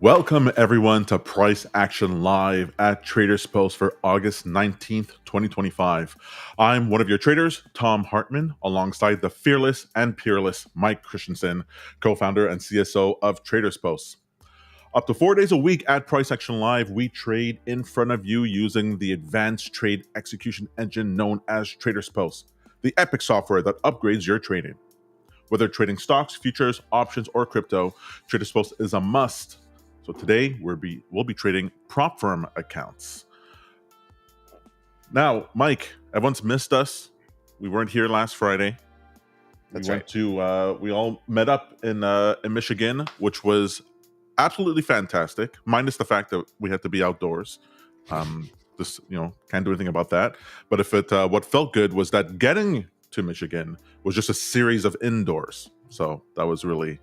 Welcome everyone to Price Action Live at TradersPost for August 19th, 2025. I'm one of your traders, Tom Hartman, alongside the fearless and peerless Mike Christensen, co-founder and CSO of TradersPost. Up to 4 days a week at Price Action Live, we trade in front of you using the advanced trade execution engine known as TradersPost, the epic software that upgrades your trading. Whether trading stocks, futures, options, or crypto, TradersPost is a must. So today we'll be trading prop firm accounts. Now, Mike, everyone's missed us. We weren't here last Friday. That's we went to we all met up in Michigan, which was absolutely fantastic. Minus the fact that we had to be outdoors. Just can't do anything about that. But what felt good was that getting to Michigan was just a series of indoors. So that was really.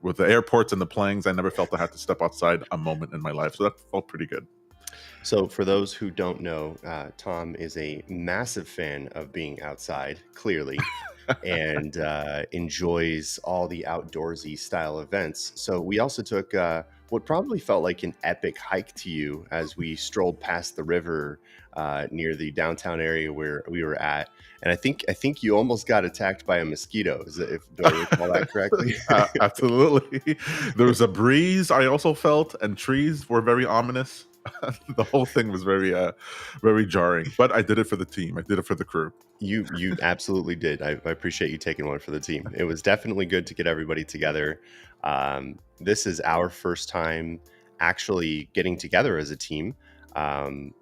With the airports and the planes, I never felt I had to step outside a moment in my life. So that felt pretty good. So for those who don't know, Tom is a massive fan of being outside, clearly, and enjoys all the outdoorsy style events. So we also took what probably felt like an epic hike to you as we strolled past the river near the downtown area where we were at. And I think you almost got attacked by a mosquito. Do I recall that correctly? Absolutely. There was a breeze I also felt, and trees were very ominous. The whole thing was very jarring. But I did it for the team. I did it for the crew. You absolutely did. I appreciate you taking one for the team. It was definitely good to get everybody together. This is our first time actually getting together as a team.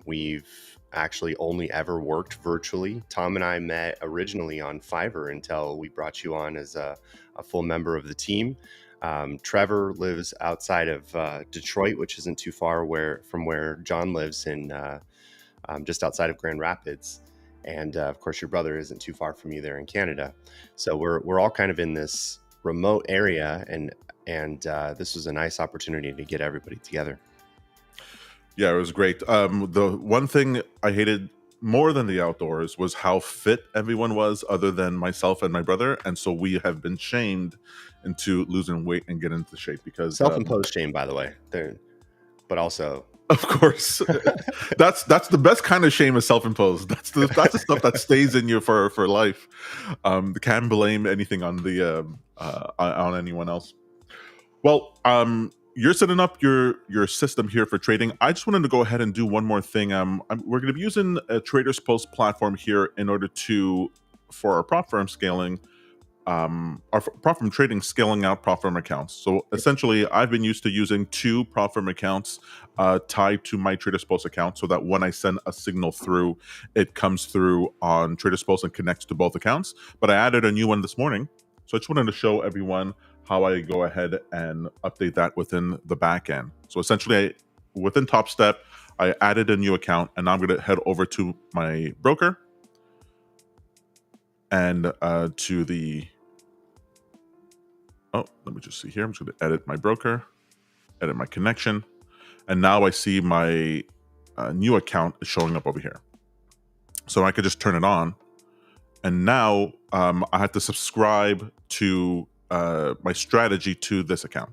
We've actually only ever worked virtually. Tom and I met originally on Fiverr until we brought you on as a full member of the team. Trevor lives outside of Detroit, which isn't too far from where John lives in just outside of Grand Rapids. And of course, your brother isn't too far from you there in Canada. So we're all kind of in this remote area, and this was a nice opportunity to get everybody together. Yeah, it was great. The one thing I hated more than the outdoors was how fit everyone was, other than myself and my brother. And so we have been shamed into losing weight and getting into shape because self-imposed shame, by the way. But also, of course, that's the best kind of shame is self-imposed. That's the stuff that stays in you for life. Can't blame anything on the on anyone else. Well, you're setting up your system here for trading. I just wanted to go ahead and do one more thing. We're going to be using a TradersPost platform here in order for our prop firm scaling, our prop firm trading, scaling out prop firm accounts. So essentially, I've been used to using two prop firm accounts tied to my TradersPost account, so that when I send a signal through, it comes through on TradersPost and connects to both accounts. But I added a new one this morning, so I just wanted to show everyone how I go ahead and update that within the back end. So essentially, within Topstep, I added a new account, and now I'm going to head over to my broker and to the... Oh, let me just see here. I'm just going to edit my broker, edit my connection, and now I see my new account is showing up over here. So I could just turn it on, and now I have to subscribe to my strategy to this account.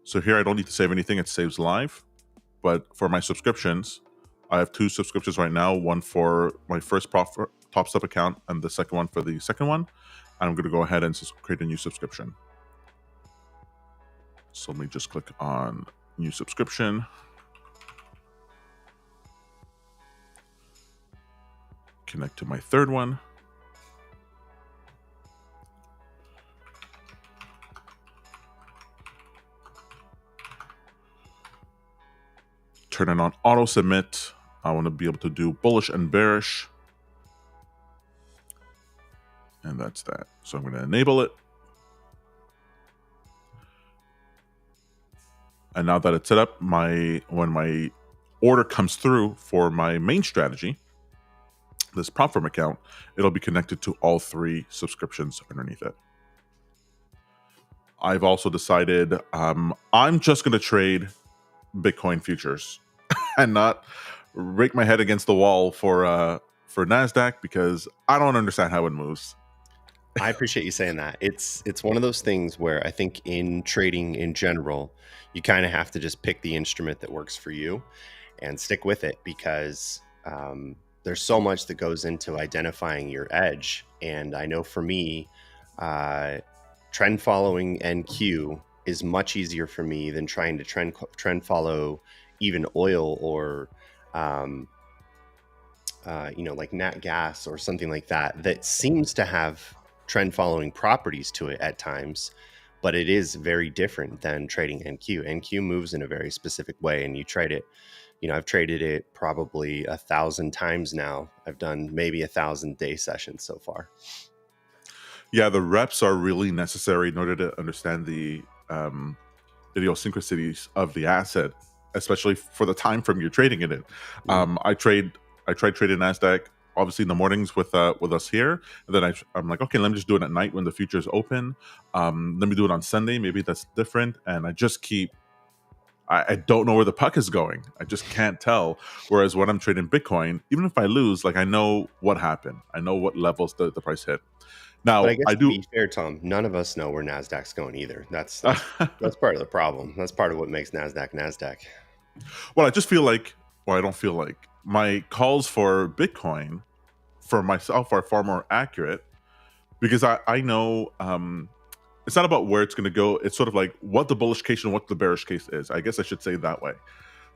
So here I don't need to save anything, it saves live. But for my subscriptions, I have two subscriptions right now, one for my first Topstep account and the second one for the second one. And I'm going to go ahead and just create a new subscription. So let me just click on new subscription. Connect to my third one. Turn it on auto submit. I want to be able to do bullish and bearish. And that's that. So I'm going to enable it. And now that it's set up, when my order comes through for my main strategy, this prop firm account, it'll be connected to all three subscriptions underneath it. I've also decided I'm just going to trade Bitcoin futures and not rake my head against the wall for Nasdaq, because I don't understand how it moves. I appreciate you saying that. It's one of those things where I think in trading in general, you kind of have to just pick the instrument that works for you and stick with it, because there's so much that goes into identifying your edge. And I know for me, trend following NQ is much easier for me than trying to trend follow even oil or like nat gas or something like that, that seems to have trend following properties to it at times, but it is very different than trading NQ. NQ moves in a very specific way, and you trade it. I've traded it probably 1,000 times now. I've done maybe 1,000 day sessions so far. Yeah, the reps are really necessary in order to understand the idiosyncrasies of the asset, especially for the time frame you're trading it in. I tried trading Nasdaq obviously in the mornings with us here, and then I'm like, okay, let me just do it at night when the futures open. Let me do it on Sunday, maybe that's different, and I just keep. I don't know where the puck is going. I just can't tell. Whereas when I'm trading Bitcoin, even if I lose, like I know what happened. I know what levels the price hit. Now, But I guess I to do. be fair, Tom, none of us know where Nasdaq's going either. That's part of the problem. That's part of what makes Nasdaq. Well, I just feel like, well, I don't feel like my calls for Bitcoin for myself are far more accurate, because I know it's not about where it's going to go. It's sort of like what the bullish case and what the bearish case is. I guess I should say it that way.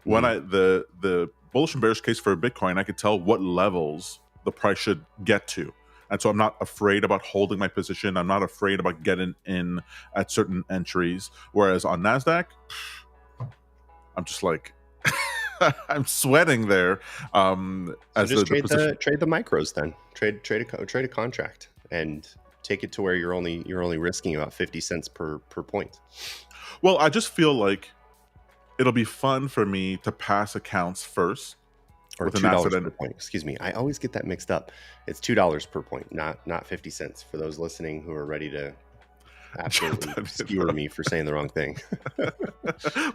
When the bullish and bearish case for Bitcoin, I could tell what levels the price should get to. And so I'm not afraid about holding my position. I'm not afraid about getting in at certain entries. Whereas on Nasdaq, I'm just like, I'm sweating there. So As just the position. trade the micros then. Trade a contract and take it to where you're only risking about 50 cents per point. Well, I just feel like it'll be fun for me to pass accounts first, Or with an $2 asset per point. Excuse me. I always get that mixed up. It's $2 per point, not 50 cents. For those listening who are ready to absolutely skewer me for saying the wrong thing.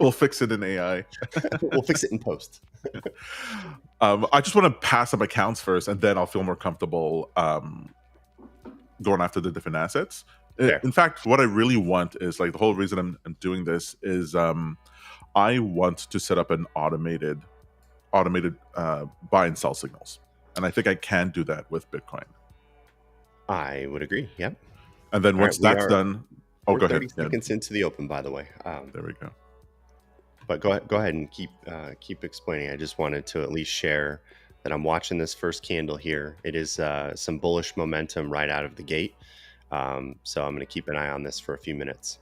We'll fix it in AI. We'll fix it in post. I just want to pass up accounts first, and then I'll feel more comfortable going after the different assets. Fair. In fact, what I really want is, like, the whole reason I'm doing this is I want to set up an automated buy and sell signals, and I think I can do that with Bitcoin. I would agree. Yep. And then once that's done, we're go 30 ahead. seconds into the open, by the way. There we go. But go ahead and keep explaining. I just wanted to at least share that I'm watching this first candle here. It is some bullish momentum right out of the gate. So I'm going to keep an eye on this for a few minutes.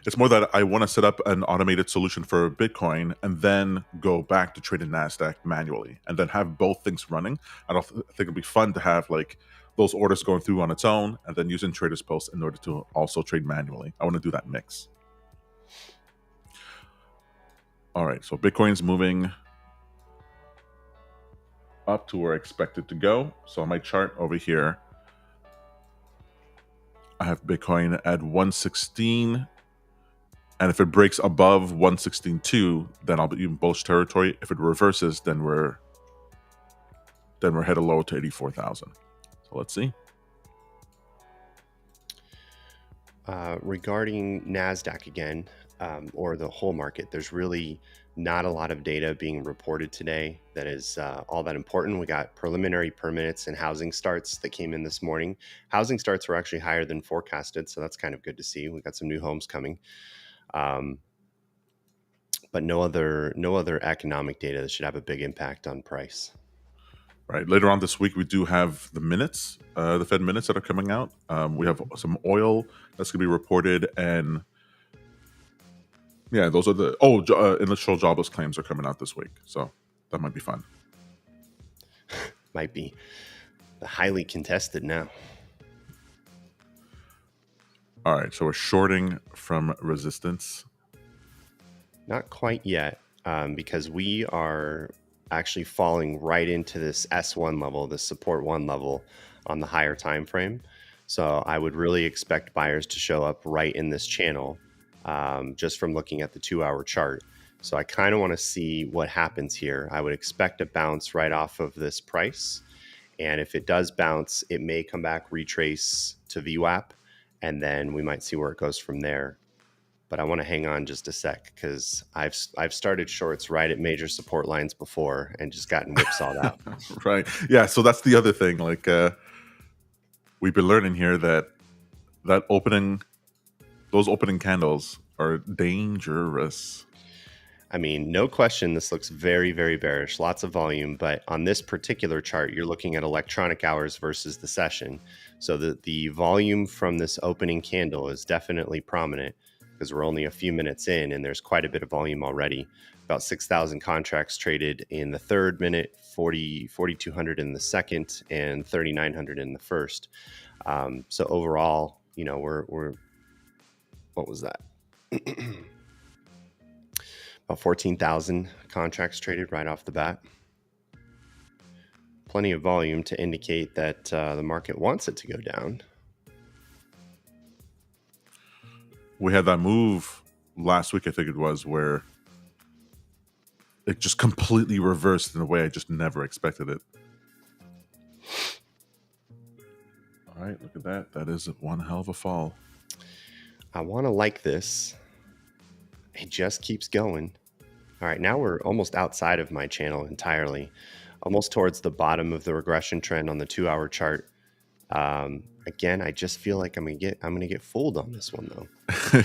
It's more that I want to set up an automated solution for Bitcoin and then go back to trading Nasdaq manually, and then have both things running. I think it'd be fun to have like those orders going through on its own, and then using TradersPost in order to also trade manually. I want to do that mix. All right, so Bitcoin's moving up to where I expect it to go. So on my chart over here, I have Bitcoin at 116. And if it breaks above 116.2, then I'll be in bullish territory. If it reverses, then we're headed lower to 84,000. So let's see. Regarding Nasdaq again, or the whole market, there's really not a lot of data being reported today that is all that important. We got preliminary permits and housing starts that came in this morning. Housing starts were actually higher than forecasted, so that's kind of good to see. We got some new homes coming. But no other economic data that should have a big impact on price. Right. Later on this week, we do have the minutes, the Fed minutes that are coming out. We have some oil that's going to be reported, and yeah, those are the initial jobless claims are coming out this week, so that might be fun. Might be highly contested now. All right, so we're shorting from resistance. Not quite yet, because we are actually falling right into this S1 level, the support 1 level on the higher time frame. So I would really expect buyers to show up right in this channel, just from looking at the 2-hour chart. So I kind of want to see what happens here. I would expect a bounce right off of this price, And if it does bounce, it may come back, retrace to VWAP, and then we might see where it goes from there. But I want to hang on just a sec because I've started shorts right at major support lines before and just gotten whipsawed out. Right. Yeah. So that's the other thing. Like we've been learning here that those opening candles are dangerous. I mean, no question, this looks very, very bearish. Lots of volume, but on this particular chart, you're looking at electronic hours versus the session. So the volume from this opening candle is definitely prominent because we're only a few minutes in and there's quite a bit of volume already. About 6,000 contracts traded in the third minute, 4,200 in the second, and 3,900 in the first. So overall, you know, we're what was that? About 14,000 contracts traded right off the bat. Plenty of volume to indicate that the market wants it to go down. We had that move last week, I think it was, where it just completely reversed in a way I just never expected it. All right, look at that. That is one hell of a fall. I want to like this. It just keeps going. All right, now we're almost outside of my channel entirely, almost towards the bottom of the regression trend on the 2-hour chart. Again, I just feel like I'm gonna get fooled on this one though.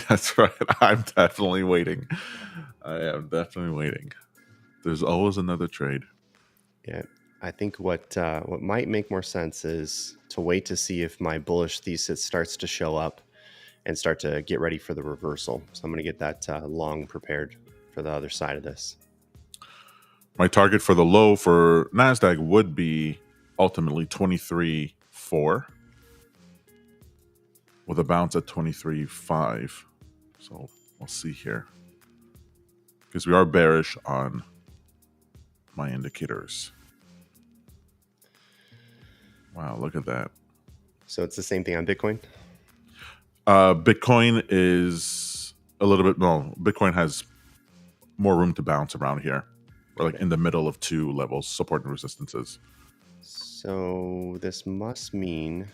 That's right. I'm definitely waiting. I am definitely waiting. There's always another trade. Yeah, I think what might make more sense is to wait to see if my bullish thesis starts to show up and start to get ready for the reversal. So I'm going to get that long prepared for the other side of this. My target for the low for Nasdaq would be ultimately 23.4 with a bounce at 23.5. So we'll see here because we are bearish on my indicators. Wow, look at that. So it's the same thing on Bitcoin? Bitcoin is a little bit, no, Bitcoin has more room to bounce around here. We're like in the middle of two levels, support and resistances. So this must mean,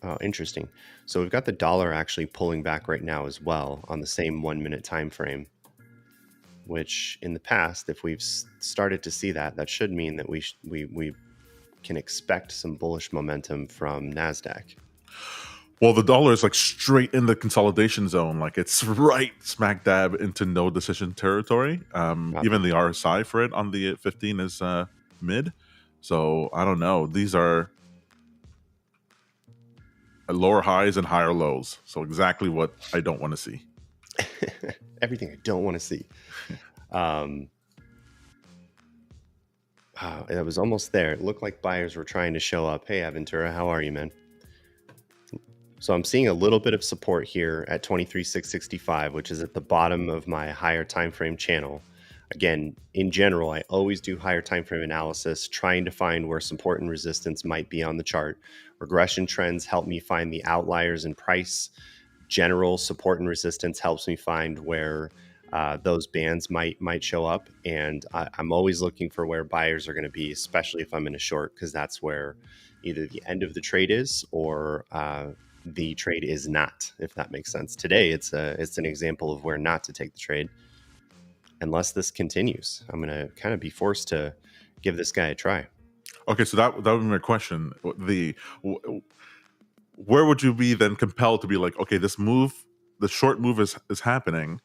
oh, interesting. So we've got the dollar actually pulling back right now as well on the same 1 minute time frame, which in the past, if we've started to see that, that should mean that we can expect some bullish momentum from Nasdaq. Well, the dollar is like straight in the consolidation zone. Like it's right smack dab into no decision territory. Even the RSI for it on the 15 is mid. So I don't know. These are lower highs and higher lows. So exactly what I don't want to see. Everything I don't want to see. It was almost there. It looked like buyers were trying to show up. Hey, Aventura, how are you, man? So I'm seeing a little bit of support here at 23,665, which is at the bottom of my higher time frame channel. Again, in general, I always do higher time frame analysis, trying to find where support and resistance might be on the chart. Regression trends help me find the outliers in price. General support and resistance helps me find where those bands might show up. And I'm always looking for where buyers are going to be, especially if I'm in a short, because that's where either the end of the trade is or the trade is not, if that makes sense. Today, it's an example of where not to take the trade. Unless this continues, I'm going to kind of be forced to give this guy a try. Okay, so that would be my question. Where would you be then compelled to be like, okay, this move, the short move is happening.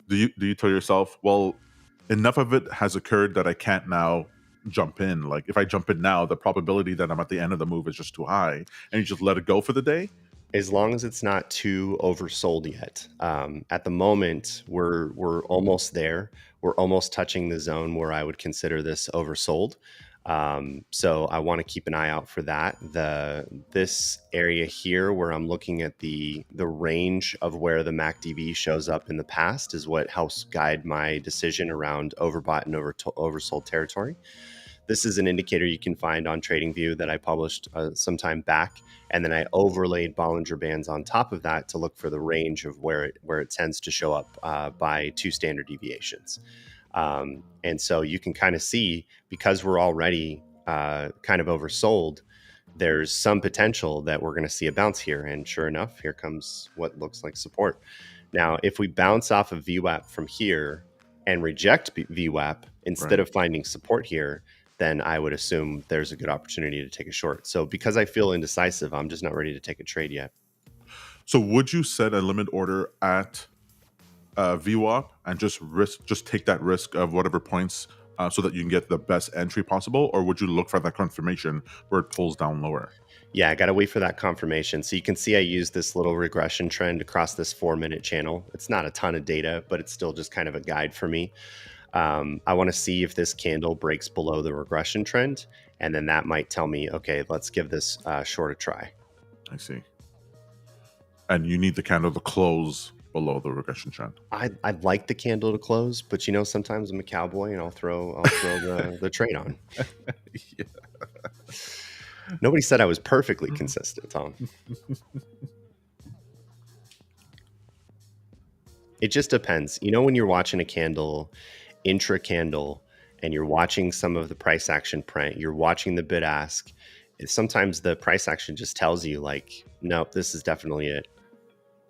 Do you tell yourself, well, enough of it has occurred that I can't now jump in? Like if I jump in now, the probability that I'm at the end of the move is just too high, and you just let it go for the day? As long as it's not too oversold yet. At the moment, we're almost there. We're almost touching the zone where I would consider this oversold. So I want to keep an eye out for that. This area here where I'm looking at the range of where the MACD shows up in the past is what helps guide my decision around overbought and oversold territory. This is an indicator you can find on TradingView that I published some time back, and then I overlaid Bollinger Bands on top of that to look for the range of where it tends to show up by 2 standard deviations. And so you can kind of see, because we're already kind of oversold, there's some potential that we're going to see a bounce here. And sure enough, here comes what looks like support. Now, if we bounce off of VWAP from here and reject VWAP instead of finding support here, then I would assume there's a good opportunity to take a short. So because I feel indecisive, I'm just not ready to take a trade yet. So would you set a limit order at VWAP and just take that risk of whatever points so that you can get the best entry possible, or would you look for that confirmation where it pulls down lower? Yeah, I got to wait for that confirmation. So you can see I used this little regression trend across this 4-minute channel. It's not a ton of data, but it's still just kind of a guide for me. I want to see if this candle breaks below the regression trend, and then that might tell me, okay, let's give this short a try. I see. And you need the candle to close below the regression trend. I'd like the candle to close, but you know, sometimes I'm a cowboy and I'll throw the trade on. Yeah. Nobody said I was perfectly consistent, Tom. It just depends. You know, when you're watching a candle, intra candle, and you're watching some of the price action print, you're watching the bid ask, sometimes the price action just tells you like, nope, this is definitely it.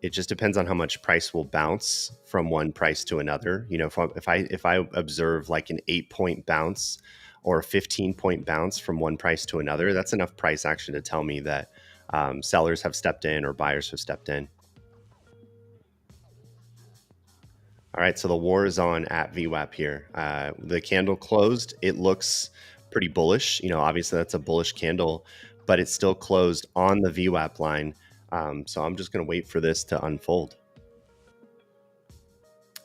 It just depends on how much price will bounce from one price to another. You know, if I observe like an 8-point bounce or a 15-point bounce from one price to another, that's enough price action to tell me that sellers have stepped in or buyers have stepped in. All right, so the war is on at VWAP here. The candle closed. It looks pretty bullish. You know, obviously that's a bullish candle, but it's still closed on the VWAP line. So I'm just going to wait for this to unfold.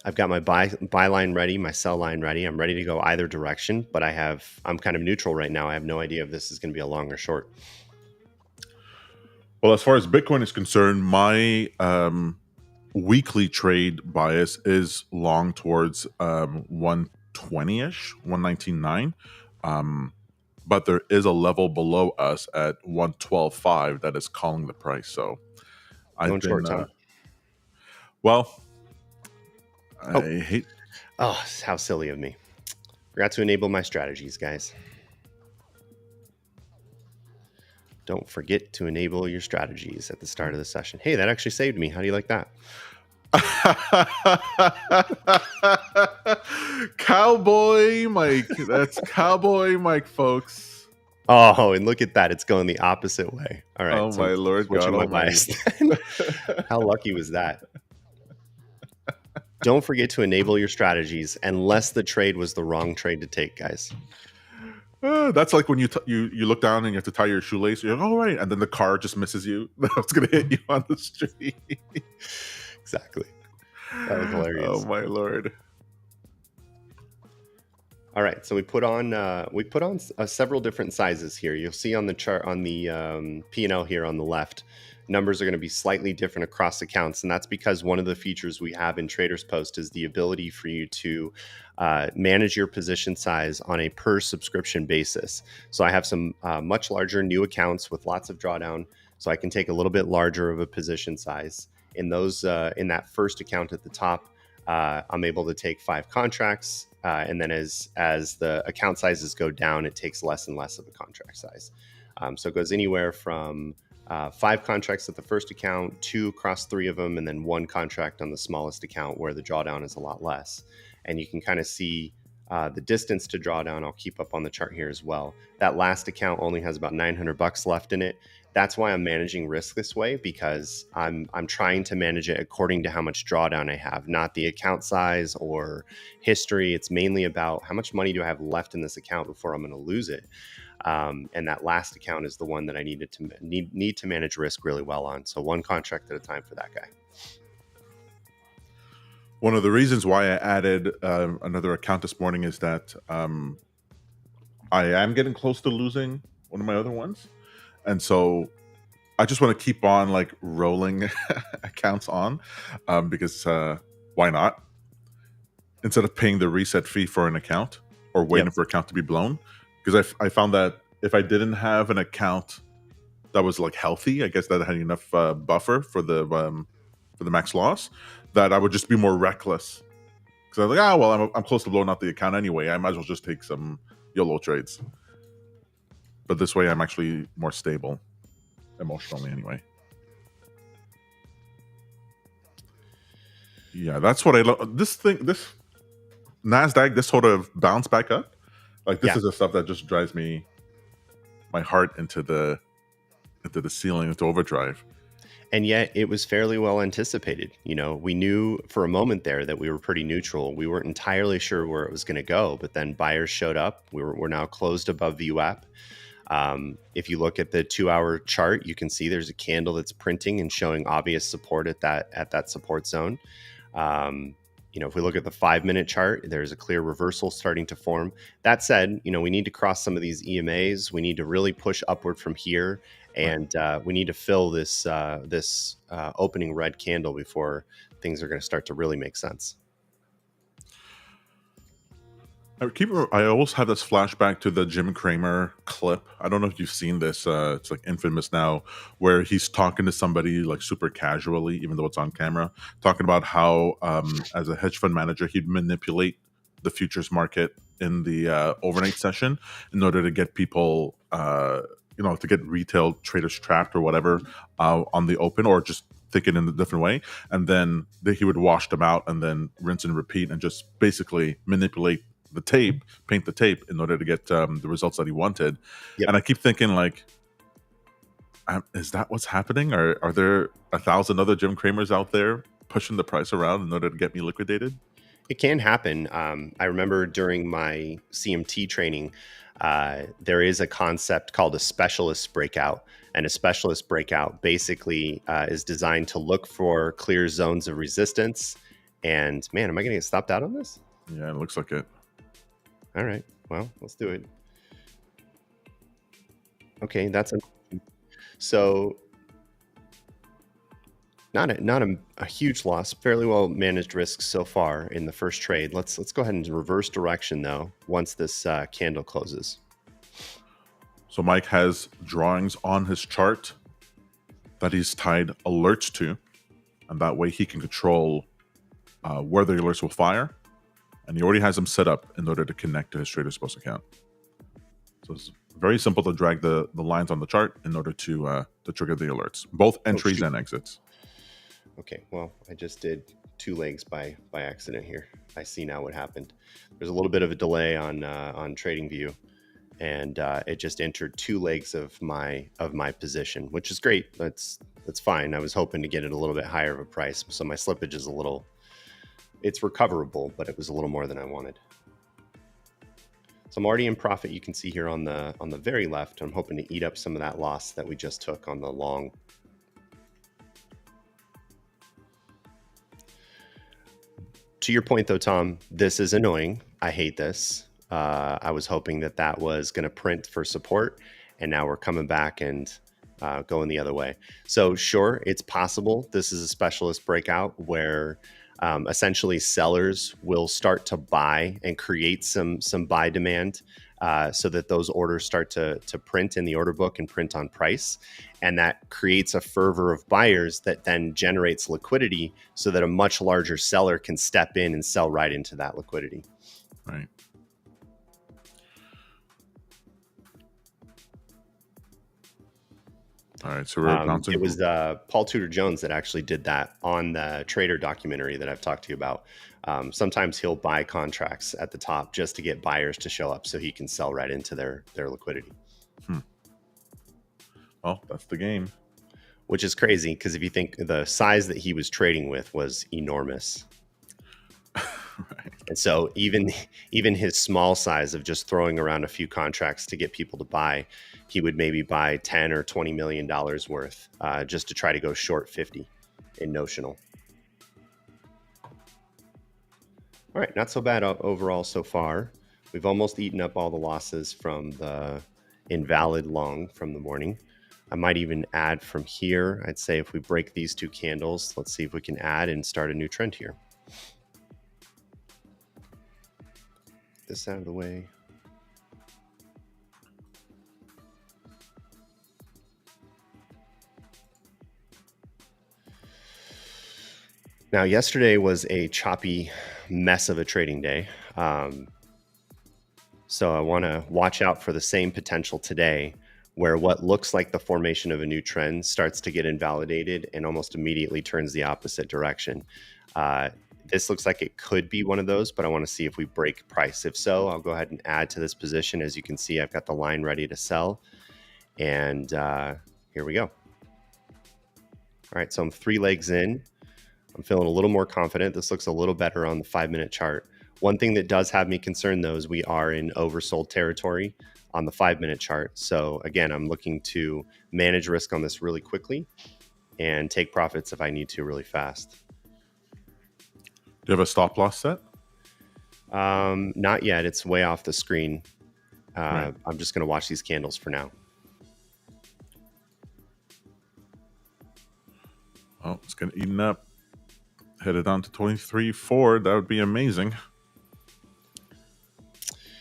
I've got my buy line ready, my sell line ready. I'm ready to go either direction, but I'm kind of neutral right now. I have no idea if this is going to be a long or short. Well, as far as Bitcoin is concerned, my weekly trade bias is long towards 120-ish, 119.9. But there is a level below us at 112.5 that is calling the price. So I've been short, well, I hate. Oh, how silly of me! Forgot to enable my strategies, guys. Don't forget to enable your strategies at the start of the session. Hey, that actually saved me. How do you like that? Cowboy Mike. That's Cowboy Mike, folks. Oh, and look at that. It's going the opposite way. All right. Oh, so my Lord God Almighty. How lucky was that? Don't forget to enable your strategies unless the trade was the wrong trade to take, guys. That's like when you look down and you have to tie your shoelace. You're like, oh, right. And then the car just misses you. That's going to hit you on the street. Exactly. That was hilarious. Oh, my Lord. All right, so we put on several different sizes here. You'll see on the chart on the P&L here on the left, numbers are going to be slightly different across accounts, and that's because one of the features we have in TradersPost is the ability for you to manage your position size on a per subscription basis. So I have some much larger new accounts with lots of drawdown, so I can take a little bit larger of a position size. In those in that first account at the top, I'm able to take 5 contracts. And then as the account sizes go down, it takes less and less of a contract size. So it goes anywhere from 5 contracts at the first account, 2 across 3 of them, and then 1 contract on the smallest account where the drawdown is a lot less. And you can kind of see the distance to drawdown. I'll keep up on the chart here as well. That last account only has about $900 left in it. That's why I'm managing risk this way, because I'm trying to manage it according to how much drawdown I have, not the account size or history. It's mainly about how much money do I have left in this account before I'm going to lose it. And that last account is the one that I need to manage risk really well on. So 1 contract at a time for that guy. One of the reasons why I added another account this morning is that I am getting close to losing one of my other ones. And so I just want to keep on like rolling accounts on because why not? Instead of paying the reset fee for an account or waiting for account to be blown. Because I found that if I didn't have an account that was like healthy, I guess that had enough buffer for the max loss, that I would just be more reckless. Because I'm like, well, I'm close to blowing out the account anyway. I might as well just take some YOLO trades. but this way I'm actually more stable emotionally anyway. Yeah, that's what I love. This Nasdaq, this sort of bounce back up, like this is the stuff that just drives my heart into the ceiling, into overdrive. And yet it was fairly well anticipated. You know, we knew for a moment there that we were pretty neutral. We weren't entirely sure where it was going to go, but then buyers showed up. We're now closed above VWAP. If you look at the 2-hour chart, you can see there's a candle that's printing and showing obvious support at that support zone. You know, if we look at the 5-minute chart, there's a clear reversal starting to form. That said, you know, we need to cross some of these EMAs. We need to really push upward from here, and we need to fill this opening red candle before things are going to start to really make sense. I always have this flashback to the Jim Cramer clip. I don't know if you've seen this. It's like infamous now, where he's talking to somebody like super casually, even though it's on camera, talking about how as a hedge fund manager, he'd manipulate the futures market in the overnight session in order to get people, you know, to get retail traders trapped or whatever on the open, or just think it in a different way. And then he would wash them out and then rinse and repeat and just basically manipulate the tape, paint the tape in order to get the results that he wanted. And I keep thinking, like, is that what's happening? Or are there 1,000 other Jim Cramers out there pushing the price around in order to get me liquidated? It can happen. I remember during my CMT training, there is a concept called a specialist breakout. And a specialist breakout basically is designed to look for clear zones of resistance. And man, am I going to get stopped out on this? Yeah, it looks like it. All right, well, let's do it. Okay, so not a huge loss, fairly well managed risks so far in the first trade. Let's go ahead and reverse direction though once this candle closes. So Mike has drawings on his chart that he's tied alerts to, and that way he can control where the alerts will fire. And he already has them set up in order to connect to his TradersPost account. So it's very simple to drag the lines on the chart in order to trigger the alerts, both entries and exits. Okay, well, I just did 2 legs by accident here. I see now what happened. There's a little bit of a delay on TradingView, and it just entered 2 legs of my position, which is great. That's fine. I was hoping to get it a little bit higher of a price, so my slippage is it's recoverable, but it was a little more than I wanted. So I'm already in profit. You can see here on the very left, I'm hoping to eat up some of that loss that we just took on the long. To your point though, Tom, this is annoying. I hate this. I was hoping that was going to print for support, and now we're coming back and going the other way. So sure, it's possible this is a specialist breakout where essentially sellers will start to buy and create some buy demand so that those orders start to print in the order book and print on price. And that creates a fervor of buyers that then generates liquidity so that a much larger seller can step in and sell right into that liquidity. Right. All right, so we're bouncing. It was Paul Tudor Jones that actually did that on the trader documentary that I've talked to you about. Sometimes he'll buy contracts at the top just to get buyers to show up so he can sell right into their liquidity. Well, that's the game. Which is crazy because if you think the size that he was trading with was enormous. Right. And so even his small size of just throwing around a few contracts to get people to buy, he would maybe buy 10 or $20 million worth just to try to go short 50 in notional. All right, not so bad overall so far. We've almost eaten up all the losses from the invalid long from the morning. I might even add from here. I'd say if we break these 2 candles, let's see if we can add and start a new trend here. This out of the way. Now, yesterday was a choppy mess of a trading day. So I want to watch out for the same potential today, where what looks like the formation of a new trend starts to get invalidated and almost immediately turns the opposite direction. This looks like it could be one of those, but I want to see if we break price. If so, I'll go ahead and add to this position. As you can see, I've got the line ready to sell. And here we go. All right, so I'm 3 legs in. I'm feeling a little more confident. This looks a little better on the 5-minute chart. One thing that does have me concerned, though, is we are in oversold territory on the 5-minute chart. So again, I'm looking to manage risk on this really quickly and take profits if I need to really fast. Do you have a stop loss set? Not yet. It's way off the screen. Right. I'm just going to watch these candles for now. Oh, it's going to eat up. Headed down to 23.4. That would be amazing.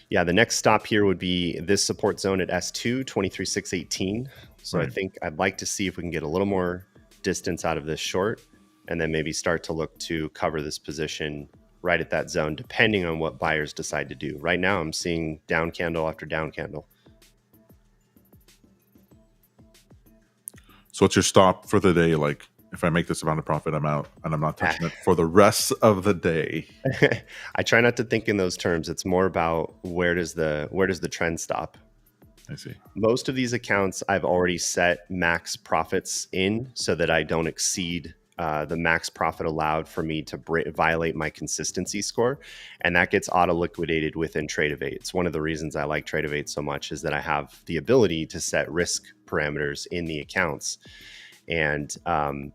Yeah, the next stop here would be this support zone at S2, 23,618. So Right. I think I'd like to see if we can get a little more distance out of this short and then maybe start to look to cover this position right at that zone, depending on what buyers decide to do. Right now, I'm seeing down candle after down candle. So what's your stop for the day? Like, if I make this amount of profit, I'm out and I'm not touching it for the rest of the day. I try not to think in those terms. It's more about where does the trend stop? I see. Most of these accounts I've already set max profits in so that I don't exceed the max profit allowed for me to violate my consistency score. And that gets auto liquidated within Tradeify. It's one of the reasons I like Tradeify so much, is that I have the ability to set risk parameters in the accounts. And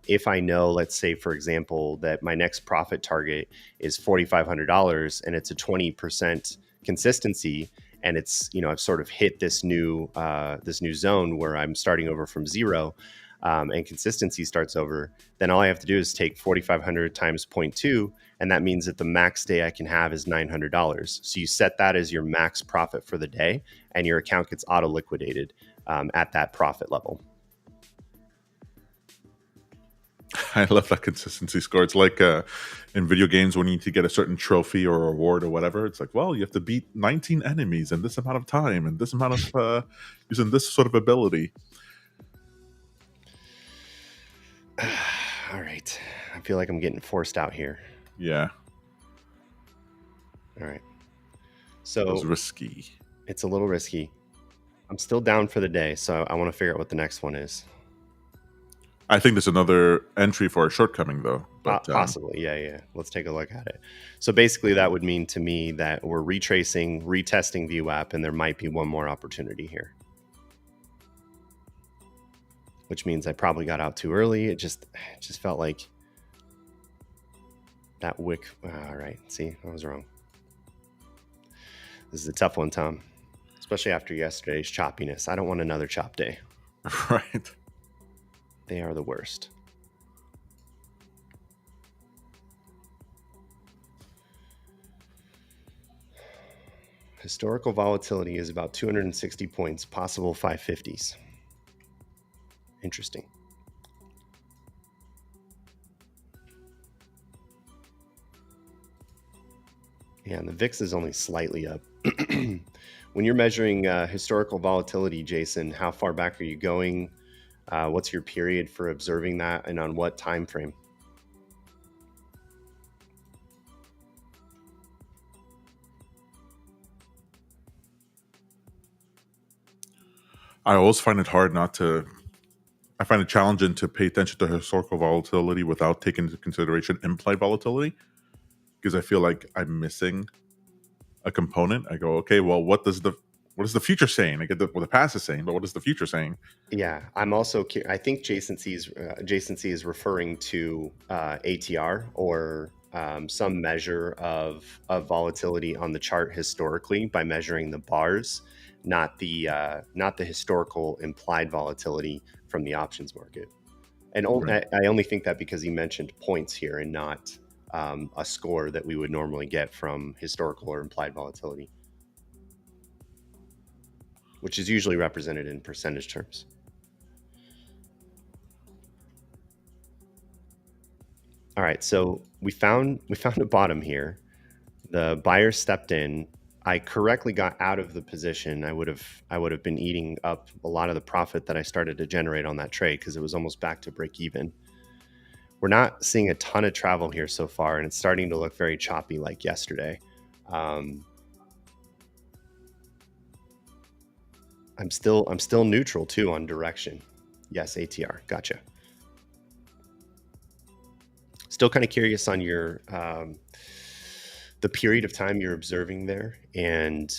if I know, let's say, for example, that my next profit target is $4,500 and it's a 20% consistency, and it's, I've sort of hit this new zone where I'm starting over from zero, and consistency starts over, then all I have to do is take 4,500 times 0.2, and that means that the max day I can have is $900. So you set that as your max profit for the day, and your account gets auto liquidated at that profit level. I love that consistency score. It's like in video games when you need to get a certain trophy or reward or whatever. It's like, well, you have to beat 19 enemies in this amount of time and this amount of using this sort of ability. All right. I feel like I'm getting forced out here. Yeah. All right. So it was risky. It's a little risky. I'm still down for the day, so I want to figure out what the next one is. I think there's another entry for a shortcoming, though. But possibly, yeah. Let's take a look at it. So basically, that would mean to me that we're retesting VWAP, and there might be one more opportunity here, which means I probably got out too early. It just felt like that wick. All right, see, I was wrong. This is a tough one, Tom, especially after yesterday's choppiness. I don't want another chop day. Right. They are the worst. Historical volatility is about 260 points, possible 550s. Interesting. Yeah, and the VIX is only slightly up. When you're measuring historical volatility, Jason, how far back are you going? What's your period for observing that, and on what time frame? I always find it hard not to. I find it challenging to pay attention to historical volatility without taking into consideration implied volatility, because I feel like I'm missing a component. I go, okay, well, what is the future saying? I get what the past is saying, but what is the future saying? Yeah, I'm also. I think Jason C is referring to ATR or some measure of volatility on the chart historically by measuring the bars, not the historical implied volatility from the options market. And Right. I only think that because he mentioned points here and not a score that we would normally get from historical or implied volatility, which is usually represented in percentage terms. All right, so we found a bottom here. The buyer stepped in. I correctly got out of the position, I would have been eating up a lot of the profit that I started to generate on that trade because it was almost back to break even. We're not seeing a ton of travel here so far, and it's starting to look very choppy like yesterday. I'm still neutral too on direction. Yes, ATR, gotcha. Still kind of curious on your the period of time you're observing there and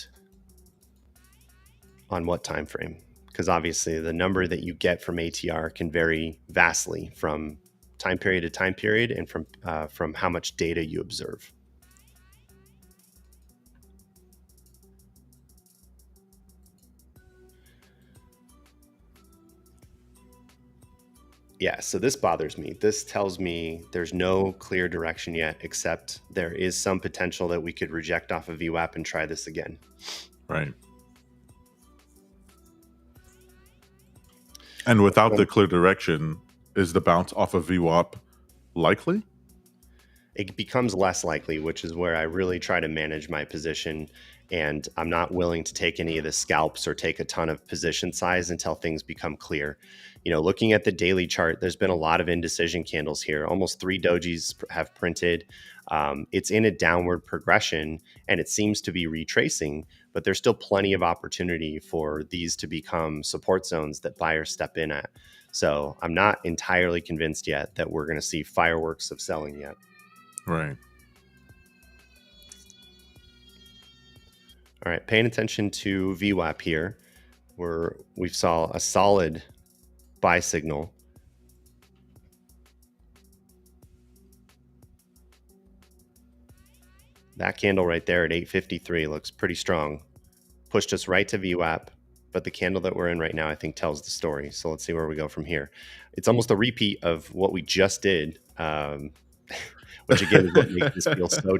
on what time frame, because obviously the number that you get from ATR can vary vastly from time period to time period and from how much data you observe. Yeah, so this bothers me. This tells me there's no clear direction yet, except there is some potential that we could reject off of VWAP and try this again. Right. And without the clear direction, is the bounce off of VWAP likely? It becomes less likely, which is where I really try to manage my position. And I'm not willing to take any of the scalps or take a ton of position size until things become clear. Looking at the daily chart, there's been a lot of indecision candles here. Almost 3 dojis have printed. It's in a downward progression and it seems to be retracing, but there's still plenty of opportunity for these to become support zones that buyers step in at. So I'm not entirely convinced yet that we're going to see fireworks of selling yet. Right. All right, paying attention to VWAP here, we saw a solid buy signal. That candle right there at 853 looks pretty strong. Pushed us right to VWAP, but the candle that we're in right now, I think, tells the story. So let's see where we go from here. It's almost a repeat of what we just did, which again is what makes this feel so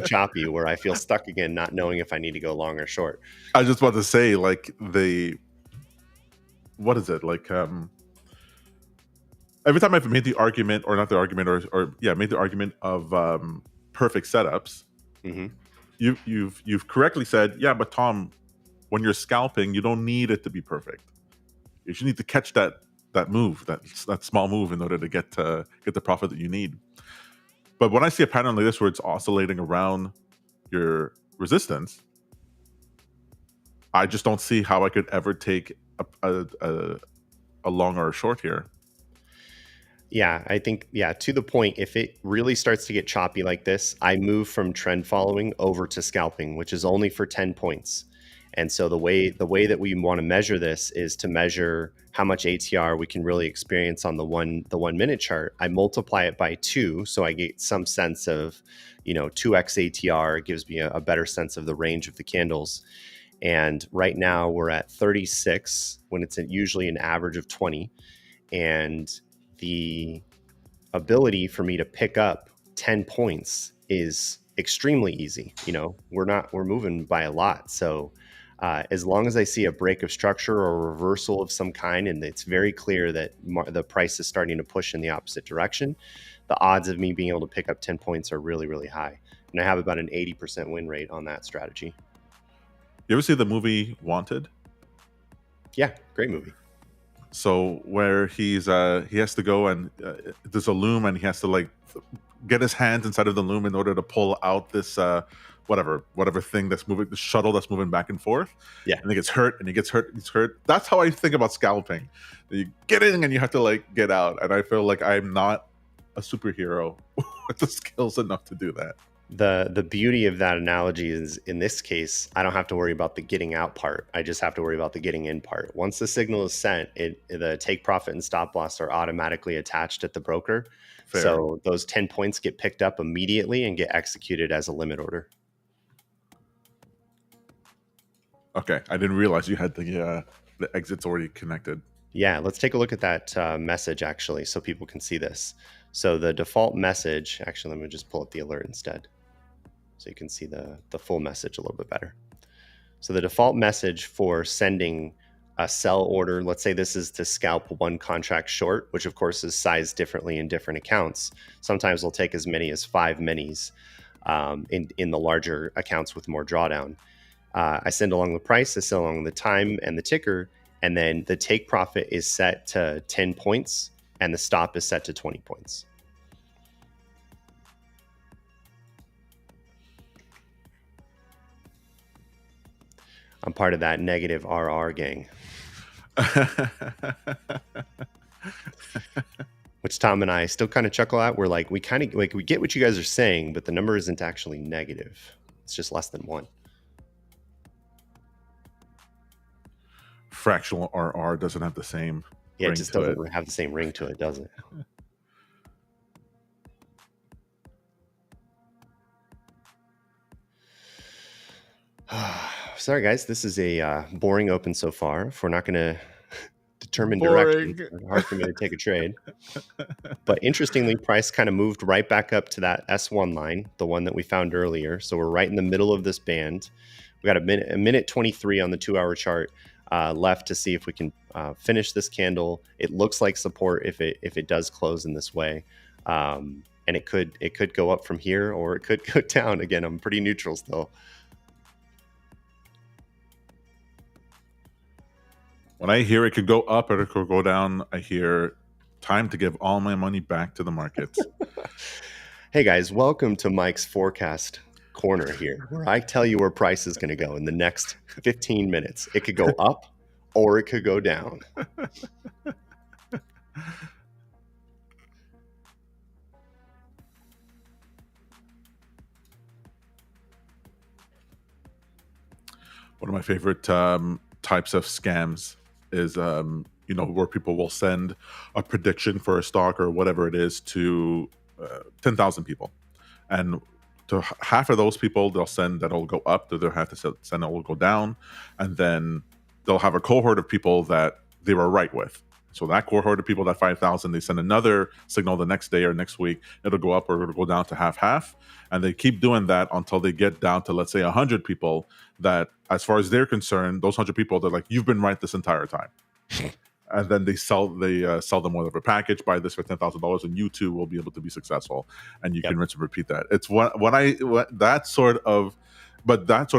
choppy, where I feel stuck again, not knowing if I need to go long or short. I just want to say, like, what is it? Like, every time I've made the argument, or not the argument, made the argument of perfect setups, mm-hmm. you've correctly said, yeah, but Tom, when you're scalping, you don't need it to be perfect. You just need to catch that move, that small move, in order to get the profit that you need. But when I see a pattern like this where it's oscillating around your resistance, I just don't see how I could ever take a long or a short here. Yeah, I think, to the point, if it really starts to get choppy like this, I move from trend following over to scalping, which is only for 10 points. And so the way that we want to measure this is to measure how much ATR we can really experience on the 1 minute chart. I multiply it by 2, so I get some sense of, 2x ATR. It gives me a better sense of the range of the candles. And right now we're at 36 when it's usually an average of 20. And the ability for me to pick up 10 points is extremely easy. We're moving by a lot. So as long as I see a break of structure or a reversal of some kind, and it's very clear that the price is starting to push in the opposite direction, the odds of me being able to pick up 10 points are really, really high. And I have about an 80% win rate on that strategy. You ever see the movie Wanted? Yeah, great movie. So where he has to go and there's a loom, and he has to like get his hands inside of the loom in order to pull out this whatever thing that's moving, the shuttle that's moving back and forth. Yeah. And he gets hurt. That's how I think about scalping. You get in and you have to like get out. And I feel like I'm not a superhero with the skills enough to do that. The beauty of that analogy is, in this case, I don't have to worry about the getting out part. I just have to worry about the getting in part. Once the signal is sent, the take profit and stop loss are automatically attached at the broker. Fair. So those 10 points get picked up immediately and get executed as a limit order. Okay, I didn't realize you had the exits already connected. Yeah, let's take a look at that message actually, so people can see this. So the default message, actually, let me just pull up the alert instead, so you can see the full message a little bit better. So the default message for sending a sell order, let's say this is to scalp 1 contract short, which of course is sized differently in different accounts. Sometimes we'll take as many as 5 minis in the larger accounts with more drawdown. I send along the price, I send along the time and the ticker, and then the take profit is set to 10 points and the stop is set to 20 points. I'm part of that negative RR gang. Which Tom and I still kind of chuckle at. We're like, we get what you guys are saying, but the number isn't actually negative. It's just less than 1. Fractional RR doesn't have the same Yeah, ring it just to doesn't have the same ring to it, does it? Sorry, guys. This is a boring open so far. If we're not going to determine direction, it's hard for me to take a trade. But interestingly, price kind of moved right back up to that S1 line, the one that we found earlier. So we're right in the middle of this band. We got a minute 23 on the 2-hour chart left to see if we can finish this candle. It looks like support if it does close in this way. And it could go up from here, or it could go down. Again, I'm pretty neutral still. When I hear it could go up or it could go down, I hear time to give all my money back to the markets. Hey guys, welcome to Mike's forecast corner here, where I tell you where price is going to go in the next 15 minutes. It could go up or it could go down. One of my favorite types of scams is where people will send a prediction for a stock or whatever it is to 10,000 people, and to half of those people they'll send that it'll go up, they'll have to send it will go down, and then they'll have a cohort of people that they were right with. So that cohort of people, that 5,000, they send another signal the next day or next week, it'll go up or it'll go down to half, and they keep doing that until they get down to, let's say, 100 people that, as far as they're concerned, those 100 people, they're like, you've been right this entire time. And then they sell them more of a package, buy this for $10,000, and you too will be able to be successful. And you can rinse and repeat that. It's that sort of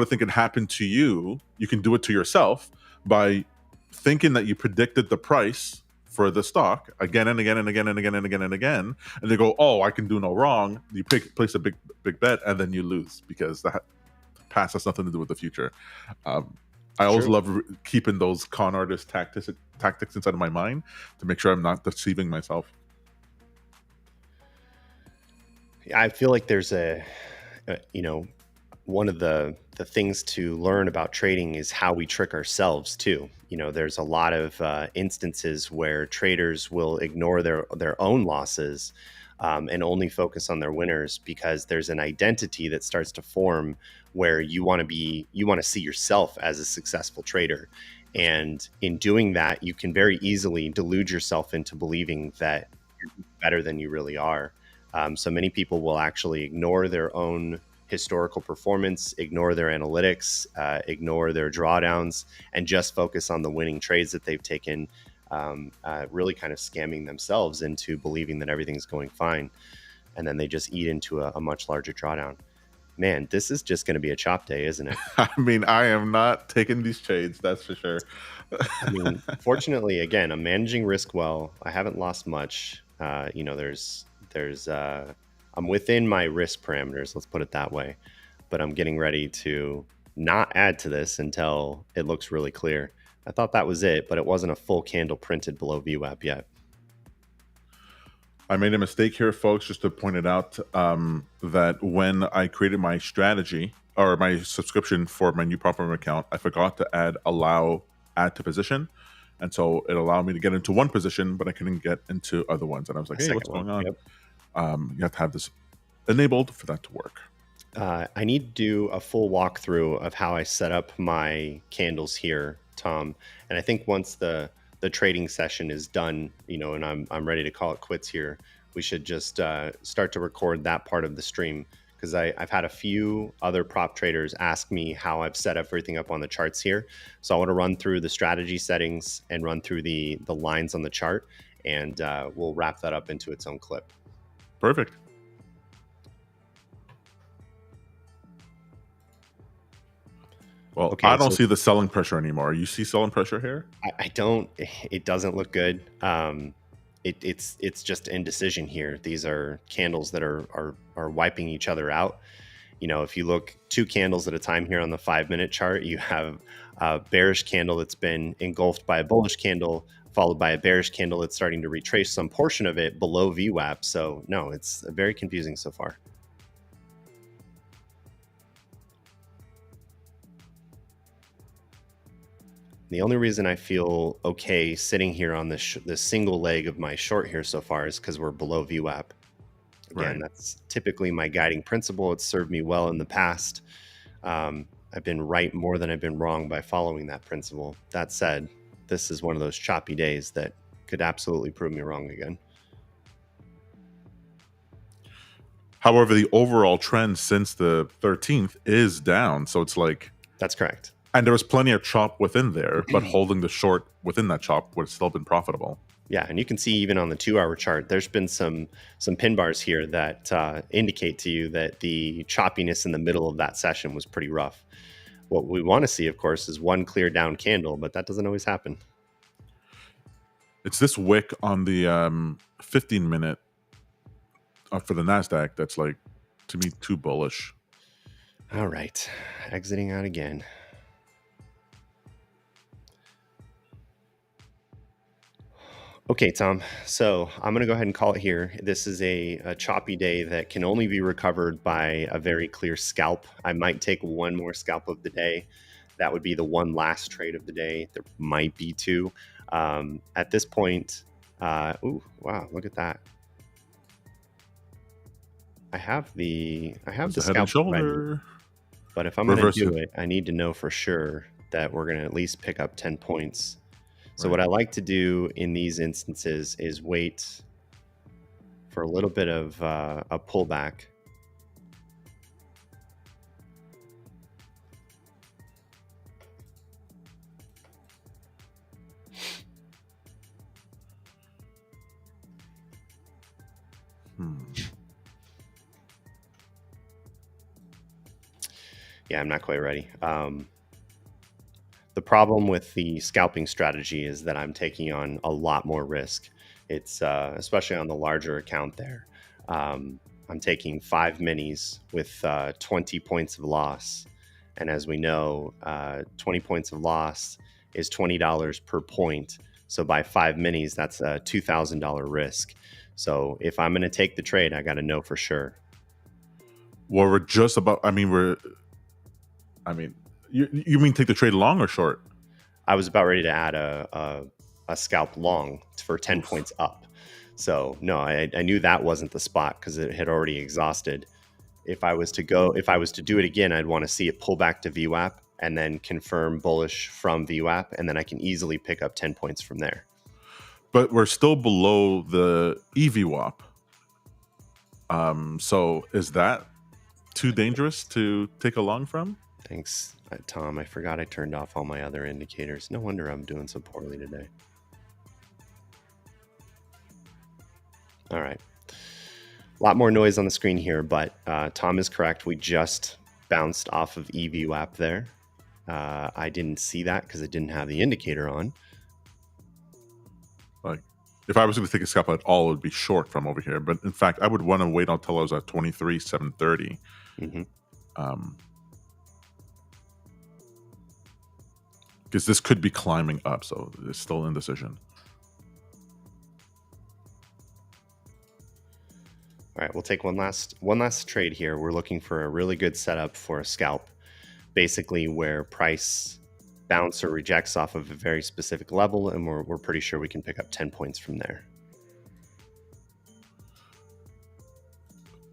thing can happen to you. You can do it to yourself by thinking that you predicted the price for the stock again and again and again and again and again and again, and they go, "Oh, I can do no wrong." You place a big bet, and then you lose because the past has nothing to do with the future. I always love keeping those con artist tactics inside of my mind to make sure I'm not deceiving myself. I feel like there's one of the things to learn about trading is how we trick ourselves too. There's a lot of instances where traders will ignore their own losses and only focus on their winners because there's an identity that starts to form where you want to see yourself as a successful trader. And in doing that, you can very easily delude yourself into believing that you're better than you really are. So many people will actually ignore their own historical performance, ignore their analytics, ignore their drawdowns, and just focus on the winning trades that they've taken, really kind of scamming themselves into believing that everything's going fine. And then they just eat into a much larger drawdown. Man, this is just going to be a chop day, isn't it? I mean, I am not taking these trades, that's for sure. I mean, fortunately, again, I'm managing risk well. I haven't lost much. I'm within my risk parameters, let's put it that way. But I'm getting ready to not add to this until it looks really clear. I thought that was it, but it wasn't a full candle printed below VWAP yet. I made a mistake here, folks, just to point it out, that when I created my strategy or my subscription for my new prop firm account, I forgot to add to position. And so it allowed me to get into one position, but I couldn't get into other ones. And I was like, hey, what's going on? Yep. You have to have this enabled for that to work. I need to do a full walkthrough of how I set up my candles here, Tom. And I think once the trading session is done, and I'm ready to call it quits here, we should just start to record that part of the stream, because I've had a few other prop traders ask me how I've set everything up on the charts here. So I want to run through the strategy settings and run through the lines on the chart, and we'll wrap that up into its own clip. Perfect. Well, Okay, I don't so see the selling pressure anymore. You see selling pressure here? I don't. It doesn't look good. It's just indecision here. These are candles that are wiping each other out. You know, if you look 2 candles at a time here on the 5-minute chart, you have a bearish candle that's been engulfed by a bullish candle, followed by a bearish candle that's starting to retrace some portion of it below VWAP. So no, it's very confusing so far. The only reason I feel okay sitting here on the single leg of my short here so far is because we're below VWAP. Again, Right. that's typically my guiding principle. It's served me well in the past. I've been right more than I've been wrong by following that principle. That said, this is one of those choppy days that could absolutely prove me wrong again. However, the overall trend since the 13th is down. So it's like, That's correct. and there was plenty of chop within there, but holding the short within that chop would have still been profitable. Yeah, and you can see even on the 2-hour chart, there's been some pin bars here that indicate to you that the choppiness in the middle of that session was pretty rough. What we want to see, of course, is one clear down candle, but that doesn't always happen. It's this wick on the 15-minute for the Nasdaq that's like, to me, too bullish. All right, exiting out again. Okay, Tom. So I'm going to go ahead and call it here. This is a choppy day that can only be recovered by a very clear scalp. I might take one more scalp of the day. That would be the one last trade of the day. There might be 2. At this point, ooh, wow, look at that. I have the It's a head and scalp ready, shoulder. but if I'm going to do it, I need to know for sure that we're going to at least pick up 10 points. So what I like to do in these instances is wait for a little bit of a pullback. Yeah, I'm not quite ready. The problem with the scalping strategy is that I'm taking on a lot more risk. It's especially on the larger account there. I'm taking 5 minis with 20 points of loss. And as we know, 20 points of loss is $20 per point. So by 5 minis, that's a $2,000 risk. So if I'm going to take the trade, I got to know for sure. Well, we're just about, you mean take the trade long or short? I was about ready to add a scalp long for 10 points up. So no, I knew that wasn't the spot because it had already exhausted. If I was to do it again, I'd want to see it pull back to VWAP and then confirm bullish from VWAP, and then I can easily pick up 10 points from there. But we're still below the EVWAP. So is that too dangerous to take a long from? Thanks, Tom. I forgot I turned off all my other indicators. No wonder I'm doing so poorly today. All right. A lot more noise on the screen here, but Tom is correct. We just bounced off of EVWAP there. I didn't see that because it didn't have the indicator on. Like, if I was going to take a scalp at all, it would be short from over here. But in fact, I would want to wait until I was at 23,730. Because this could be climbing up, so it's still indecision. All right, we'll take one last trade here. We're looking for a really good setup for a scalp, basically where price bounce or rejects off of a very specific level, and we're pretty sure we can pick up 10 points from there.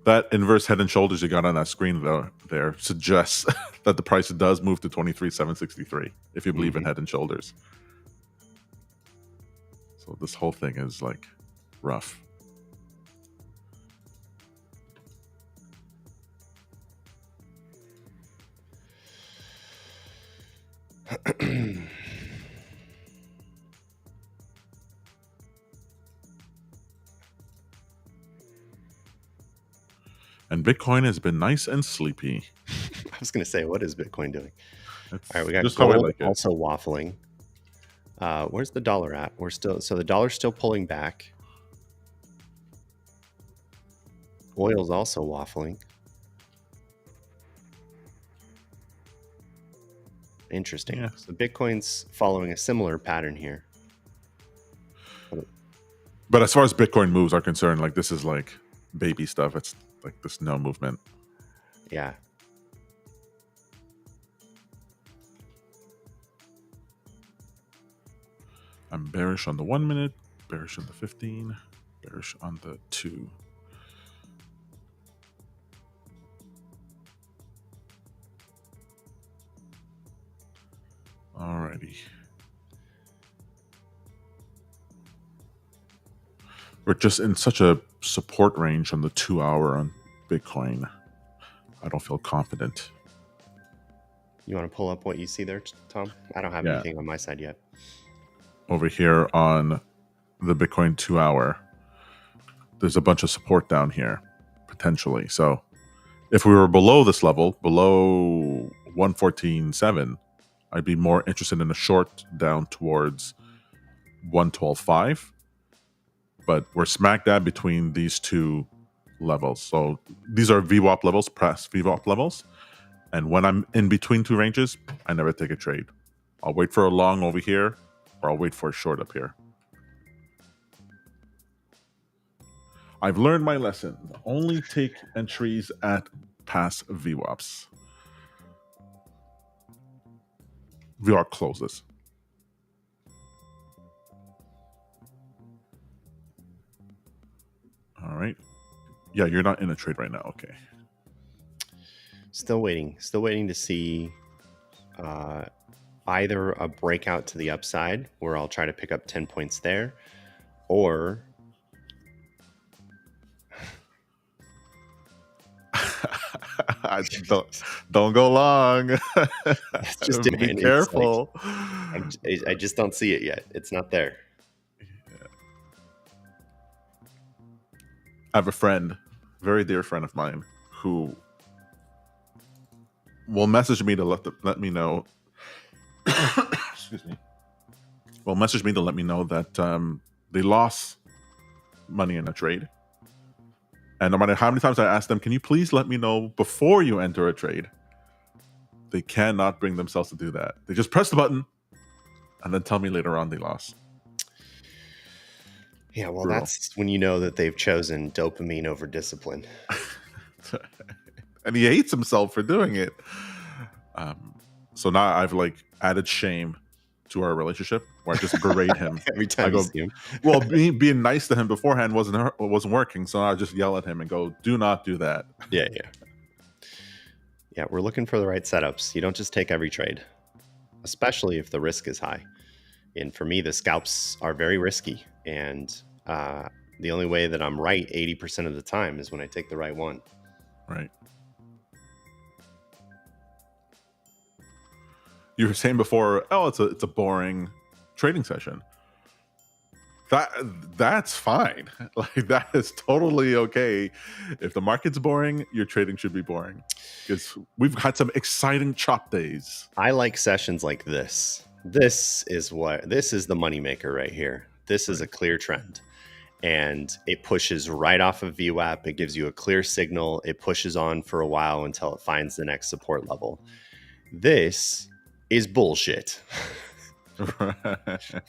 That inverse head and shoulders you got on that screen though there suggests that the price does move to 23,763 if you believe in head and shoulders. So this whole thing is like rough. And Bitcoin has been nice and sleepy. I was going to say, what is Bitcoin doing? All right, we got just how I gold like it. also waffling. Where's the dollar at? So the dollar's still pulling back. Oil's also waffling. Interesting. Yeah. So Bitcoin's following a similar pattern here. But as far as Bitcoin moves are concerned, like this is like baby stuff. It's like there's no movement. Yeah. I'm bearish on the 1 minute, bearish on the 15, bearish on the 2. Alrighty. We're just in such a support range on the 2 hour on Bitcoin. I don't feel confident. You want to pull up what you see there, Tom? I don't have anything on my side yet. Over here on the Bitcoin 2 hour, there's a bunch of support down here, potentially. So if we were below this level, below 114.7, I'd be more interested in a short down towards 112.5. But we're smack dab between these two levels. So these are VWAP levels, press VWAP levels. And when I'm in between two ranges, I never take a trade. I'll wait for a long over here, or I'll wait for a short up here. I've learned my lesson. Only take entries at past VWAPs. VWAP closes. All right. Yeah, you're not in a trade right now. Okay. Still waiting to see either a breakout to the upside where I'll try to pick up 10 points there, or don't go long. just be careful. Like, I just don't see it yet. It's not there. I have a friend, very dear friend of mine, who will message me to let me know. Excuse me. Will message me to let me know that they lost money in a trade. And no matter how many times I ask them, can you please let me know before you enter a trade? They cannot bring themselves to do that. They just press the button and then tell me later on they lost. Yeah, well, that's when you know that they've chosen dopamine over discipline. And he hates himself for doing it. So now I've like added shame to our relationship, where I just berate him every time I go, you see him. Well, being nice to him beforehand wasn't working, so I just yell at him and go, "Do not do that." Yeah. We're looking for the right setups. You don't just take every trade, especially if the risk is high. And for me, the scalps are very risky, and the only way that I'm right 80% of the time is when I take the right one. Right. You were saying before, oh, it's a boring trading session. That's fine. Like, that is totally okay. If the market's boring, your trading should be boring, because we've had some exciting chop days. I like sessions like this. This is the moneymaker right here. This is a clear trend, and it pushes right off of VWAP. It gives you a clear signal. It pushes on for a while until it finds the next support level. This is bullshit. Alrighty.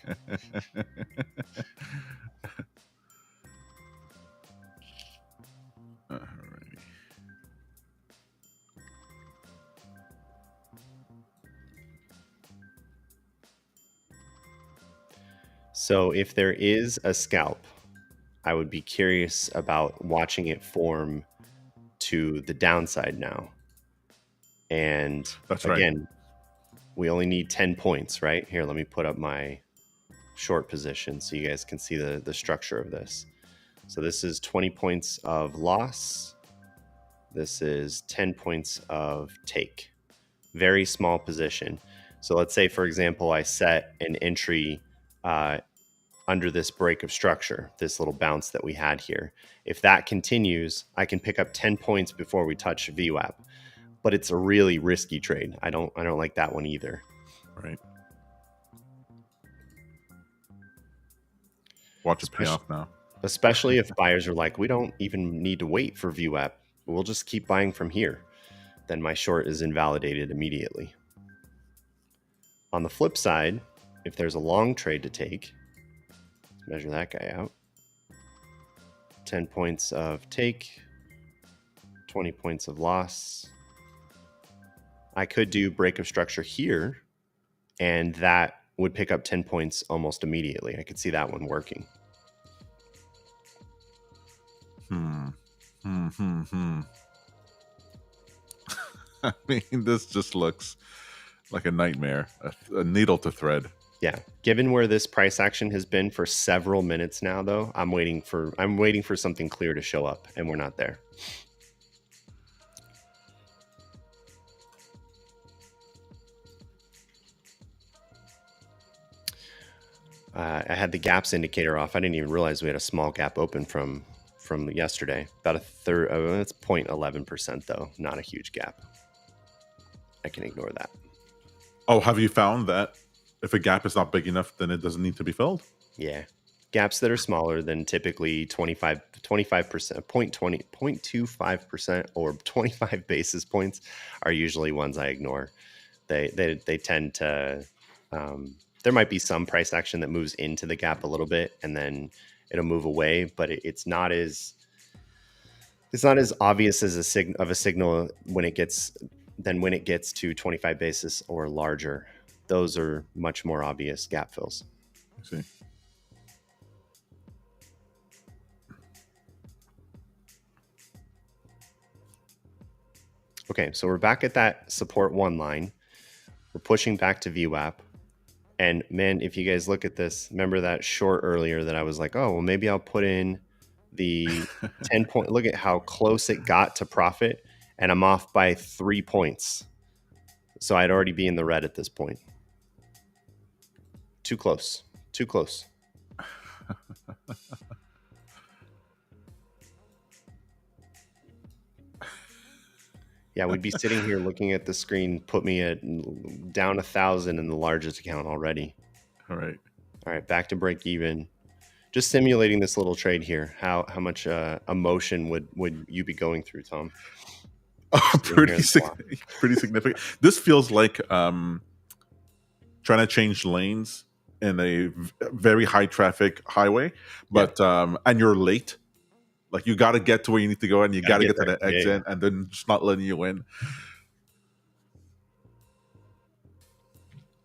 So if there is a scalp, I would be curious about watching it form to the downside now. And that's again, right. We only need 10 points, right? Here, let me put up my short position so you guys can see the structure of this. So this is 20 points of loss. This is 10 points of take. Very small position. So let's say, for example, I set an entry under this break of structure, this little bounce that we had here. If that continues, I can pick up 10 points before we touch VWAP. but it's a really risky trade. I don't like that one either. Right. Watch it pay off now. Especially if buyers are like, we don't even need to wait for VWAP. We'll just keep buying from here. Then my short is invalidated immediately. On the flip side, if there's a long trade to take, let's measure that guy out. 10 points of take, 20 points of loss. I could do break of structure here, and that would pick up 10 points almost immediately. I could see that one working. I mean, this just looks like a nightmare, a needle to thread. Yeah, given where this price action has been for several minutes now, though, I'm waiting for something clear to show up, and we're not there. I had the gaps indicator off. I didn't even realize we had a small gap open from yesterday. About a third. It's 0.11% though, not a huge gap. I can ignore that. Oh, have you found that if a gap is not big enough, then it doesn't need to be filled? Yeah. Gaps that are smaller than typically 25%, 0.25% or 25 basis points are usually ones I ignore. They tend to, there might be some price action that moves into the gap a little bit and then it'll move away, but it's not as obvious as a signal when it gets to 25 basis or larger. Those are much more obvious gap fills. I see. Okay, so we're back at that support 1 line. We're pushing back to VWAP. And man, if you guys look at this, remember that short earlier that I was like, oh, well, maybe I'll put in the 10 point. Look at how close it got to profit. And I'm off by 3 points. So I'd already be in the red at this point. Too close. Too close. Yeah, we'd be sitting here looking at the screen, put me at down 1,000 in the largest account already. All right. All right, back to break even. Just simulating this little trade here. How much emotion would you be going through, Tom? Pretty significant. This feels like trying to change lanes in a very high traffic highway, but and you're late. Like you got to get to where you need to go, and you got to get to the exit, and then just not letting you in.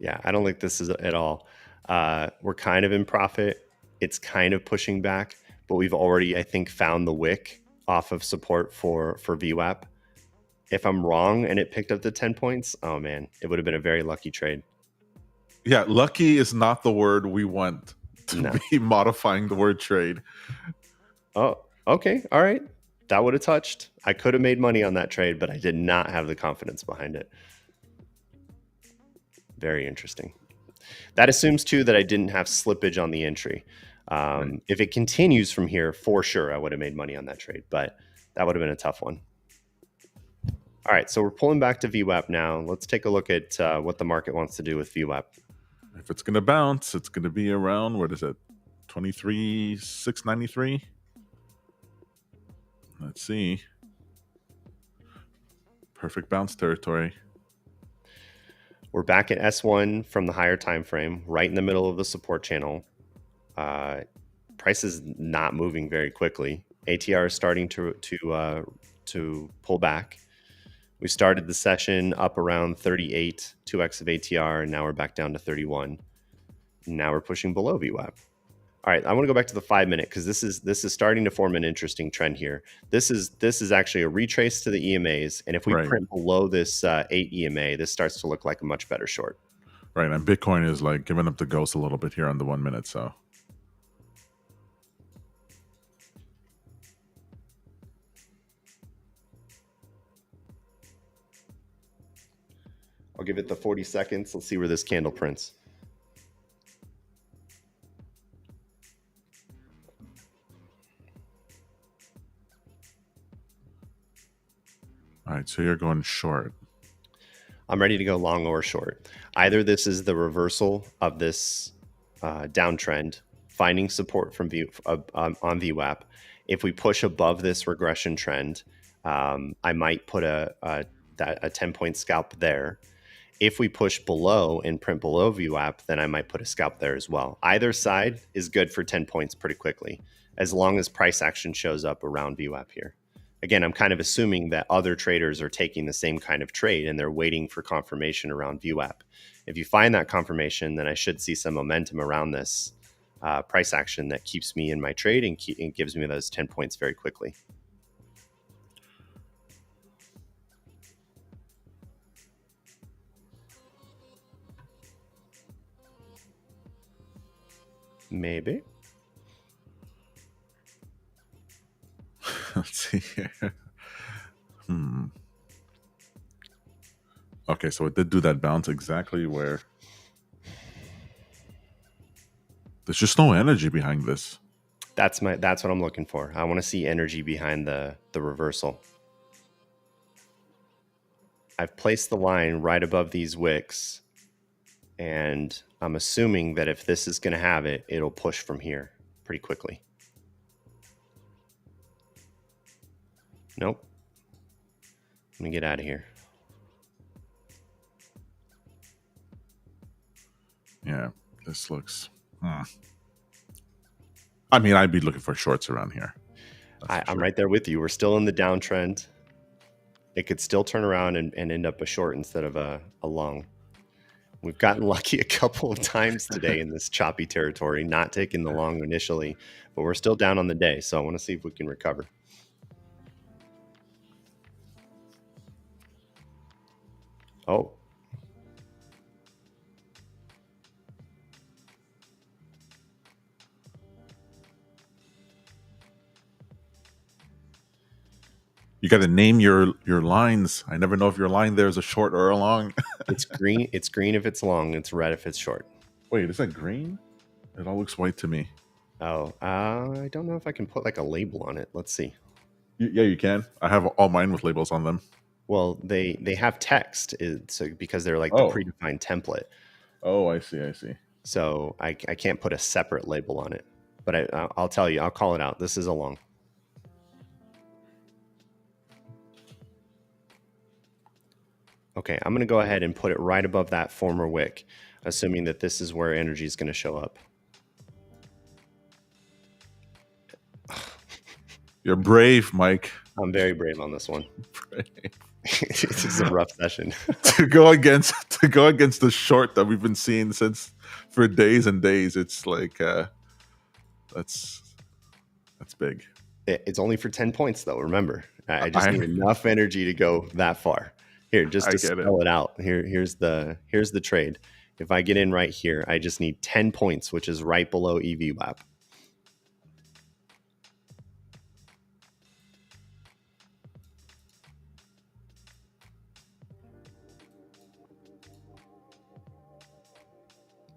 Yeah, I don't think this is at all. We're kind of in profit. It's kind of pushing back, but we've already, I think, found the wick off of support for VWAP. If I'm wrong and it picked up the 10 points, oh man, it would have been a very lucky trade. Yeah, lucky is not the word we want to be modifying the word trade. Oh, okay. All right. That would have touched. I could have made money on that trade, but I did not have the confidence behind it. Very interesting. That assumes too that I didn't have slippage on the entry. Right. If it continues from here, for sure, I would have made money on that trade, but that would have been a tough one. All right, so we're pulling back to VWAP now. Let's take a look at what the market wants to do with VWAP. If it's going to bounce, it's going to be around, what is it, 23,693? Let's see. Perfect bounce territory. We're back at S1 from the higher time frame, right in the middle of the support channel. Price is not moving very quickly. ATR is starting to pull back. We started the session up around 38, 2x of ATR, and now we're back down to 31. Now we're pushing below VWAP. All right, I want to go back to the 5 minute because this is starting to form an interesting trend here. This is actually a retrace to the EMAs, and if we print below this 8 EMA, this starts to look like a much better short. Right, and Bitcoin is like giving up the ghost a little bit here on the 1 minute, so. I'll give it the 40 seconds. Let's see where this candle prints. All right, so you're going short. I'm ready to go long or short. Either this is the reversal of this downtrend, finding support from on VWAP. If we push above this regression trend, I might put a 10-point scalp there. If we push below and print below VWAP, then I might put a scalp there as well. Either side is good for 10 points pretty quickly, as long as price action shows up around VWAP here. Again, I'm kind of assuming that other traders are taking the same kind of trade and they're waiting for confirmation around VWAP. If you find that confirmation, then I should see some momentum around this price action that keeps me in my trade and gives me those 10 points very quickly. Maybe. Let's see here. Okay, so it did do that bounce exactly where there's just no energy behind this. That's what I'm looking for. I want to see energy behind the reversal. I've placed the line right above these wicks, and I'm assuming that if this is going to have it, it'll push from here pretty quickly. Nope. Let me get out of here. Yeah, this looks... I mean, I'd be looking for shorts around here. I'm right there with you. We're still in the downtrend. It could still turn around and end up a short instead of a long. We've gotten lucky a couple of times today in this choppy territory, not taking the long initially, but we're still down on the day. So I want to see if we can recover. Oh. You got to name your lines. I never know if your line there is a short or a long. It's green. It's green if it's long. It's red if it's short. Wait, is that green? It all looks white to me. Oh, I don't know if I can put like a label on it. Let's see. Yeah, you can. I have all mine with labels on them. Well, they have text, so because they're like the predefined template. Oh, I see. So I can't put a separate label on it. But I'll tell you, I'll call it out. This is a long. Okay, I'm going to go ahead and put it right above that former wick, assuming that this is where energy is going to show up. You're brave, Mike. I'm very brave on this one. This is a rough session. to go against the short that we've been seeing for days and days. It's like that's big. It's only for 10 points though. Remember, I just need enough energy to go that far. Here, just to spell it out. Here's the trade. If I get in right here, I just need 10 points, which is right below VWAP.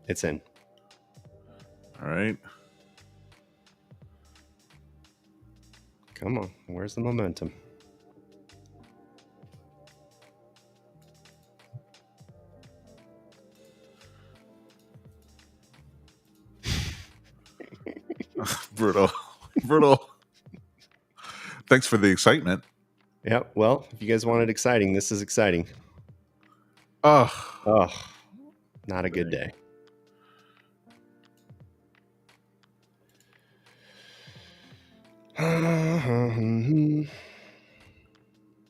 It's in. All right. Come on. Where's the momentum? Brutal. Thanks for the excitement. Yeah, well, if you guys wanted exciting, this is exciting. Oh, not a good day. It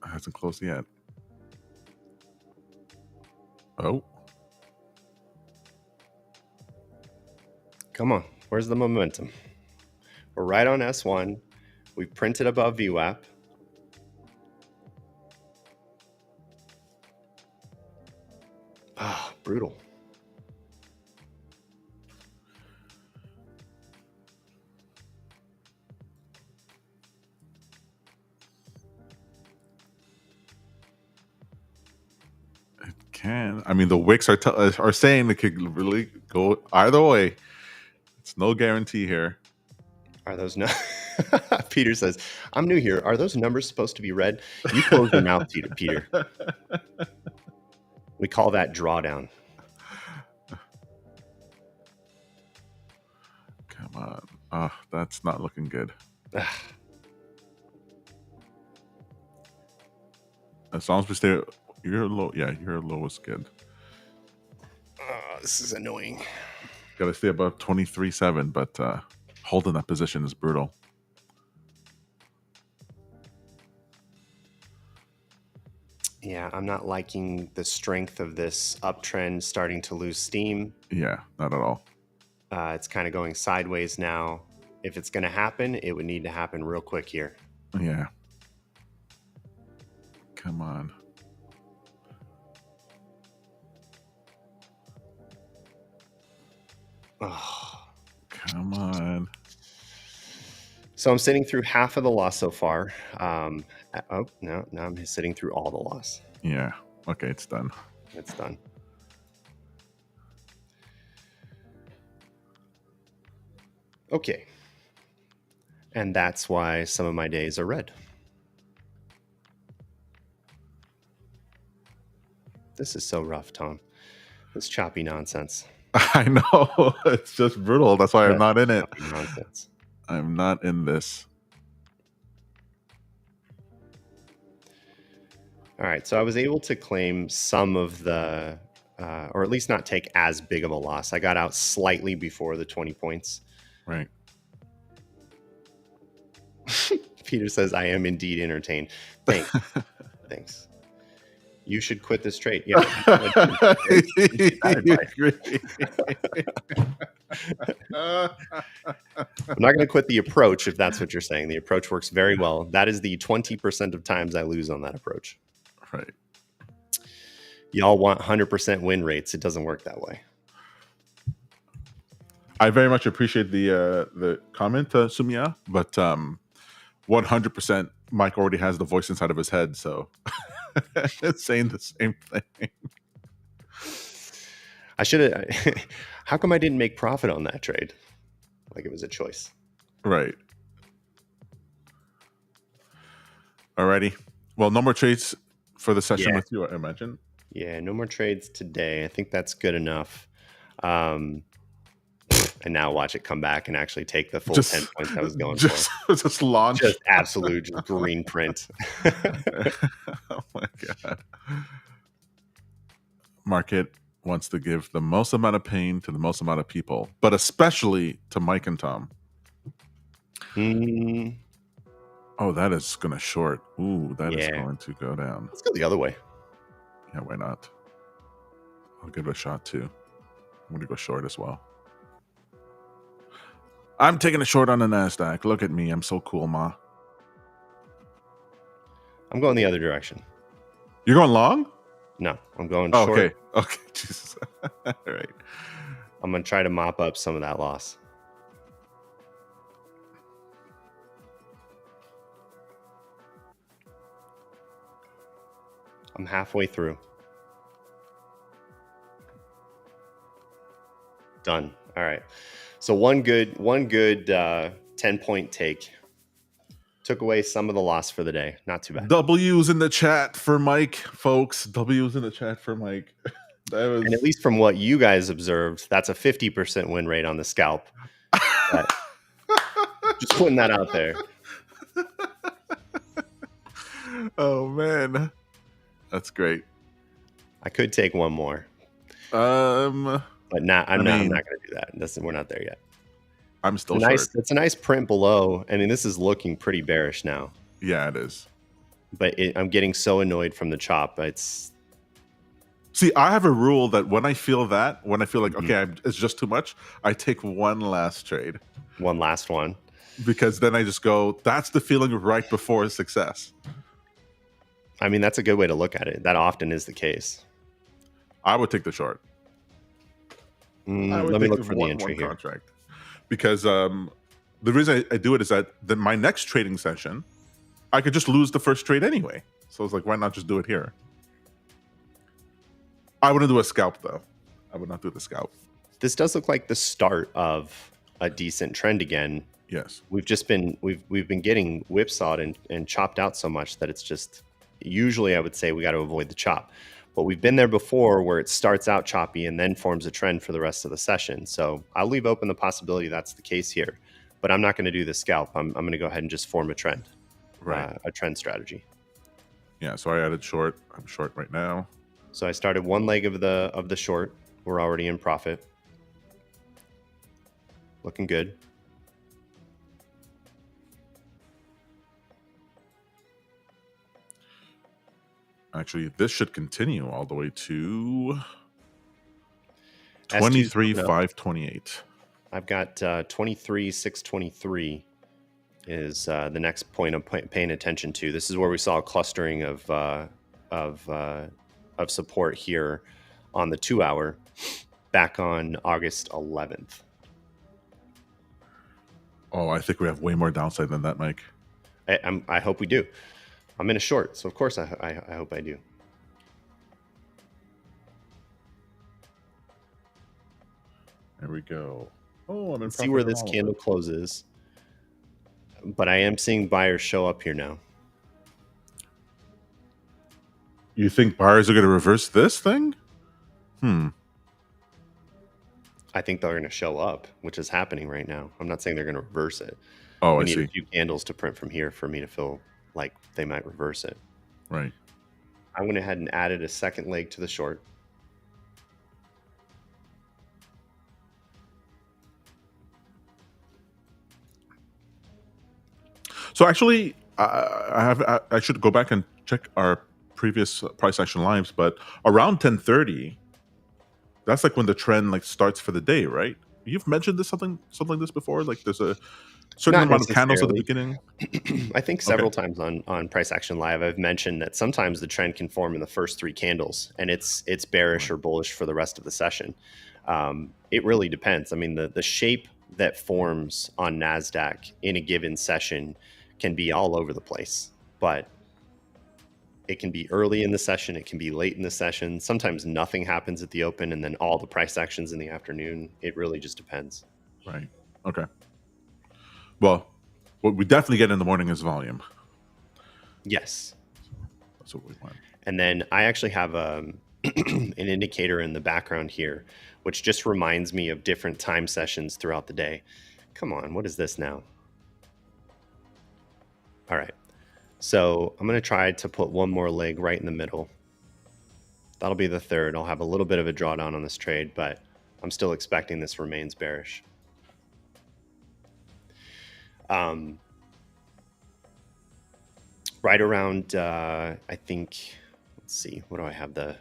hasn't closed yet. Oh. Come on. Where's the momentum? We're right on S1. We've printed above VWAP. Ah, brutal. It can. I mean, the wicks are saying it could really go either way. It's no guarantee here. Are those no? Peter says, I'm new here. Are those numbers supposed to be red? You close your mouth, Peter. We call that drawdown. Come on. Oh, that's not looking good. As long as we stay, you're low. Yeah, your low is good. This is annoying. Got to stay above 23.7, but holding that position is brutal. Yeah, I'm not liking the strength of this uptrend starting to lose steam. Yeah, not at all. It's kind of going sideways now. If it's going to happen, it would need to happen real quick here. Yeah. Come on. Oh. Come on. So I'm sitting through half of the loss so far. Oh, no, now I'm sitting through all the loss. Yeah. Okay, it's done. It's done. Okay. And that's why some of my days are red. This is so rough, Tom. This choppy nonsense. I know. It's just brutal. That's why I'm not in it. Nonsense. I'm not in this. All right. So I was able to claim some of the, or at least not take as big of a loss. I got out slightly before the 20 points. Right. Peter says, I am indeed entertained. Thanks. Thanks. You should quit this trade. Yeah. I'm not going to quit the approach if that's what you're saying. The approach works very well. That is the 20% of times I lose on that approach. Right. Y'all want 100% win rates. It doesn't work that way. I very much appreciate the comment, Sumia, but 100% Mike already has the voice inside of his head, so it's saying the same thing. I should have. How come I didn't make profit on that trade? Like it was a choice. Right. Alrighty. Well, no more trades for the session with you, I imagine. Yeah, no more trades today. I think that's good enough. And now watch it come back and actually take the full 10 points I was going for. Just launch. Just absolute green print. Oh my God. Market wants to give the most amount of pain to the most amount of people, but especially to Mike and Tom. Oh, that is going to short. Ooh, that is going to go down. Let's go the other way. Yeah, why not? I'll give it a shot too. I'm going to go short as well. I'm taking a short on the Nasdaq. Look at me. I'm so cool, ma. I'm going the other direction. You're going long? No, I'm going short. Okay. Jesus. All right. I'm going to try to mop up some of that loss. I'm halfway through. Done. All right. So one good 10-point take. Took away some of the loss for the day. Not too bad. W's in the chat for Mike, folks. W's in the chat for Mike. And at least from what you guys observed, that's a 50% win rate on the scalp. Just putting that out there. Oh, man. That's great. I could take one more. But I'm not going to do that. We're not there yet. I'm still short. It's a nice print below. I mean, this is looking pretty bearish now. Yeah, it is. But I'm getting so annoyed from the chop. See, I have a rule that when I feel like, okay, it's just too much, I take one last trade. One last one. Because then I just go, that's the feeling right before success. I mean, that's a good way to look at it. That often is the case. I would take the short. Let me look for the entry here. Contract. Because the reason I do it is that my next trading session, I could just lose the first trade anyway. So it's like, why not just do it here? I wouldn't do a scalp, though. I would not do the scalp. This does look like the start of a decent trend again. Yes. we've been getting whipsawed and chopped out so much that it's just, usually I would say we got to avoid the chop. But we've been there before where it starts out choppy and then forms a trend for the rest of the session. So I'll leave open the possibility that's the case here, but I'm not going to do the scalp. I'm going to go ahead and just form a trend, a trend strategy. Yeah, so I added short. I'm short right now. So I started one leg of the short. We're already in profit. Looking good. Actually, this should continue all the way to 23,528. I've got 23,623 is the next point I'm paying attention to. This is where we saw a clustering of support here on the 2 hour back on August 11th. Oh, I think we have way more downside than that, Mike. I hope we do. I'm in a short, so of course I hope I do. There we go. Oh, I'm in. See where this candle closes, but I am seeing buyers show up here now. You think buyers are going to reverse this thing? I think they're going to show up, which is happening right now. I'm not saying they're going to reverse it. Oh, we I need see. A few candles to print from here for me to feel like they might reverse it. Right. I went ahead and added a second leg to the short. So actually, I should go back and check our previous price action lives, but around 10:30, that's like when the trend like starts for the day, right? You've mentioned this something like this before. Like there's a certain Not amount of candles at the beginning. I think several times on price action live, I've mentioned that sometimes the trend can form in the first 3 candles, and it's bearish or bullish for the rest of the session. It really depends. I mean, the shape that forms on Nasdaq in a given session can be all over the place, but it can be early in the session, it can be late in the session. Sometimes nothing happens at the open and then all the price actions in the afternoon. It really just depends. Right. Okay. Well, what we definitely get in the morning is volume. Yes. That's what we want. And then I actually have an indicator in the background here, which just reminds me of different time sessions throughout the day. Come on, what is this now? All right. So I'm going to try to put one more leg right in the middle. That'll be the third. I'll have a little bit of a drawdown on this trade, but I'm still expecting this remains bearish. Right around, I think, let's see, what do I have the...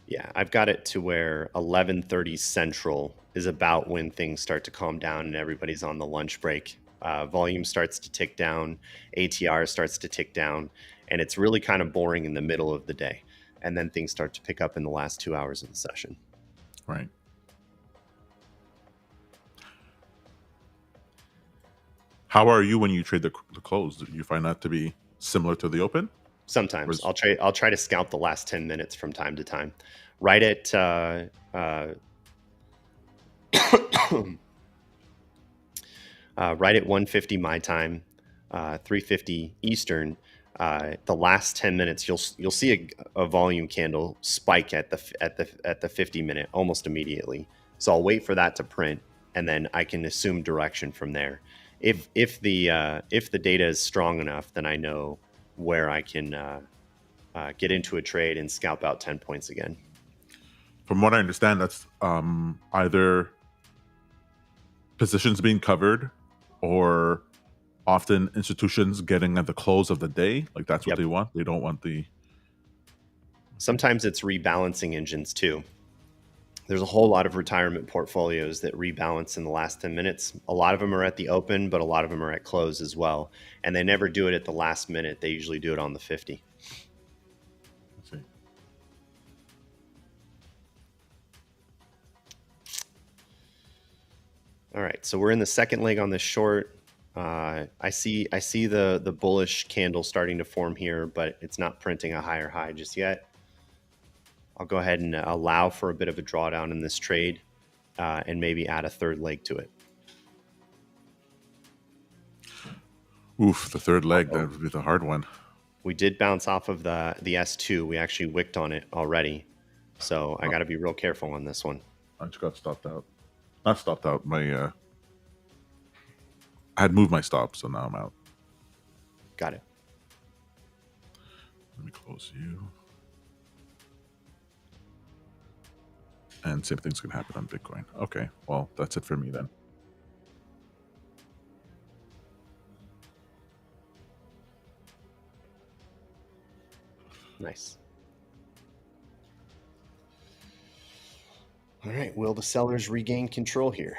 Yeah, I've got it to where 11:30 Central is about when things start to calm down and everybody's on the lunch break. Volume starts to tick down, ATR starts to tick down, and it's really kind of boring in the middle of the day. And then things start to pick up in the last 2 hours of the session. Right. How are you when you trade the close? Do you find that to be similar to the open? Sometimes I'll try to scalp the last 10 minutes from time to time. Right at right at 1:50 my time, 3:50 Eastern. The last 10 minutes, you'll see a volume candle spike at the 50-minute almost immediately. So I'll wait for that to print, and then I can assume direction from there. If the data is strong enough, then I know where I can get into a trade and scalp out 10 points again. From what I understand, that's either positions being covered or often institutions getting at the close of the day. Like that's what they want. They don't want the... Sometimes it's rebalancing engines too. There's a whole lot of retirement portfolios that rebalance in the last 10 minutes. A lot of them are at the open, but a lot of them are at close as well. And they never do it at the last minute. They usually do it on the 50. Let's see. All right, so we're in the second leg on this short. I see the bullish candle starting to form here, but it's not printing a higher high just yet. I'll go ahead and allow for a bit of a drawdown in this trade. and maybe add a third leg to it. Oof, the third leg, that would be the hard one. We did bounce off of the S2. We actually wicked on it already. So I got to be real careful on this one. I just got stopped out. Not stopped out. I had moved my stop, so now I'm out. Got it. Let me close you. And same thing's going to happen on Bitcoin. Okay, well, that's it for me then. Nice. All right, will the sellers regain control here?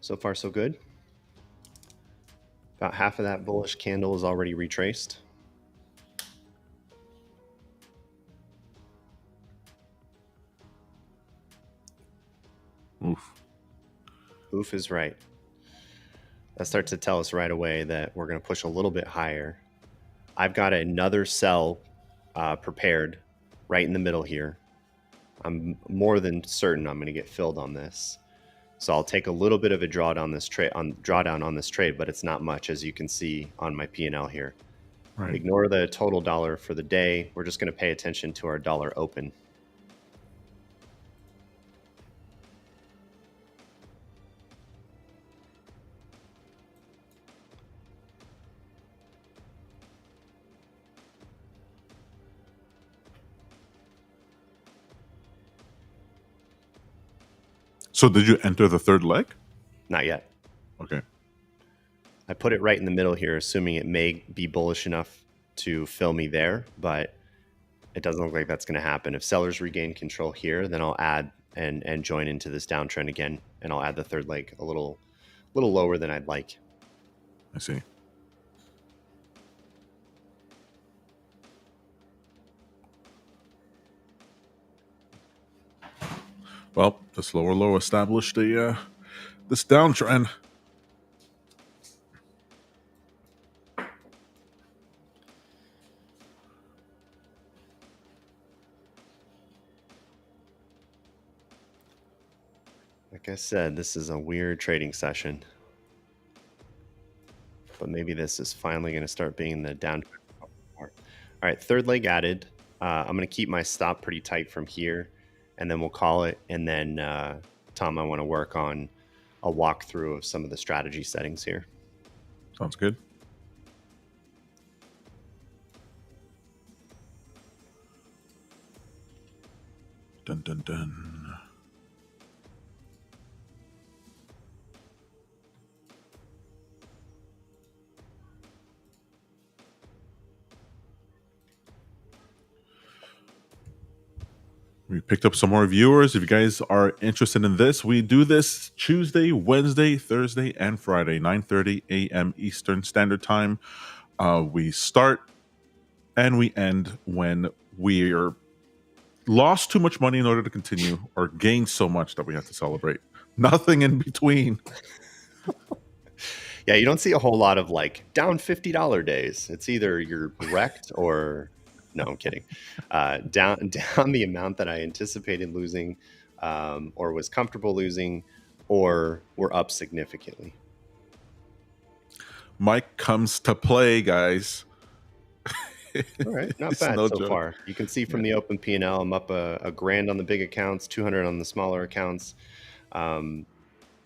So far, so good. About half of that bullish candle is already retraced. Oof. Oof is right. That starts to tell us right away that we're going to push a little bit higher. I've got another sell prepared right in the middle here. I'm more than certain I'm going to get filled on this. So I'll take a little bit of a drawdown on this trade, but it's not much, as you can see on my P&L here. Right. Ignore the total dollar for the day. We're just going to pay attention to our dollar open. So did you enter the third leg? Not yet. Okay. I put it right in the middle here, assuming it may be bullish enough to fill me there, but it doesn't look like that's going to happen. If sellers regain control here, then I'll add and join into this downtrend again, and I'll add the third leg a little lower than I'd like. I see. Well, this lower low established this downtrend. Like I said, this is a weird trading session, but maybe this is finally going to start being the downtrend. All right, third leg added. I'm going to keep my stop pretty tight from here, and then we'll call it. And then, Tom, I want to work on a walkthrough of some of the strategy settings here. Sounds good. Dun, dun, dun. We picked up some more viewers. If you guys are interested in this, we do this Tuesday, Wednesday, Thursday, and Friday, 9:30 a.m. Eastern Standard Time. We start and we end when we are lost too much money in order to continue, or gained so much that we have to celebrate. Nothing in between. Yeah, you don't see a whole lot of like down $50 days. It's either you're wrecked or no, I'm kidding. Down the amount that I anticipated losing, or was comfortable losing, or we're up significantly. Mike comes to play, guys. All right, not bad so far. You can see from the open P&L, I'm up a grand on the big accounts, 200 on the smaller accounts. I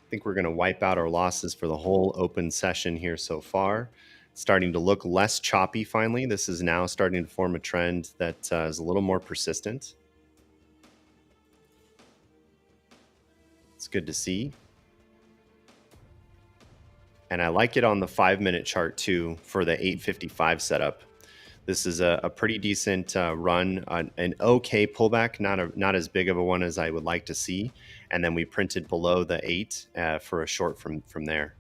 think we're going to wipe out our losses for the whole open session here so far. It's starting to look less choppy finally. This is now starting to form a trend that is a little more persistent. It's good to see. And I like it on the 5-minute chart too for the 855 setup. This is a pretty decent run, an okay pullback, not as big of a one as I would like to see. And then we printed below the 8 for a short from there.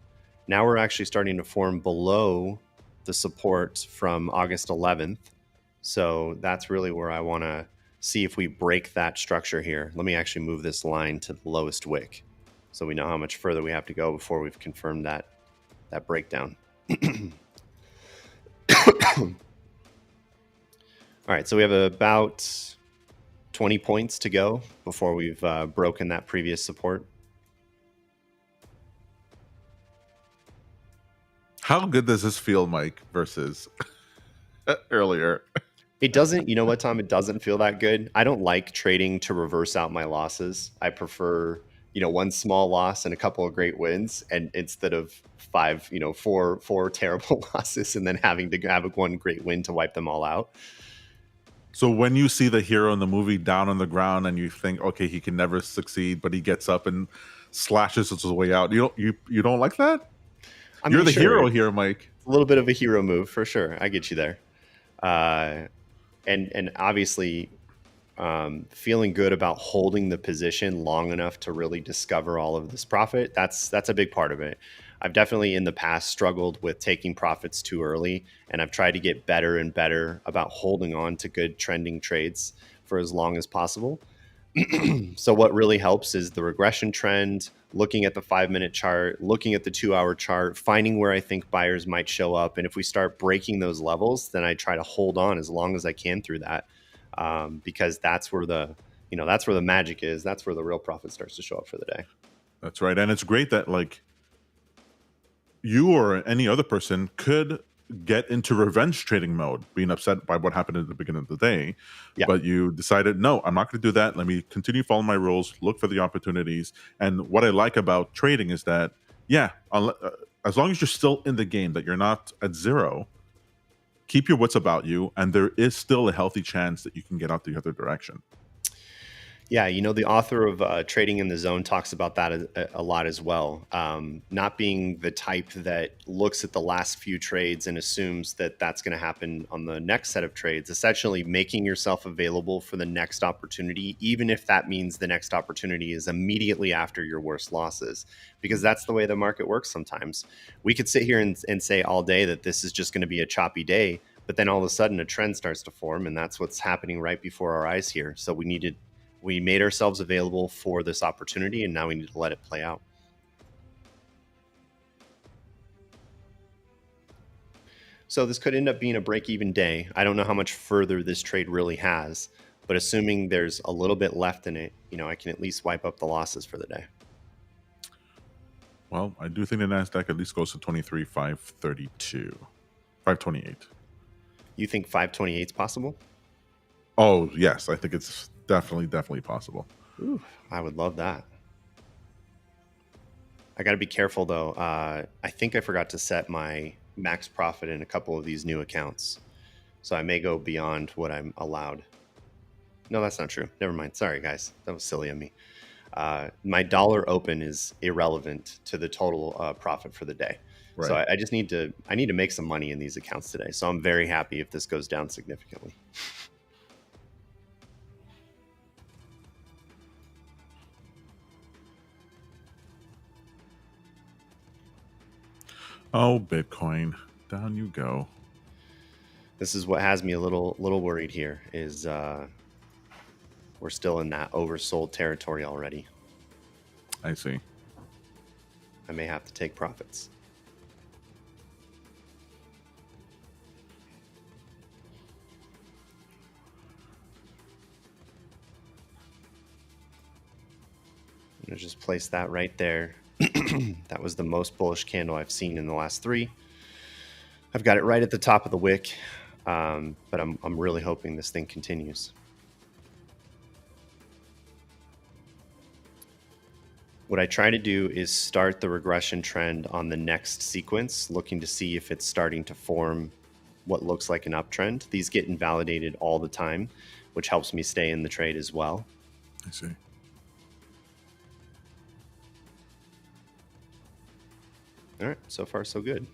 Now we're actually starting to form below the support from August 11th. So that's really where I want to see if we break that structure here. Let me actually move this line to the lowest wick so we know how much further we have to go before we've confirmed that breakdown. All right, so we have about 20 points to go before we've broken that previous support. How good does this feel, Mike, versus earlier? It doesn't, you know what, Tom? It doesn't feel that good. I don't like trading to reverse out my losses. I prefer, one small loss and a couple of great wins, and instead of four terrible losses and then having to have one great win to wipe them all out. So when you see the hero in the movie down on the ground and you think, okay, he can never succeed, but he gets up and slashes his way out, you don't like that? You're the hero here, Mike. A little bit of a hero move for sure. I get you there. And obviously, feeling good about holding the position long enough to really discover all of this profit, that's a big part of it. I've definitely in the past struggled with taking profits too early, and I've tried to get better and better about holding on to good trending trades for as long as possible. So what really helps is the regression trend, looking at the 5-minute chart, looking at the 2-hour chart, finding where I think buyers might show up. And if we start breaking those levels, then I try to hold on as long as I can through that, because that's where the magic is. That's where the real profit starts to show up for the day. That's right. And it's great that you or any other person could get into revenge trading mode, being upset by what happened at the beginning of the day. Yeah. But you decided, no, I'm not going to do that. Let me continue following my rules, look for the opportunities. And what I like about trading is that, as long as you're still in the game, that you're not at zero, keep your wits about you. And there is still a healthy chance that you can get out the other direction. Yeah, the author of Trading in the Zone talks about that a lot as well. Not being the type that looks at the last few trades and assumes that that's going to happen on the next set of trades. Essentially making yourself available for the next opportunity, even if that means the next opportunity is immediately after your worst losses, because that's the way the market works sometimes. We could sit here and say all day that this is just going to be a choppy day, but then all of a sudden a trend starts to form, and that's what's happening right before our eyes here. So we made ourselves available for this opportunity, and now we need to let it play out. So this could end up being a break-even day. I don't know how much further this trade really has, but assuming there's a little bit left in it, I can at least wipe up the losses for the day. Well, I do think the Nasdaq at least goes to 23,532, 528. You think 528 is possible? Oh, yes. I think it's definitely possible. Ooh, I would love that. I got to be careful though. I think I forgot to set my max profit in a couple of these new accounts, so I may go beyond what I'm allowed. No, that's not true. Never mind. Sorry, guys. That was silly of me. My dollar open is irrelevant to the total profit for the day. Right. So I just need to make some money in these accounts today. So I'm very happy if this goes down significantly. Oh, Bitcoin, down you go. This is what has me a little worried here is we're still in that oversold territory already. I see. I may have to take profits. I'm going to just place that right there. That was the most bullish candle I've seen in the last 3. I've got it right at the top of the wick, but I'm really hoping this thing continues. What I try to do is start the regression trend on the next sequence, looking to see if it's starting to form what looks like an uptrend. These get invalidated all the time, which helps me stay in the trade as well. I see. All right, so far so good.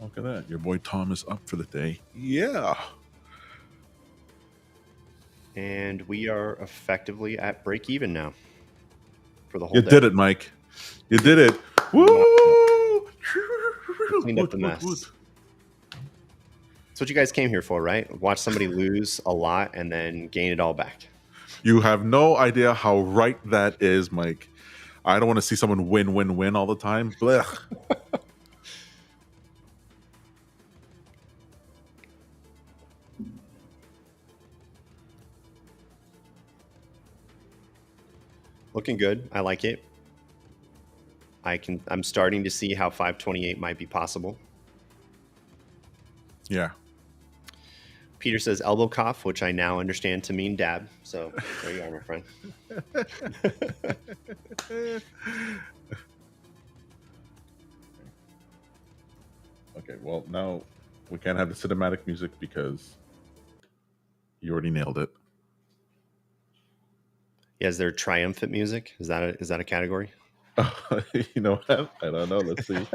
Look at that. Your boy Tom is up for the day. Yeah. And we are effectively at break even now for the whole day. You did it, Mike. You did it. Woo! Cleaned up the mess. That's what you guys came here for, right? Watch somebody lose a lot and then gain it all back. You have no idea how right that is, Mike. I don't want to see someone win all the time. Blech. Looking good. I like it. I'm starting to see how 528 might be possible. Yeah. Peter says elbow cough, which I now understand to mean dab. So there you are, my friend. Okay, well, now we can't have the cinematic music because you already nailed it. Yeah, is there triumphant music? Is that a category? You know what? I don't know. Let's see.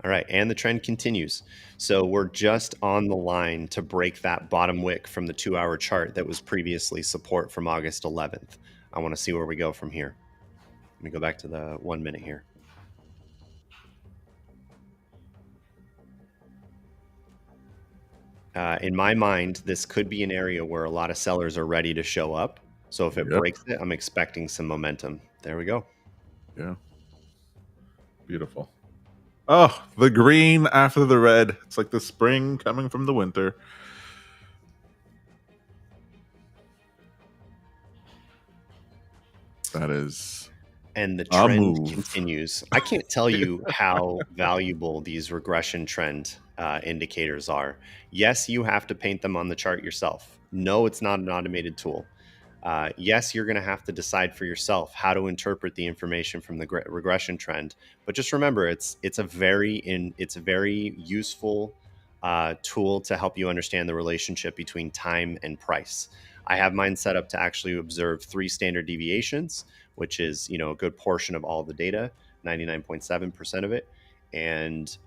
All right, and the trend continues. So we're just on the line to break that bottom wick from the 2-hour chart that was previously support from August 11th. I want to see where we go from here. Let me go back to the 1 minute here. In my mind, this could be an area where a lot of sellers are ready to show up. So if it breaks it, I'm expecting some momentum. There we go. Yeah. Beautiful. Oh, the green after the red. It's like the spring coming from the winter. That is. And the trend continues. I can't tell you how valuable these regression trend indicators are. Yes, you have to paint them on the chart yourself. No, it's not an automated tool. Yes, you're going to have to decide for yourself how to interpret the information from the regression trend. But just remember, it's a very useful tool to help you understand the relationship between time and price. I have mine set up to actually observe 3 standard deviations, which is a good portion of all the data, 99.7% of it, and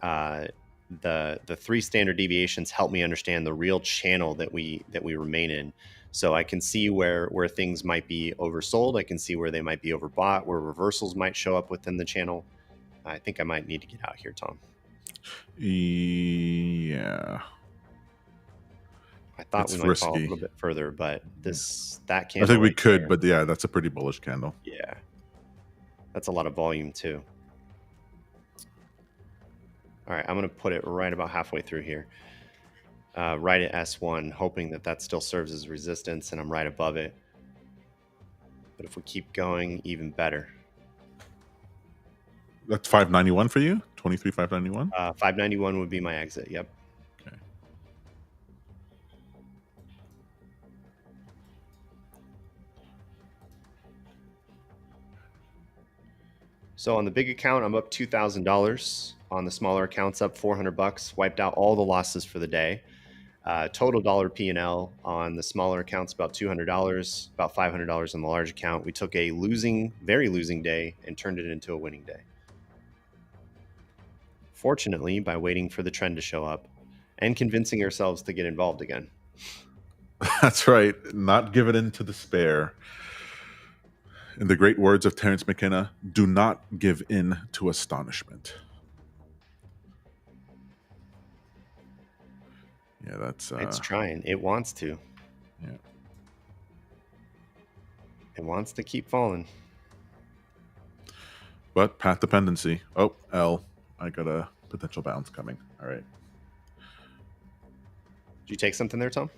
the 3 standard deviations help me understand the real channel that we remain in. So I can see where things might be oversold. I can see where they might be overbought, where reversals might show up within the channel. I think I might need to get out here, Tom. Yeah. I thought we might fall a little bit further, but that candle. I think we could, but yeah, that's a pretty bullish candle. Yeah. That's a lot of volume too. All right, I'm going to put it right about halfway through here. Right at S1, hoping that still serves as resistance, and I'm right above it. But if we keep going, even better. That's 591 for you? 23,591? 591 would be my exit, yep. Okay. So on the big account, I'm up $2,000. On the smaller accounts, up $400. Wiped out all the losses for the day. Total dollar P&L on the smaller accounts, about $200, about $500 on the large account. We took a very losing day and turned it into a winning day. Fortunately, by waiting for the trend to show up and convincing ourselves to get involved again. That's right. Not giving in to despair. In the great words of Terence McKenna, do not give in to astonishment. Yeah, that's... It's trying. It wants to. Yeah. It wants to keep falling. But path dependency. Oh, L. I got a potential bounce coming. All right. Did you take something there, Tom?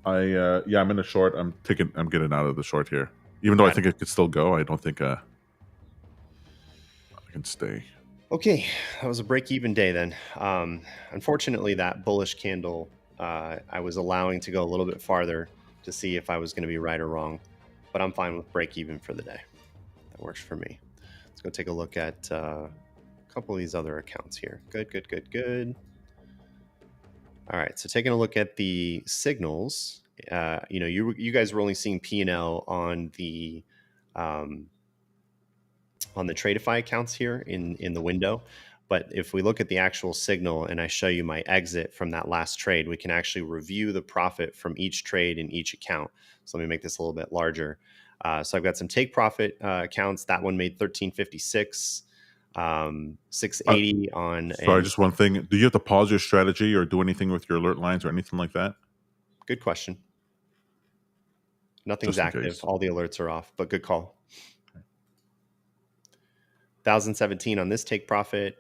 Yeah, I'm in a short. I'm getting out of the short here. Even though I think it could still go, I don't think I can stay. Okay, that was a break-even day then. Unfortunately, that bullish candle, I was allowing to go a little bit farther to see if I was going to be right or wrong. But I'm fine with break-even for the day. That works for me. Let's go take a look at a couple of these other accounts here. Good. All right, so taking a look at the signals, you guys were only seeing P&L on the Tradeify accounts here in the window. But if we look at the actual signal and I show you my exit from that last trade, we can actually review the profit from each trade in each account. So let me make this a little bit larger. So I've got some take profit accounts. That one made 1356. 680 on. Sorry, just one thing. Do you have to pause your strategy or do anything with your alert lines or anything like that? Good question. Nothing's active. All the alerts are off, but good call. 1,017 on this take profit,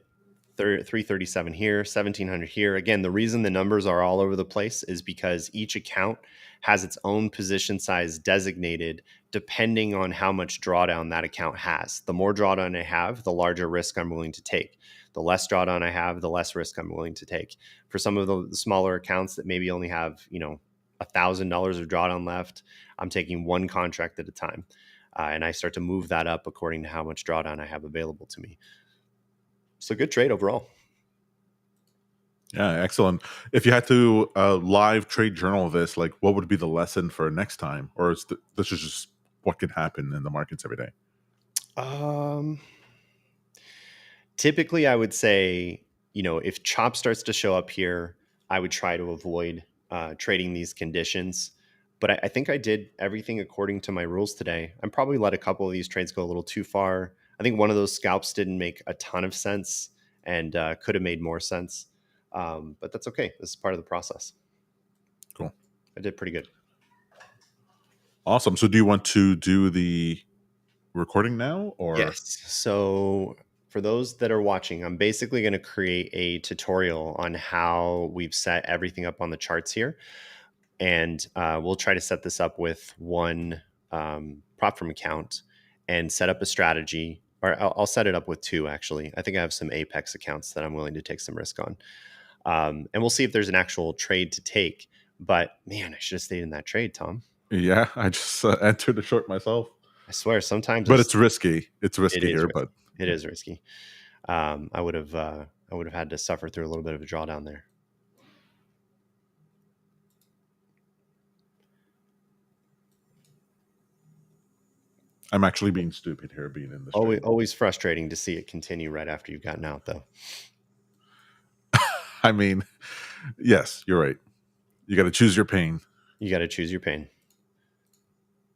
337 here, 1,700 here. Again, the reason the numbers are all over the place is because each account has its own position size designated depending on how much drawdown that account has. The more drawdown I have, the larger risk I'm willing to take. The less drawdown I have, the less risk I'm willing to take. For some of the smaller accounts that maybe only have, $1,000 of drawdown left, I'm taking one contract at a time. And I start to move that up according to how much drawdown I have available to me. So good trade overall. Yeah, excellent. If you had to live trade journal this, like, what would be the lesson for next time? Or is this is just what can happen in the markets every day? Typically, I would say, if chop starts to show up here, I would try to avoid trading these conditions. But I think I did everything according to my rules today. I'm probably let a couple of these trades go a little too far. I think one of those scalps didn't make a ton of sense and could have made more sense. But that's okay. This is part of the process. Cool. I did pretty good. Awesome. So do you want to do the recording now, or? Yes. So for those that are watching, I'm basically going to create a tutorial on how we've set everything up on the charts here. And we'll try to set this up with one prop firm account and set up a strategy, or I'll set it up with two, actually. I think I have some Apex accounts that I'm willing to take some risk on. And we'll see if there's an actual trade to take. But man, I should have stayed in that trade, Tom. Yeah, I just entered a short myself. I swear, sometimes, but it's risky. It's risky here, risky. but it is risky. I would have had to suffer through a little bit of a drawdown there. I'm actually being stupid here, being in this. Always frustrating to see it continue right after you've gotten out, though. I mean, yes, you're right. You got to choose your pain. You got to choose your pain.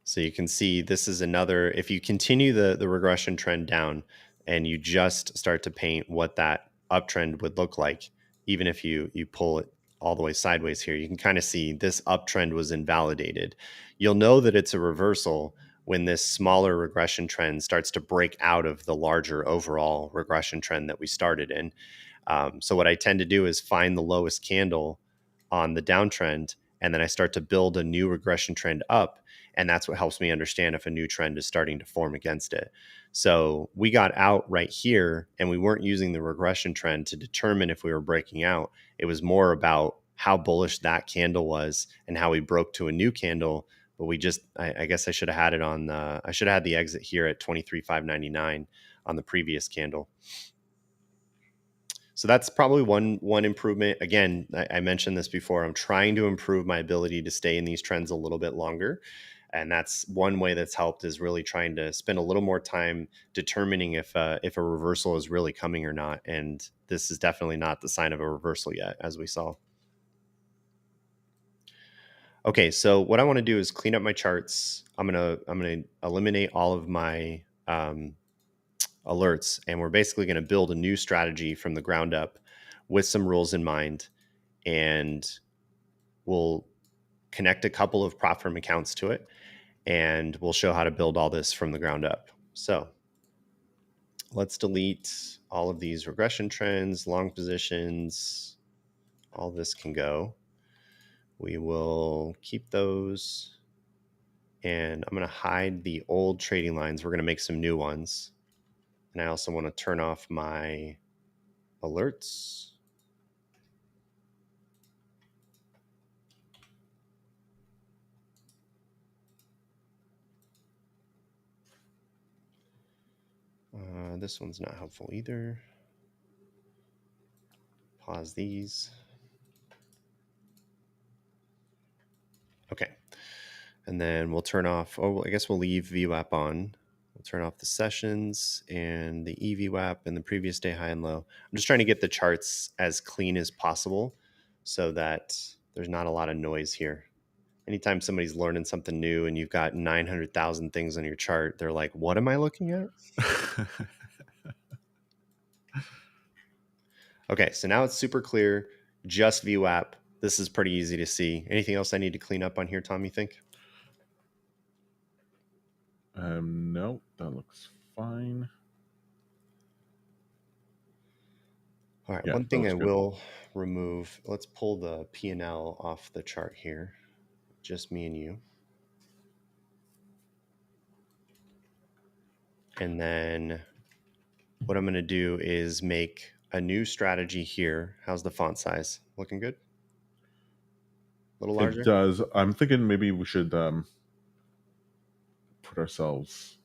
So you can see this is another, if you continue the regression trend down and you just start to paint what that uptrend would look like, even if you pull it all the way sideways here, you can kind of see this uptrend was invalidated. You'll know that it's a reversal when this smaller regression trend starts to break out of the larger overall regression trend that we started in. So what I tend to do is find the lowest candle on the downtrend, and then I start to build a new regression trend up. And that's what helps me understand if a new trend is starting to form against it. So we got out right here, and we weren't using the regression trend to determine if we were breaking out. It was more about how bullish that candle was and how we broke to a new candle. But we just, I guess I should have had it on, I should have had the exit here at 23,599 on the previous candle. So that's probably one improvement. Again, I mentioned this before. I'm trying to improve my ability to stay in these trends a little bit longer. And that's one way that's helped, is really trying to spend a little more time determining if a reversal is really coming or not. And this is definitely not the sign of a reversal yet, as we saw. Okay, so what I want to do is clean up my charts. I'm gonna eliminate all of my alerts, and we're basically going to build a new strategy from the ground up with some rules in mind, and we'll connect a couple of prop firm accounts to it, and we'll show how to build all this from the ground up. So let's delete all of these regression trends, long positions. All this can go. We will keep those, and I'm going to hide the old trading lines. We're going to make some new ones. And I also want to turn off my alerts. This one's not helpful either. Pause these. Okay. And then we'll turn off, I guess we'll leave VWAP on. We'll turn off the sessions and the EVWAP and the previous day high and low. I'm just trying to get the charts as clean as possible so that there's not a lot of noise here. Anytime somebody's learning something new and you've got 900,000 things on your chart, they're like, what am I looking at? Okay, so now it's super clear, just VWAP. This is pretty easy to see. Anything else I need to clean up on here, Tom, you think? No, that looks fine. All right, Yeah, one that thing I looks good. will remove, let's pull the P&L off the chart here, just me and you. And then what I'm going to do is make a new strategy here. How's the font size? Looking good? A little It larger? does. I'm thinking maybe we should put ourselves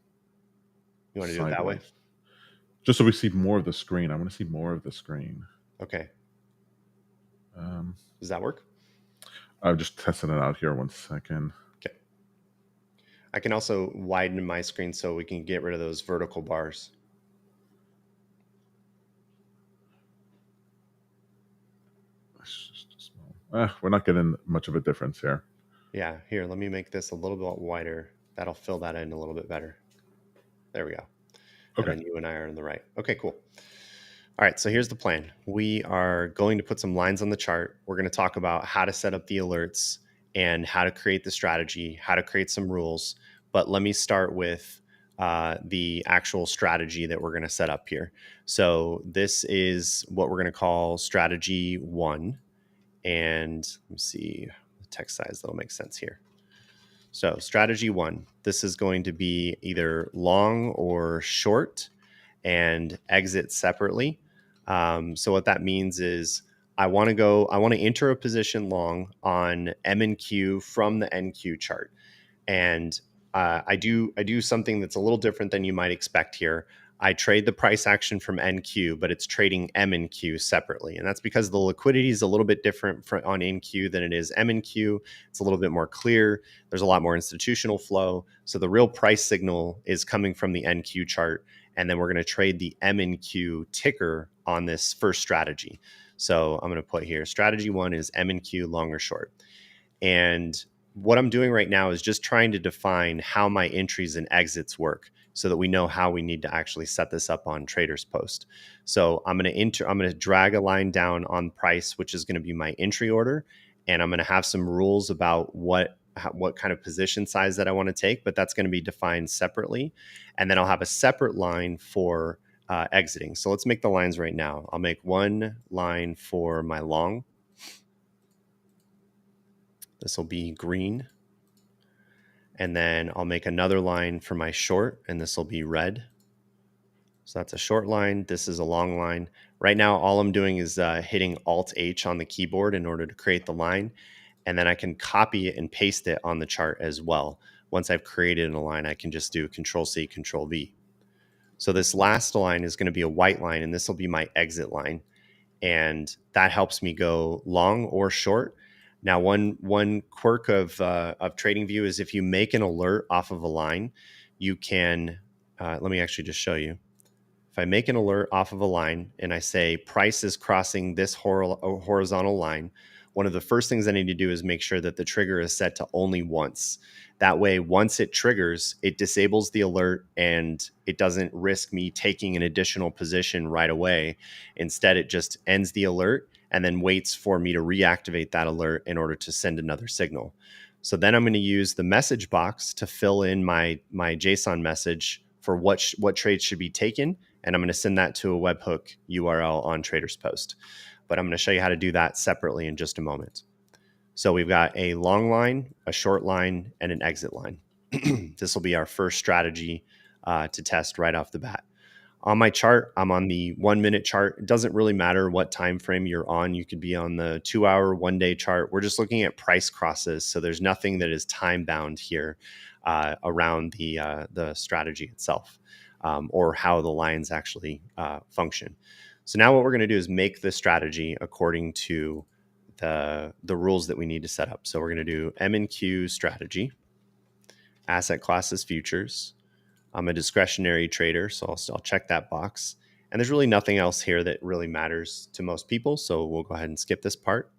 You want to do it that way? sideways, just so we see more of the screen. I want to see more of the screen. Okay. Um, Does that work? I'm just testing it out here. 1 second. Okay. I can also widen my screen so we can get rid of those vertical bars. We're not getting much of a difference here. Yeah, here, let me make this a little bit wider. That'll fill that in a little bit better. There we go. And Okay. then you and I are on the right. Okay, cool. All right, so here's the plan. We are going to put some lines on the chart. We're going to talk about how to set up the alerts and how to create the strategy, how to create some rules. But let me start with the actual strategy that we're going to set up here. So this is what we're going to call strategy 1. And let me see the text size that'll make sense here. So strategy 1, this is going to be either long or short and exit separately. So what that means is I want to enter a position long on M and Q from the NQ chart. And I do something that's a little different than you might expect here. I trade the price action from NQ, but it's trading M and Q separately. And that's because the liquidity is a little bit different on NQ than it is M and Q. It's a little bit more clear. There's a lot more institutional flow. So the real price signal is coming from the NQ chart. And then we're going to trade the M and Q ticker on this first strategy. So I'm going to put here, strategy 1 is M and Q long or short. And what I'm doing right now is just trying to define how my entries and exits work so that we know how we need to actually set this up on TradersPost. So I'm going to drag a line down on price, which is going to be my entry order. And I'm going to have some rules about what kind of position size that I want to take, but that's going to be defined separately. And then I'll have a separate line for exiting. So let's make the lines right now. I'll make one line for my long. This will be green. And then I'll make another line for my short, and this will be red. So that's a short line. This is a long line. Right now, all I'm doing is hitting Alt-H on the keyboard in order to create the line. And then I can copy it and paste it on the chart as well. Once I've created a line, I can just do Control-C, Control-V. So this last line is going to be a white line, and this will be my exit line. And that helps me go long or short. Now, one quirk of TradingView is if you make an alert off of a line, you can, let me actually just show you. If I make an alert off of a line and I say price is crossing this horizontal line, one of the first things I need to do is make sure that the trigger is set to only once. That way, once it triggers, it disables the alert and it doesn't risk me taking an additional position right away. Instead, it just ends the alert and then waits for me to reactivate that alert in order to send another signal. So then I'm going to use the message box to fill in my JSON message for what trades should be taken. And I'm going to send that to a webhook URL on TradersPost. But I'm going to show you how to do that separately in just a moment. So we've got a long line, a short line, and an exit line. This will be our first strategy to test right off the bat. On my chart, I'm on the 1 minute chart. It doesn't really matter what time frame you're on. You could be on the 2 hour, 1 day chart. We're just looking at price crosses. So there's nothing that is time bound here around the strategy itself or how the lines actually function. So now what we're going to do is make the strategy according to the rules that we need to set up. So we're going to do M and Q strategy, asset classes futures. I'm a discretionary trader, so I'll check that box. And there's really nothing else here that really matters to most people, so we'll go ahead and skip this part.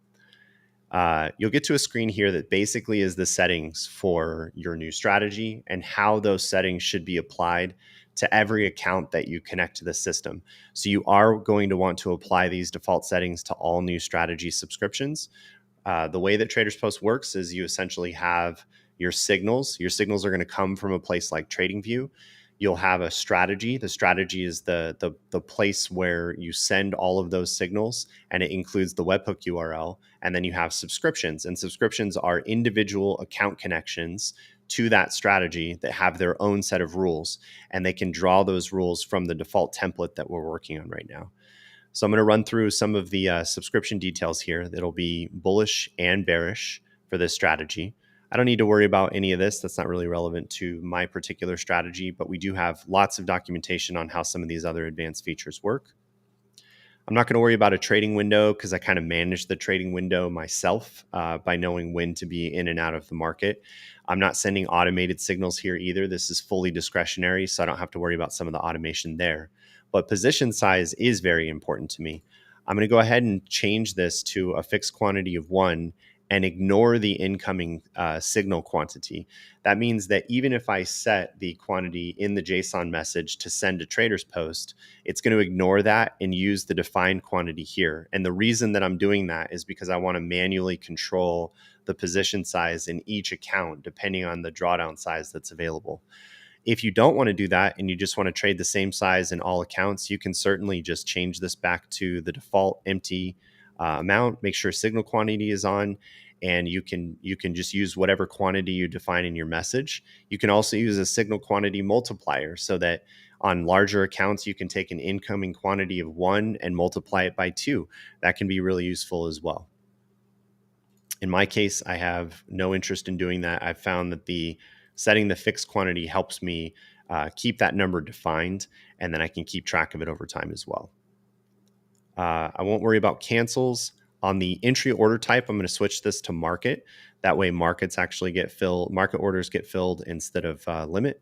You'll get to a screen here that basically is the settings for your new strategy and how those settings should be applied to every account that you connect to the system. So you are going to want to apply these default settings to all new strategy subscriptions. The way that TradersPost works is you essentially have your signals. Your signals are going to come from a place like TradingView. you'll have a strategy. The strategy is the place where you send all of those signals, and it includes the webhook URL. And then you have subscriptions, and subscriptions are individual account connections to that strategy that have their own set of rules, and they can draw those rules from the default template that we're working on right now. So I'm going to run through some of the subscription details here. That'll be bullish and bearish for this strategy. I don't need to worry about any of this. That's not really relevant to my particular strategy, but we do have lots of documentation on how some of these other advanced features work. I'm not going to worry about a trading window because I kind of manage the trading window myself by knowing when to be in and out of the market. I'm not sending automated signals here either. This is fully discretionary, so I don't have to worry about some of the automation there. But position size is very important to me. I'm going to go ahead and change this to a fixed quantity of 1 and ignore the incoming signal quantity. That means that even if I set the quantity in the JSON message to send to TradersPost, it's going to ignore that and use the defined quantity here. And the reason that I'm doing that is because I want to manually control the position size in each account depending on the drawdown size that's available. If you don't want to do that and you just want to trade the same size in all accounts, you can certainly just change this back to the default empty amount, make sure signal quantity is on, and you can just use whatever quantity you define in your message. You can also use a signal quantity multiplier so that on larger accounts, you can take an incoming quantity of 1 and multiply it by 2. That can be really useful as well. In my case, I have no interest in doing that. I've found that setting the fixed quantity helps me keep that number defined, and then I can keep track of it over time as well. I won't worry about cancels. On the entry order type, I'm going to switch this to market. That way markets actually get filled, market orders get filled instead of limit.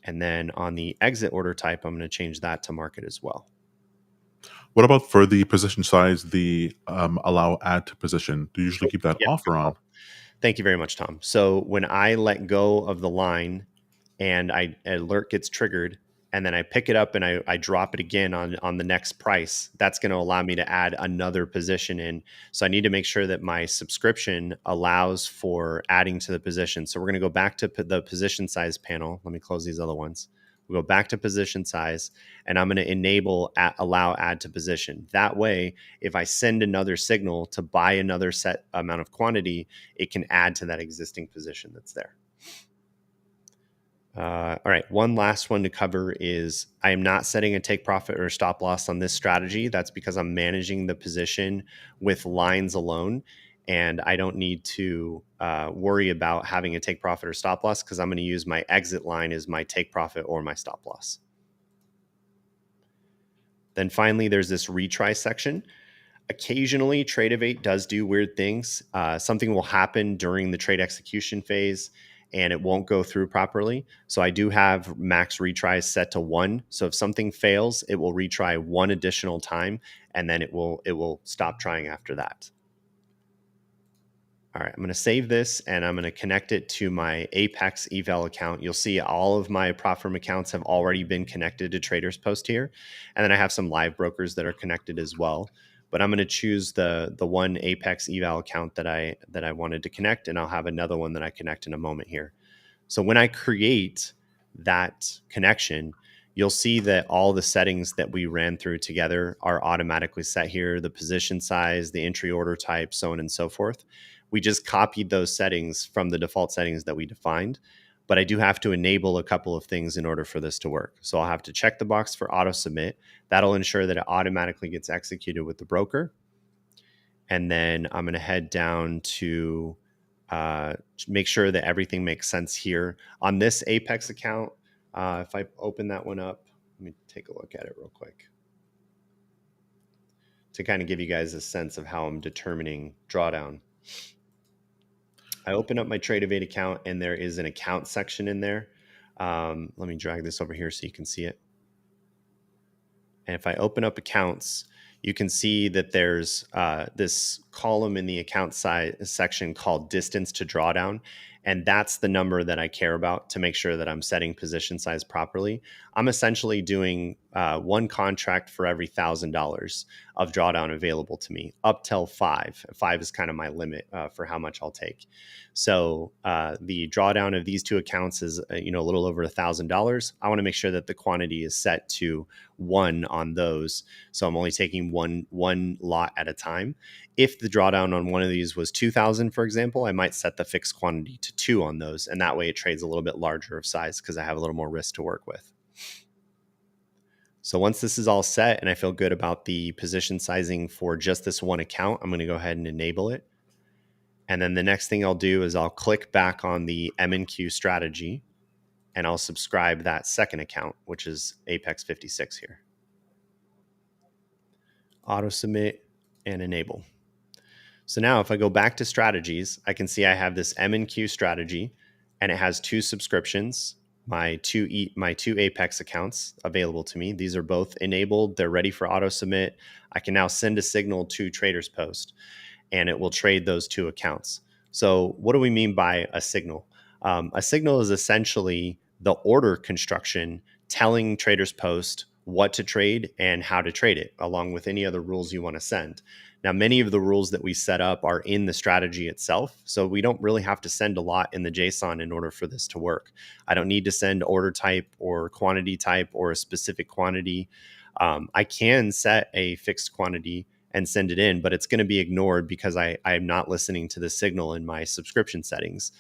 And then on the exit order type, I'm going to change that to market as well. What about for the position size, the allow add to position? Do you usually keep that off or on? Thank you very much, Tom. So when I let go of the line and an alert gets triggered, and then I pick it up and I drop it again on the next price, that's going to allow me to add another position in. So I need to make sure that my subscription allows for adding to the position. So we're going to go back to the position size panel. Let me close these other ones. We'll go back to position size, and I'm going to enable allow add to position. That way, if I send another signal to buy another set amount of quantity, it can add to that existing position that's there. All right, one last one to cover is I am not setting a take profit or stop loss on this strategy. That's because I'm managing the position with lines alone, and I don't need to worry about having a take profit or stop loss because I'm going to use my exit line as my take profit or my stop loss. Then finally, there's this retry section. Occasionally, Tradeivy does do weird things. Something will happen during the trade execution phase and it won't go through properly. So I do have max retries set to 1. So if something fails, it will retry 1 additional time, and then it will stop trying after that. All right, I'm going to save this and I'm going to connect it to my Apex eval account. You'll see all of my prop firm accounts have already been connected to TradersPost here. And then I have some live brokers that are connected as well. But I'm going to choose the one Apex eval account that I wanted to connect, and I'll have another one that I connect in a moment here. So when I create that connection, you'll see that all the settings that we ran through together are automatically set here: the position size, the entry order type, so on and so forth. We just copied those settings from the default settings that we defined, but I do have to enable a couple of things in order for this to work. So I'll have to check the box for auto submit. That'll ensure that it automatically gets executed with the broker. And then I'm going to head down to make sure that everything makes sense here. On this Apex account, if I open that one up, let me take a look at it real quick to kind of give you guys a sense of how I'm determining drawdown. I open up my Tradeivy account and there is an account section in there. Let me drag this over here so you can see it. And if I open up accounts, you can see that there's this column in the account side section called distance to drawdown. And that's the number that I care about to make sure that I'm setting position size properly. I'm essentially doing one contract for every $1,000 of drawdown available to me, up till 5. 5 is kind of my limit for how much I'll take. So the drawdown of these two accounts is a little over $1,000. I want to make sure that the quantity is set to 1 on those, so I'm only taking one lot at a time. If the drawdown on one of these was 2,000, for example, I might set the fixed quantity to 2 on those, and that way it trades a little bit larger of size because I have a little more risk to work with. So once this is all set and I feel good about the position sizing for just this one account, I'm going to go ahead and enable it. And then the next thing I'll do is I'll click back on the M&Q strategy, and I'll subscribe that second account, which is Apex 56 here. Auto submit and enable. So now if I go back to strategies, I can see I have this M&Q strategy, and it has 2 subscriptions, my two Apex accounts available to me. These are both enabled. They're ready for auto submit. I can now send a signal to TradersPost, and it will trade those 2 accounts. So what do we mean by a signal? A signal is essentially the order construction telling TradersPost what to trade and how to trade it, along with any other rules you want to send. Now, many of the rules that we set up are in the strategy itself, so we don't really have to send a lot in the JSON in order for this to work. I don't need to send order type or quantity type or a specific quantity. I can set a fixed quantity and send it in, but it's going to be ignored because I'm not listening to the signal in my subscription settings.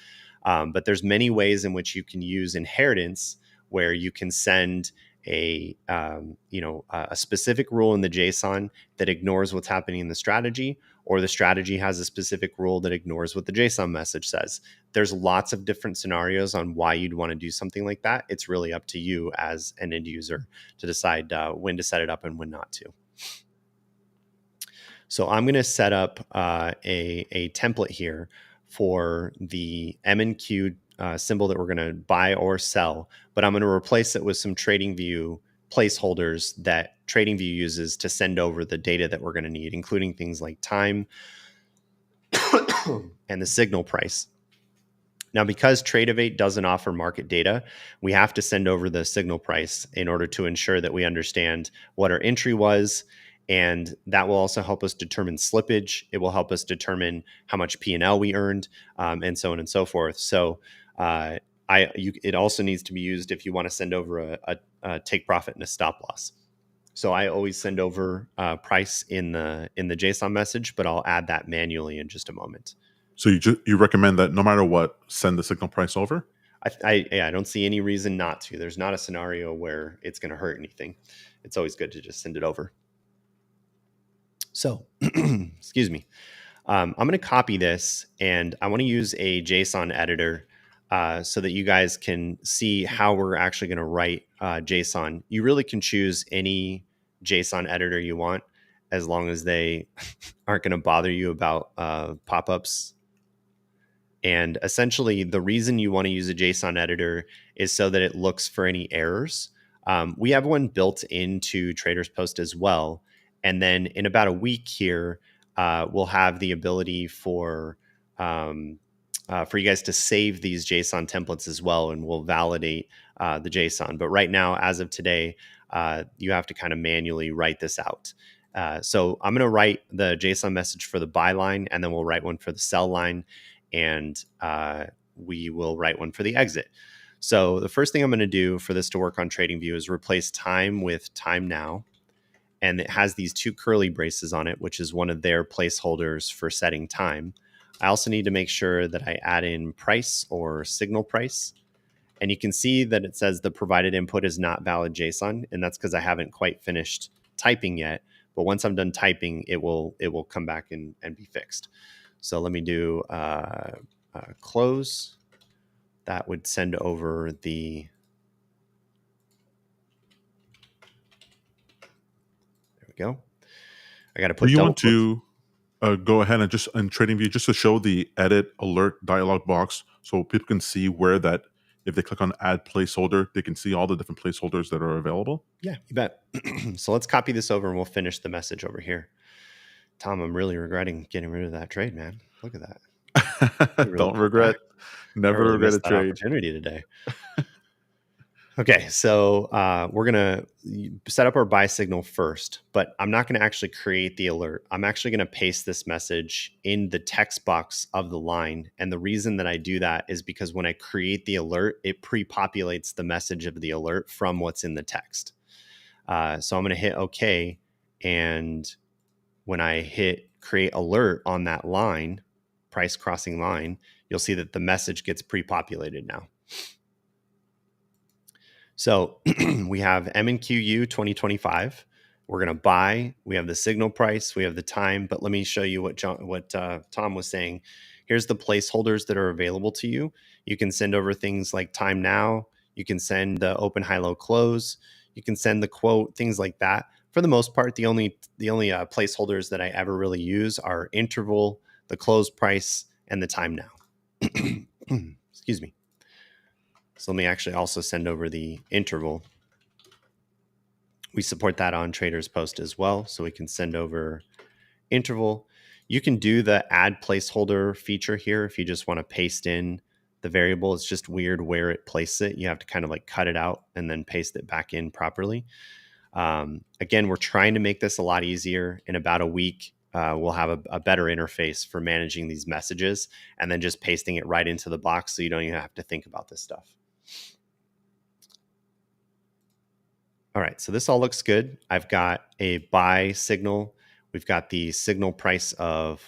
But there's many ways in which you can use inheritance, where you can send a specific rule in the JSON that ignores what's happening in the strategy, or the strategy has a specific rule that ignores what the JSON message says. There's lots of different scenarios on why you'd want to do something like that. It's really up to you as an end user to decide when to set it up and when not to. So I'm going to set up a template here for the M&Q symbol that we're going to buy or sell, but I'm going to replace it with some TradingView placeholders that TradingView uses to send over the data that we're going to need, including things like time and the signal price. Now, because Tradeivate doesn't offer market data, we have to send over the signal price in order to ensure that we understand what our entry was, and that will also help us determine slippage. It will help us determine how much P&L we earned, and so on and so forth. So it also needs to be used if you want to send over a take profit and a stop loss. So I always send over price in the JSON message, but I'll add that manually in just a moment. So you recommend that no matter what, send the signal price over? I don't see any reason not to. There's not a scenario where it's going to hurt anything. It's always good to just send it over. So, excuse me. I'm going to copy this, and I want to use a JSON editor so that you guys can see how we're actually going to write JSON. You really can choose any JSON editor you want, as long as they aren't going to bother you about pop-ups. And essentially, the reason you want to use a JSON editor is so that it looks for any errors. We have one built into TradersPost as well. And then in about a week here, we'll have the ability for you guys to save these JSON templates as well, and we'll validate the JSON. But right now, as of today, you have to kind of manually write this out. So I'm going to write the JSON message for the buy line, and then we'll write one for the sell line, and we will write one for the exit. So the first thing I'm going to do for this to work on TradingView is replace time with time now. And it has these 2 curly braces on it, which is one of their placeholders for setting time. I also need to make sure that I add in price or signal price. And you can see that it says the provided input is not valid JSON. And that's because I haven't quite finished typing yet. But once I'm done typing, it will come back and be fixed. So let me do close. That would send over the... There we go. I got to put... Do you want to go ahead and just in TradingView just to show the edit alert dialog box so people can see where that, if they click on add placeholder, they can see all the different placeholders that are available? Yeah, you bet. So let's copy this over and we'll finish the message over here. Tom, I'm really regretting getting rid of that trade, man. Look at that. Really don't regret. Never really regret a trade. Opportunity today. Okay, so we're going to set up our buy signal first, but I'm not going to actually create the alert. I'm actually going to paste this message in the text box of the line. And the reason that I do that is because when I create the alert, it pre-populates the message of the alert from what's in the text. So I'm going to hit OK. And when I hit create alert on that line, price crossing line, you'll see that the message gets pre-populated now. So we have MNQU 2025. We're going to buy. We have the signal price. We have the time. But let me show you what Tom was saying. Here's the placeholders that are available to you. You can send over things like time now. You can send the open, high, low, close. You can send the quote, things like that. For the most part, the only placeholders that I ever really use are interval, the close price, and the time now. Excuse me. So let me actually also send over the interval. We support that on TradersPost as well. So we can send over interval. You can do the add placeholder feature here if you just want to paste in the variable. It's just weird where it places it. You have to kind of like cut it out and then paste it back in properly. Again, we're trying to make this a lot easier. In about a week, we'll have a better interface for managing these messages and then just pasting it right into the box so you don't even have to think about this stuff. All right, so this all looks good. I've got a buy signal. We've got the signal price of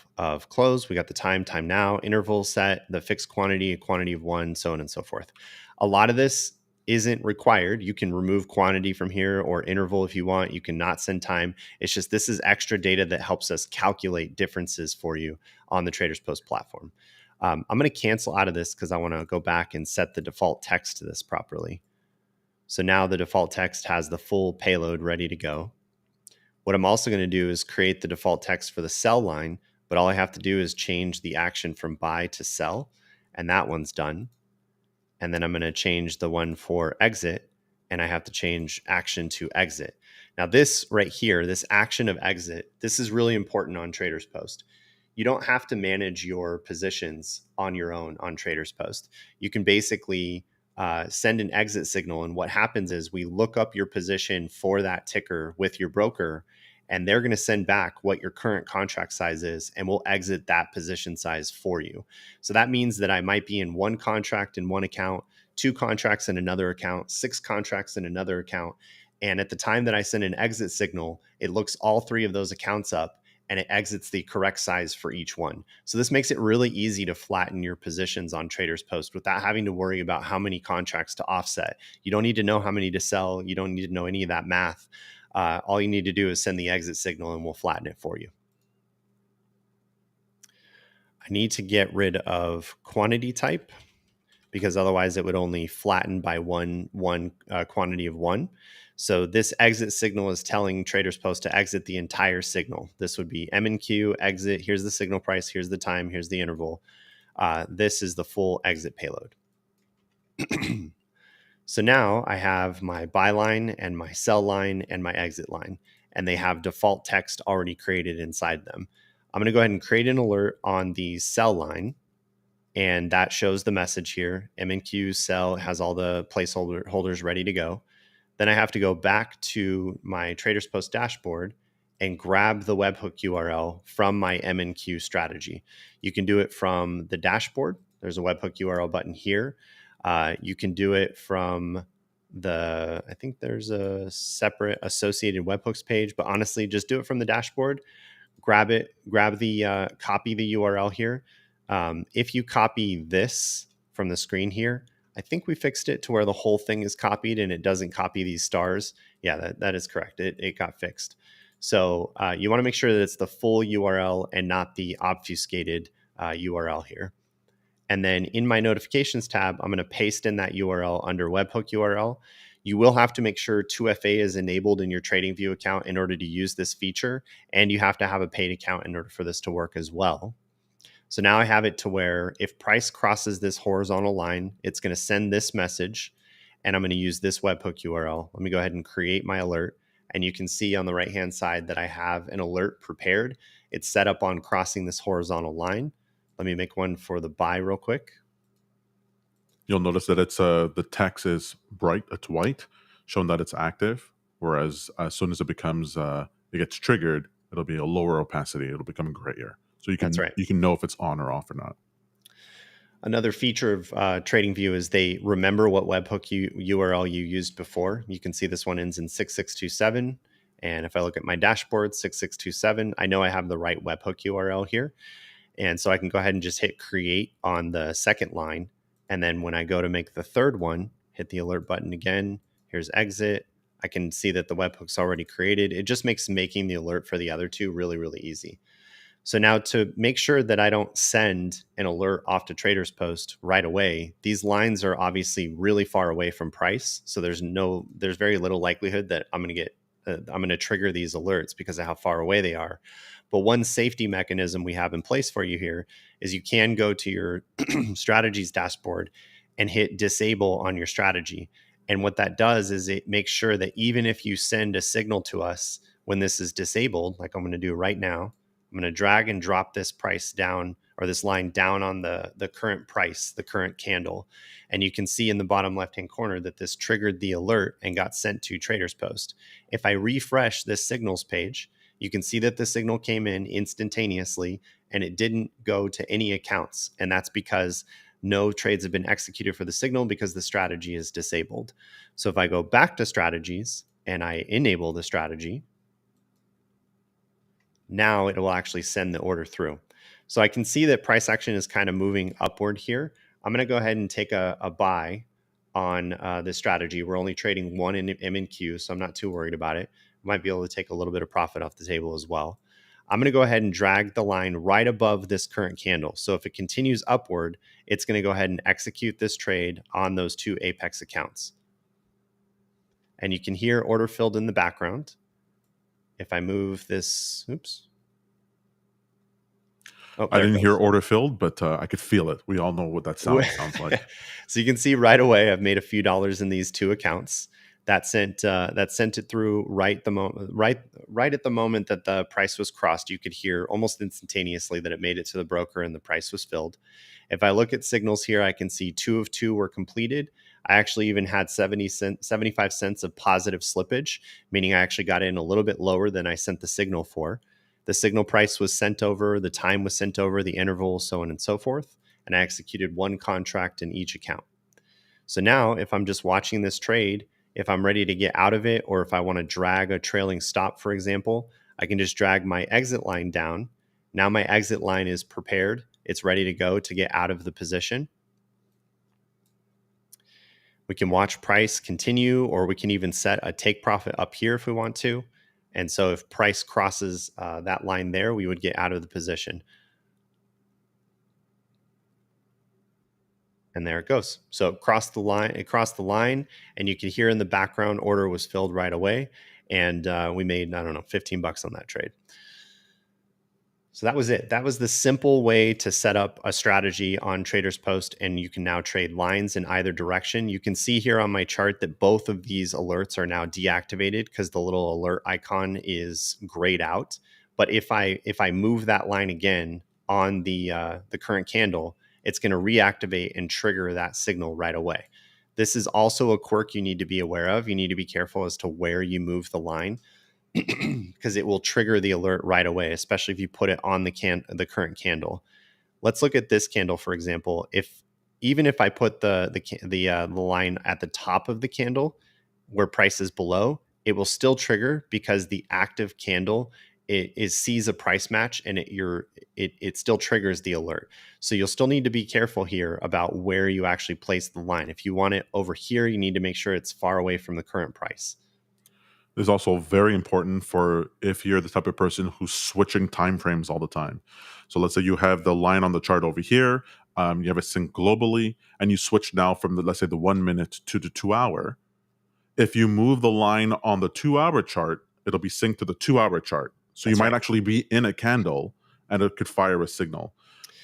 close. We got the time now, interval set, the fixed quantity, a quantity of one, so on and so forth. A lot of this isn't required. You can remove quantity from here or interval if you want. You can not send time. It's just this is extra data that helps us calculate differences for you on the TradersPost platform. I'm going to cancel out of this because I want to go back and set the default text to this properly. So now the default text has the full payload ready to go. What I'm also going to do is create the default text for the sell line, but all I have to do is change the action from buy to sell, and that one's done. And then I'm going to change the one for exit, and I have to change action to exit. Now this right here, this action of exit, this is really important on TradersPost. You don't have to manage your positions on your own on TradersPost. You can basically send an exit signal. And what happens is we look up your position for that ticker with your broker, and they're going to send back what your current contract size is, and we'll exit that position size for you. So that means that I might be in one contract in one account, two contracts in another account, six contracts in another account. And at the time that I send an exit signal, it looks all three of those accounts up and it exits the correct size for each one. So this makes it really easy to flatten your positions on TradersPost without having to worry about how many contracts to offset. You don't need to know how many to sell. You don't need to know any of that math. All you need to do is send the exit signal and we'll flatten it for you. I need to get rid of quantity type because otherwise it would only flatten by one quantity of one. So this exit signal is telling TradersPost to exit the entire signal. This would be MNQ exit. Here's the signal price. Here's the time. Here's the interval. This is the full exit payload. So now I have my buy line and my sell line and my exit line, and they have default text already created inside them. I'm going to go ahead and create an alert on the sell line. And that shows the message here. MNQ sell has all the placeholders ready to go. Then I have to go back to my TradersPost dashboard and grab the webhook URL from my MNQ strategy. You can do it from the dashboard. There's a webhook URL button here. You can do it from I think there's a separate associated webhooks page, but honestly, just do it from the dashboard. Grab the copy the URL here. If you copy this from the screen here, I think we fixed it to where the whole thing is copied and it doesn't copy these stars. Yeah, that is correct. It got fixed. So you want to make sure that it's the full URL and not the obfuscated URL here. And then in my notifications tab, I'm going to paste in that URL under webhook URL. You will have to make sure 2FA is enabled in your TradingView account in order to use this feature. And you have to have a paid account in order for this to work as well. So now I have it to where if price crosses this horizontal line, it's going to send this message, and I'm going to use this webhook URL. Let me go ahead and create my alert. And you can see on the right-hand side that I have an alert prepared. It's set up on crossing this horizontal line. Let me make one for the buy real quick. You'll notice that it's the text is bright, it's white, showing that it's active. Whereas as soon as it becomes it gets triggered, it'll be a lower opacity. It'll become grayer, so That's right. you can know if it's on or off or not. Another feature of TradingView is they remember what webhook URL you used before. You can see this one ends in 6627. And if I look at my dashboard, 6627, I know I have the right webhook URL here. And so I can go ahead and just hit create on the second line. And then when I go to make the third one, hit the alert button again. Here's exit. I can see that the webhook's already created. It just makes making the alert for the other two really, really easy. So now to make sure that I don't send an alert off to TradersPost right away, these lines are obviously really far away from price. So there's very little likelihood that I'm going to trigger these alerts because of how far away they are. But one safety mechanism we have in place for you here is you can go to your strategies dashboard and hit disable on your strategy. And what that does is it makes sure that even if you send a signal to us when this is disabled, like I'm going to do right now, I'm going to drag and drop this price down, or this line down on the current price, the current candle. And you can see in the bottom left-hand corner that this triggered the alert and got sent to TradersPost. If I refresh this signals page, you can see that the signal came in instantaneously and it didn't go to any accounts. And that's because no trades have been executed for the signal because the strategy is disabled. So if I go back to strategies and I enable the strategy, now it will actually send the order through. So I can see that price action is kind of moving upward here. I'm going to go ahead and take a buy on this strategy. We're only trading one in M and Q, so I'm not too worried about it. Might be able to take a little bit of profit off the table as well. I'm going to go ahead and drag the line right above this current candle. So if it continues upward, it's going to go ahead and execute this trade on those two Apex accounts. And you can hear order filled in the background. If I move this, oops. Oh, I didn't hear order filled, but I could feel it. We all know what that sounds like. So you can see right away, I've made a few dollars in these two accounts. That sent it through right at the moment that the price was crossed. You could hear almost instantaneously that it made it to the broker and the price was filled. If I look at signals here, I can see 2 of 2 were completed. I actually even had 75 cents of positive slippage, meaning I actually got in a little bit lower than I sent the signal for. The signal price was sent over, the time was sent over, the interval, so on and so forth. And I executed one contract in each account. So now if I'm just watching this trade, if I'm ready to get out of it, or if I want to drag a trailing stop, for example, I can just drag my exit line down. Now my exit line is prepared. It's ready to go to get out of the position. We can watch price continue, or we can even set a take profit up here if we want to. And so if price crosses that line there, we would get out of the position. And there it goes. So it crossed the line, and you can hear in the background order was filled right away. And we made, I don't know, 15 bucks on that trade. So that was it. That was the simple way to set up a strategy on TradersPost, and you can now trade lines in either direction. You can see here on my chart that both of these alerts are now deactivated because the little alert icon is grayed out. But if I move that line again on the current candle, it's going to reactivate and trigger that signal right away. This is also a quirk you need to be aware of. You need to be careful as to where you move the line, because it will trigger the alert right away, especially if you put it on the current candle. Let's look at this candle, for example. Even if I put the line at the top of the candle where price is below, it will still trigger because the active candle sees a price match, and it still triggers the alert. So you'll still need to be careful here about where you actually place the line. If you want it over here, you need to make sure it's far away from the current price. Is also very important for if you're the type of person who's switching time frames all the time. So let's say you have the line on the chart over here, you have it synced globally, and you switch now from let's say the 1 minute to the 2 hour. If you move the line on the 2 hour chart, it'll be synced to the 2 hour chart. So you might actually be in a candle and it could fire a signal.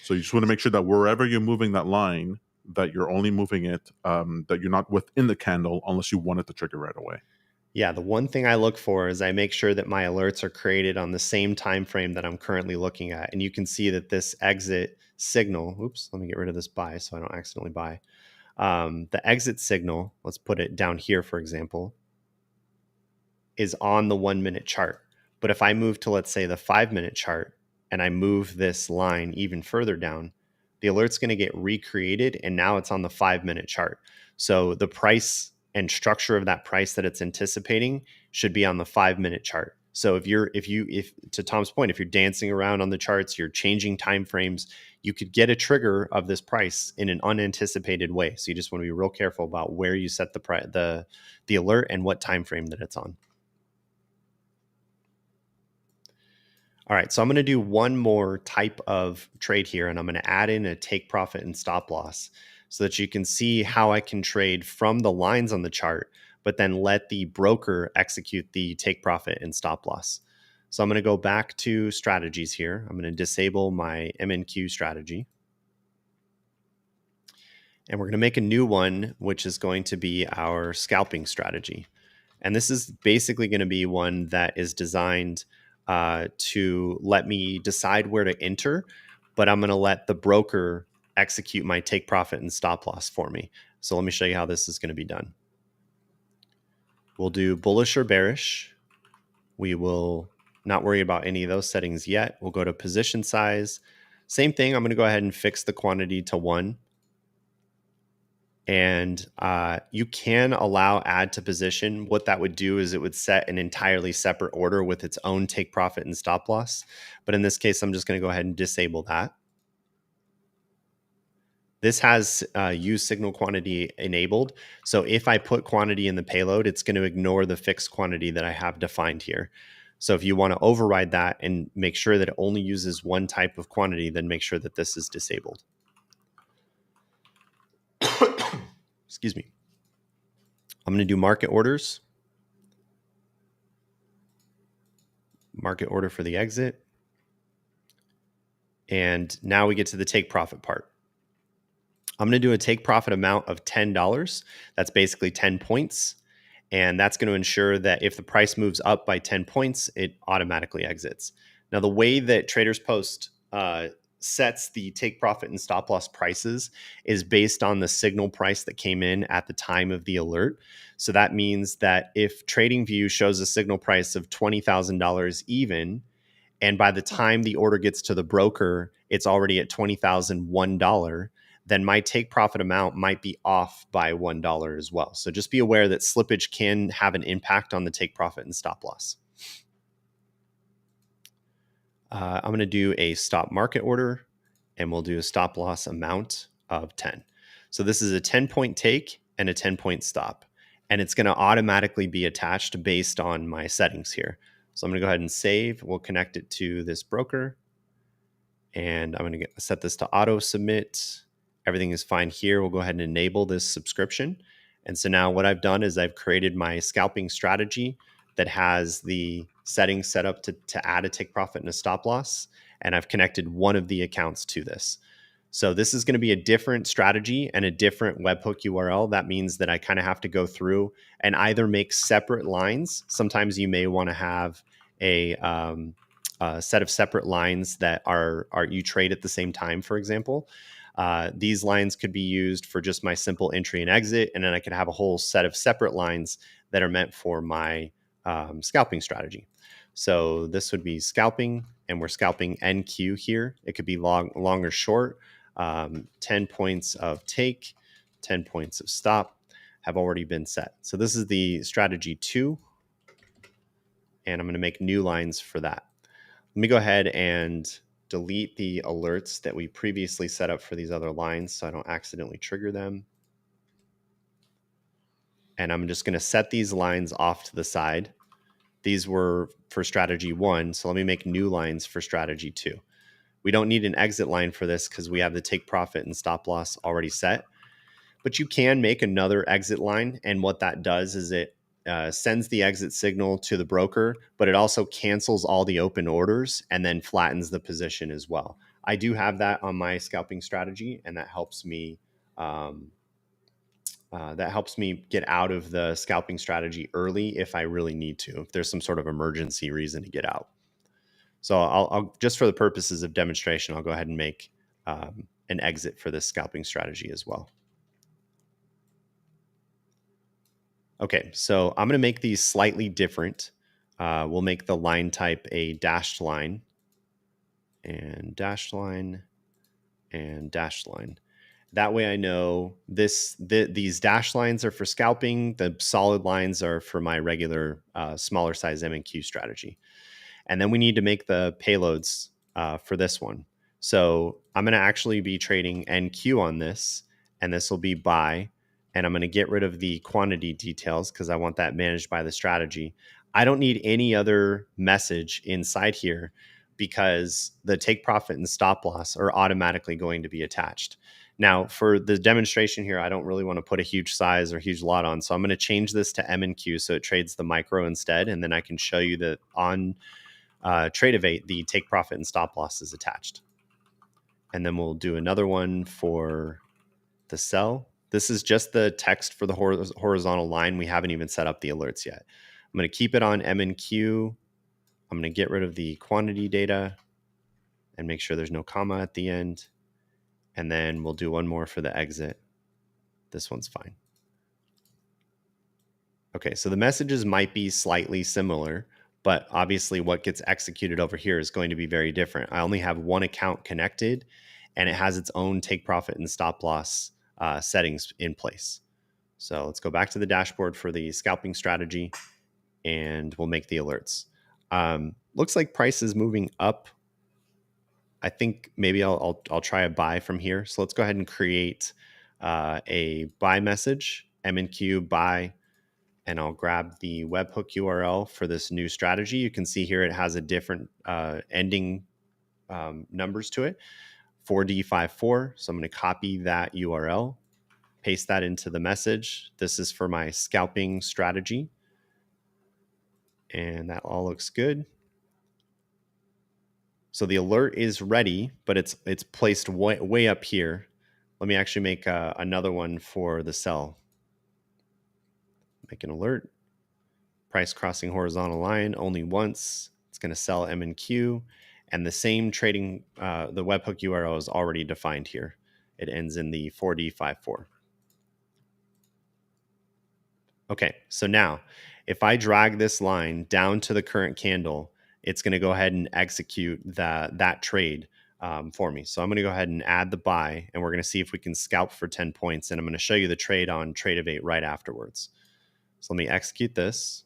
So you just want to make sure that wherever you're moving that line, that you're only moving it, that you're not within the candle unless you want it to trigger right away. Yeah, the one thing I look for is I make sure that my alerts are created on the same time frame that I'm currently looking at. And you can see that this exit signal, oops, let me get rid of this buy so I don't accidentally buy. The exit signal, let's put it down here, for example, is on the 1 minute chart. But if I move to, let's say, the 5-minute chart, and I move this line even further down, the alert's going to get recreated, and now it's on the 5-minute chart. So the price and structure of that price that it's anticipating should be on the 5-minute chart. So if to Tom's point, if you're dancing around on the charts, you're changing time frames, you could get a trigger of this price in an unanticipated way. So you just want to be real careful about where you set the alert and what time frame that it's on. All right, so I'm going to do one more type of trade here, and I'm going to add in a take profit and stop loss so that you can see how I can trade from the lines on the chart, but then let the broker execute the take profit and stop loss. So I'm going to go back to strategies here. I'm going to disable my MNQ strategy. And we're going to make a new one, which is going to be our scalping strategy. And this is basically going to be one that is designed to let me decide where to enter, but I'm going to let the broker execute my take profit and stop loss for me. So let me show you how this is going to be done. We'll do bullish or bearish. We will not worry about any of those settings yet. We'll go to position size. Same thing. I'm going to go ahead and fix the quantity to 1. And you can allow add to position. What that would do is it would set an entirely separate order with its own take profit and stop loss. But in this case, I'm just going to go ahead and disable that. This has use signal quantity enabled. So if I put quantity in the payload, it's going to ignore the fixed quantity that I have defined here. So if you want to override that and make sure that it only uses one type of quantity, then make sure that this is disabled. Excuse me. I'm going to do market orders. Market order for the exit. And now we get to the take profit part. I'm going to do a take profit amount of $10. That's basically 10 points. And that's going to ensure that if the price moves up by 10 points, it automatically exits. Now, the way that TradersPost sets the take profit and stop loss prices is based on the signal price that came in at the time of the alert. So that means that if TradingView shows a signal price of $20,000 even, and by the time the order gets to the broker, it's already at $20,001, then my take profit amount might be off by $1 as well. So just be aware that slippage can have an impact on the take profit and stop loss. I'm going to do a stop market order, and we'll do a stop loss amount of 10. So this is a 10-point take and a 10-point stop, and it's going to automatically be attached based on my settings here. So I'm going to go ahead and save. We'll connect it to this broker, and I'm going to set this to auto submit. Everything is fine here. We'll go ahead and enable this subscription. And so now what I've done is I've created my scalping strategy that has the settings set up to add a take profit and a stop loss. And I've connected one of the accounts to this. So this is going to be a different strategy and a different webhook URL. That means that I kind of have to go through and either make separate lines. Sometimes you may want to have a set of separate lines that are you trade at the same time, for example. These lines could be used for just my simple entry and exit, and then I could have a whole set of separate lines that are meant for my scalping strategy. So this would be scalping, and we're scalping NQ here. It could be long or short. 10 points of take, 10 points of stop have already been set. So this is the strategy 2, and I'm going to make new lines for that. Let me go ahead and delete the alerts that we previously set up for these other lines so I don't accidentally trigger them. And I'm just going to set these lines off to the side. These were for strategy 1, so let me make new lines for strategy 2. We don't need an exit line for this because we have the take profit and stop loss already set. But you can make another exit line, and what that does is it sends the exit signal to the broker, but it also cancels all the open orders and then flattens the position as well. I do have that on my scalping strategy, and that helps me get out of the scalping strategy early if I really need to, if there's some sort of emergency reason to get out. So I'll just for the purposes of demonstration, I'll go ahead and make an exit for this scalping strategy as well. Okay, so I'm going to make these slightly different. We'll make the line type a dashed line, and dashed line, and dashed line. That way I know these dashed lines are for scalping. The solid lines are for my regular smaller size M&Q strategy. And then we need to make the payloads for this one. So I'm going to actually be trading NQ on this, and this will be buy. And I'm going to get rid of the quantity details because I want that managed by the strategy. I don't need any other message inside here because the take profit and stop loss are automatically going to be attached. Now, for the demonstration here, I don't really want to put a huge size or huge lot on. So I'm going to change this to M and Q so it trades the micro instead. And then I can show you that on Tradeivy, the take profit and stop loss is attached. And then we'll do another one for the sell. This is just the text for the horizontal line. We haven't even set up the alerts yet. I'm going to keep it on M and Q. I'm going to get rid of the quantity data and make sure there's no comma at the end. And then we'll do one more for the exit. This one's fine. Okay, so the messages might be slightly similar, but obviously what gets executed over here is going to be very different. I only have one account connected, and it has its own take profit and stop loss settings in place. So let's go back to the dashboard for the scalping strategy, and we'll make the alerts. Looks like price is moving up. I think maybe I'll try a buy from here. So let's go ahead and create a buy message, M&Q buy, and I'll grab the webhook URL for this new strategy. You can see here it has a different ending numbers to it, 4D54. So I'm going to copy that URL, paste that into the message. This is for my scalping strategy. And that all looks good. So the alert is ready, but it's placed way up here. Let me actually make another one for the sell. Make an alert. Price crossing horizontal line only once. It's going to sell M and Q, and the same trading, the webhook URL is already defined here. It ends in the 4D54. Okay, so now if I drag this line down to the current candle, it's going to go ahead and execute that trade for me. So I'm going to go ahead and add the buy, and we're going to see if we can scalp for 10 points. And I'm going to show you the trade on Tradeivy right afterwards. So let me execute this.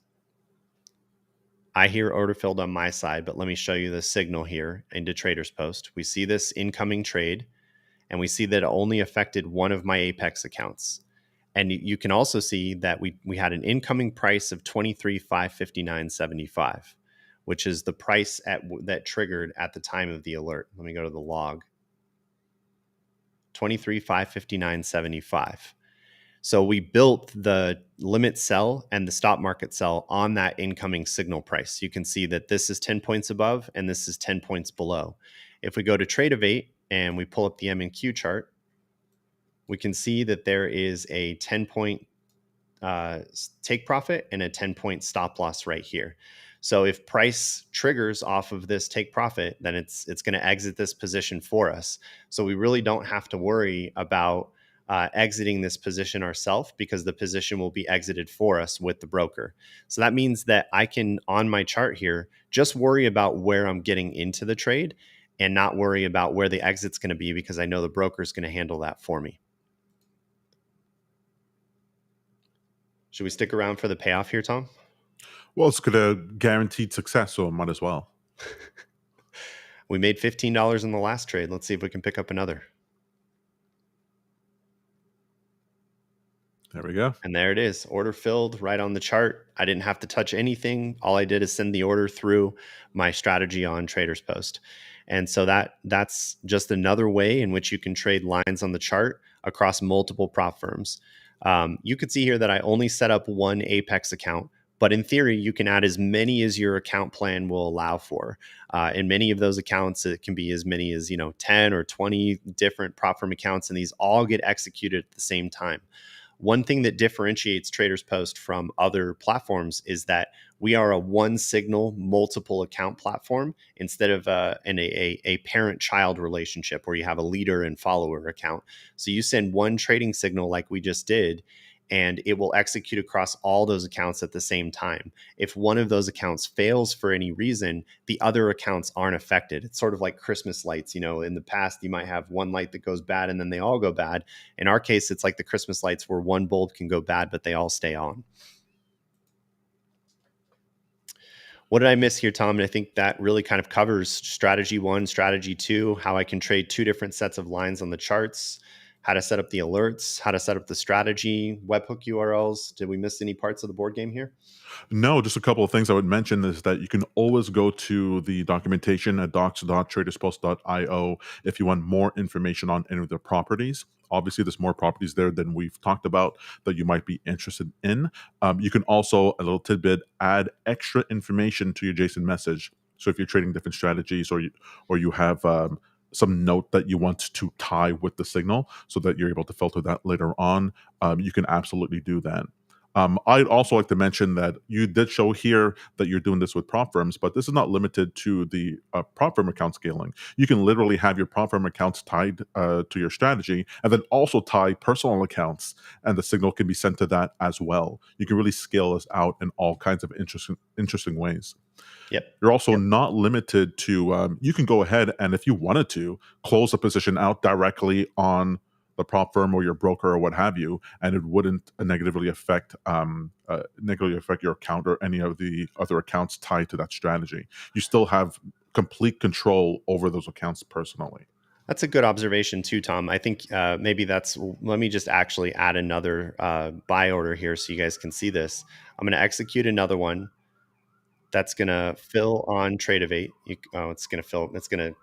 I hear order filled on my side, but let me show you the signal here into TradersPost. We see this incoming trade, and we see that it only affected one of my Apex accounts. And you can also see that we had an incoming price of 23,559.75, which is the price that triggered at the time of the alert. Let me go to the log. 23,559.75. So we built the limit sell and the stop market sell on that incoming signal price. You can see that this is 10 points above and this is 10 points below. If we go to Tradeivy and we pull up the M&Q chart, we can see that there is a 10-point take profit and a 10-point stop loss right here. So if price triggers off of this take profit, then it's going to exit this position for us. So we really don't have to worry about exiting this position ourselves because the position will be exited for us with the broker. So that means that I can, on my chart here, just worry about where I'm getting into the trade and not worry about where the exit's going to be because I know the broker is going to handle that for me. Should we stick around for the payoff here, Tom? Well, it's got a guaranteed success, so might as well. We made $15 in the last trade. Let's see if we can pick up another. There we go. And there it is. Order filled right on the chart. I didn't have to touch anything. All I did is send the order through my strategy on TradersPost. And so that's just another way in which you can trade lines on the chart across multiple prop firms. You could see here that I only set up one Apex account, but in theory, you can add as many as your account plan will allow for. In many of those accounts, it can be as many as 10 or 20 different prop firm accounts, and these all get executed at the same time. One thing that differentiates TradersPost from other platforms is that we are a one signal, multiple account platform instead of a parent-child relationship where you have a leader and follower account. So you send one trading signal like we just did, and it will execute across all those accounts at the same time. If one of those accounts fails for any reason, the other accounts aren't affected. It's sort of like Christmas lights. In the past, you might have one light that goes bad and then they all go bad. In our case, it's like the Christmas lights where one bulb can go bad, but they all stay on. What did I miss here, Tom? And I think that really kind of covers strategy 1, strategy 2, how I can trade 2 different sets of lines on the charts, how to set up the alerts, how to set up the strategy, webhook URLs. Did we miss any parts of the board game here? No, just a couple of things I would mention is that you can always go to the documentation at docs.traderspost.io if you want more information on any of the properties. Obviously, there's more properties there than we've talked about that you might be interested in. You can also, a little tidbit, add extra information to your JSON message. So if you're trading different strategies, or you have some note that you want to tie with the signal so that you're able to filter that later on, you can absolutely do that. I'd also like to mention that you did show here that you're doing this with prop firms, but this is not limited to the prop firm account scaling. You can literally have your prop firm accounts tied to your strategy, and then also tie personal accounts, and the signal can be sent to that as well. You can really scale this out in all kinds of interesting ways. Yep. You're also not limited to, you can go ahead and, if you wanted to, close a position out directly on the prop firm or your broker or what have you, and it wouldn't negatively affect your account or any of the other accounts tied to that strategy. You still have complete control over those accounts personally. That's a good observation too, Tom. I think maybe let me just actually add another buy order here so you guys can see this. I'm going to execute another one that's going to fill on Tradeivy. It's going to fill. It's going to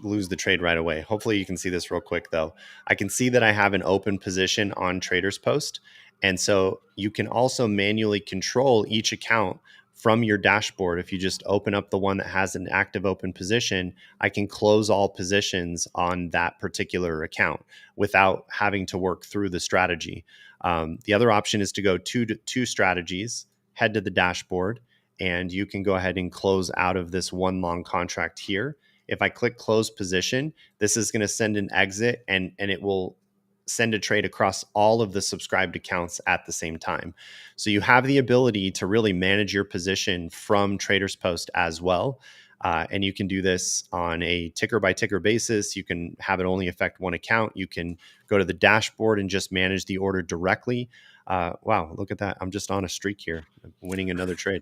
lose the trade right away. Hopefully you can see this real quick though. I can see that I have an open position on TradersPost. And so you can also manually control each account from your dashboard. If you just open up the one that has an active open position, I can close all positions on that particular account without having to work through the strategy. The other option is to go two strategies, head to the dashboard, and you can go ahead and close out of this one long contract here. If I click close position, this is going to send an exit and it will send a trade across all of the subscribed accounts at the same time. So you have the ability to really manage your position from TradersPost as well. And you can do this on a ticker by ticker basis. You can have it only affect one account. You can go to the dashboard and just manage the order directly. Wow, look at that. I'm just on a streak here, I'm winning another trade.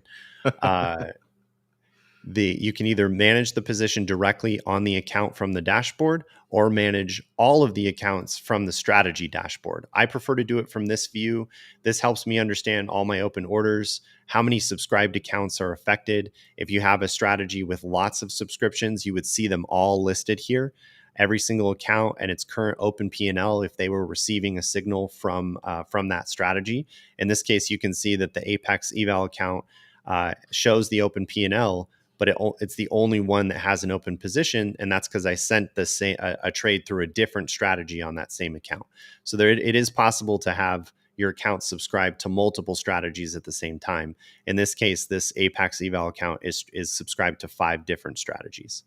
You can either manage the position directly on the account from the dashboard or manage all of the accounts from the strategy dashboard. I prefer to do it from this view. This helps me understand all my open orders, how many subscribed accounts are affected. If you have a strategy with lots of subscriptions, you would see them all listed here. Every single account and its current open P&L if they were receiving a signal from that strategy. In this case, you can see that the Apex eval account shows the open P&L, but it's the only one that has an open position, and that's because I sent a trade through a different strategy on that same account. So it is possible to have your account subscribed to multiple strategies at the same time. In this case, this Apex eval account is subscribed to 5 different strategies.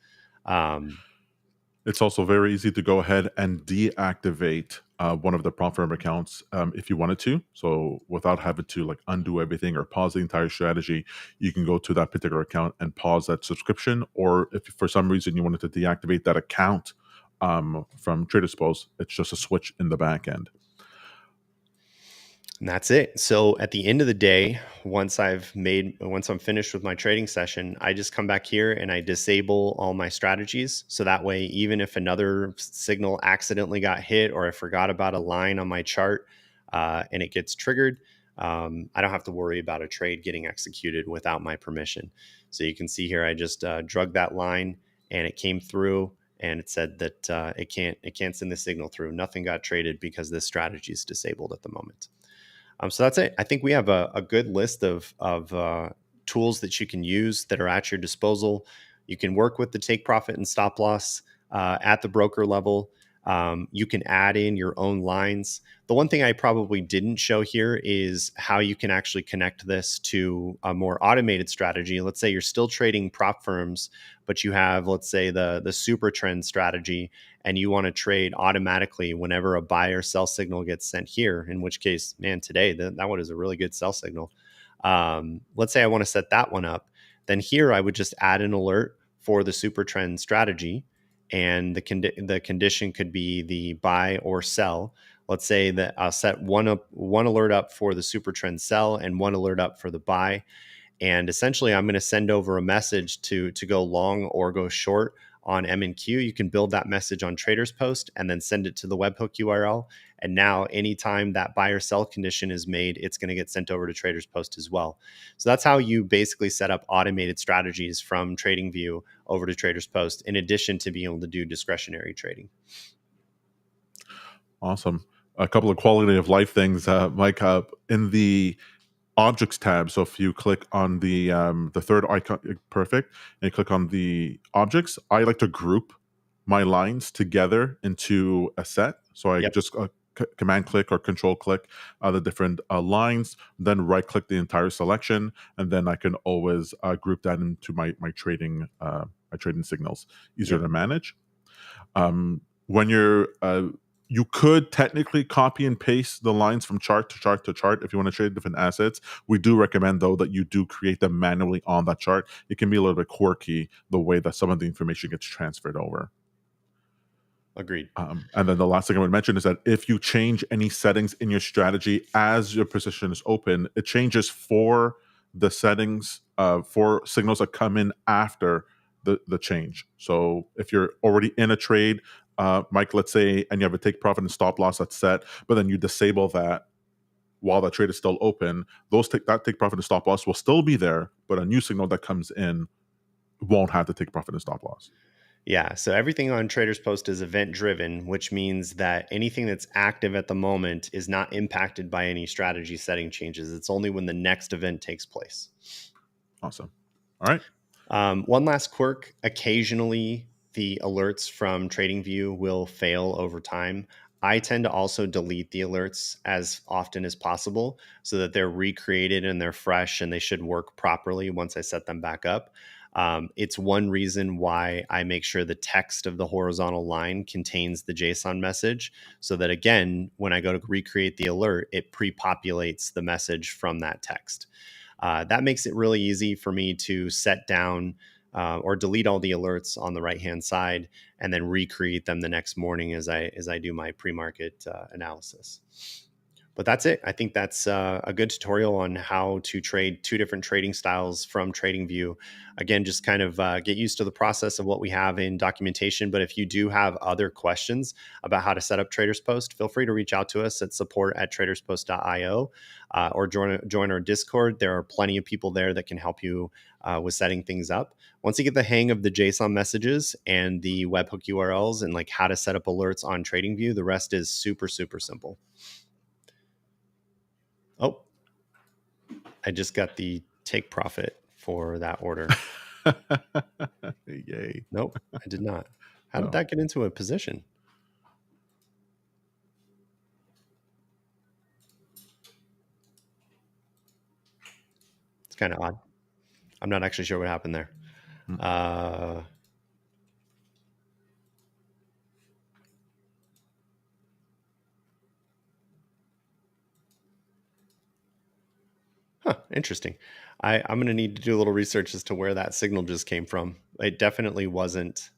It's also very easy to go ahead and deactivate one of the prop firm accounts if you wanted to. So without having to undo everything or pause the entire strategy, you can go to that particular account and pause that subscription. Or if for some reason you wanted to deactivate that account from TradersPost, it's just a switch in the back end. And that's it. So at the end of the day, once I'm finished with my trading session, I just come back here and I disable all my strategies. So that way, even if another signal accidentally got hit or I forgot about a line on my chart and it gets triggered, I don't have to worry about a trade getting executed without my permission. So you can see here, I just drug that line and it came through and it said that it can't send the signal through. Nothing got traded because this strategy is disabled at the moment. So that's it. I think we have a good list of tools that you can use that are at your disposal. You can work with the take profit and stop loss at the broker level. You can add in your own lines. The one thing I probably didn't show here is how you can actually connect this to a more automated strategy. Let's say you're still trading prop firms, but you have, let's say, the SuperTrend strategy, and you want to trade automatically whenever a buy or sell signal gets sent here, in which case, man, today, that one is a really good sell signal. Let's say I want to set that one up. Then here I would just add an alert for the SuperTrend strategy, and the condition could be the buy or sell. Let's say that I'll set one alert up for the SuperTrend sell and one alert up for the buy. And essentially, I'm going to send over a message to go long or go short on M&Q. You can build that message on TradersPost and then send it to the webhook URL. And now anytime that buy or sell condition is made, it's going to get sent over to TradersPost as well. So that's how you basically set up automated strategies from TradingView over to TradersPost, in addition to being able to do discretionary trading. Awesome. A couple of quality of life things, Mike, in the objects tab. So if you click on the third icon, perfect, and you click on the objects, I like to group my lines together into a set. So I just command click or control click the different lines, then right click the entire selection, and then I can always group that into my trading signals. Easier to manage. When you're you could technically copy and paste the lines from chart to chart to chart if you want to trade different assets. We do recommend, though, that you do create them manually on that chart. It can be a little bit quirky the way that some of the information gets transferred over. Agreed. And then the last thing I would mention is that if you change any settings in your strategy as your position is open, it changes for the settings for signals that come in after the change. So if you're already in a trade, Mike, let's say, and you have a take profit and stop loss that's set, but then you disable that while that trade is still open, that take profit and stop loss will still be there, but a new signal that comes in won't have the take profit and stop loss. Yeah, so everything on TradersPost is event driven, which means that anything that's active at the moment is not impacted by any strategy setting changes. It's only when the next event takes place. Awesome. All right. One last quirk, occasionally the alerts from TradingView will fail over time. I tend to also delete the alerts as often as possible so that they're recreated and they're fresh and they should work properly once I set them back up. It's one reason why I make sure the text of the horizontal line contains the JSON message so that, again, when I go to recreate the alert, it pre-populates the message from that text. That makes it really easy for me to set down or delete all the alerts on the right-hand side and then recreate them the next morning as I do my pre-market analysis. But that's it. I think that's a good tutorial on how to trade two different trading styles from TradingView. Again, just kind of get used to the process of what we have in documentation. But if you do have other questions about how to set up TradersPost, feel free to reach out to us at support@traderspost.io or join our Discord. There are plenty of people there that can help you with setting things up. Once you get the hang of the JSON messages and the webhook URLs and like how to set up alerts on TradingView, the rest is super, super simple. Oh, I just got the take profit for that order. Yay. Nope, I did not. How did that get into a position? It's kind of odd. I'm not actually sure what happened there. Interesting. I'm going to need to do a little research as to where that signal just came from. It definitely wasn't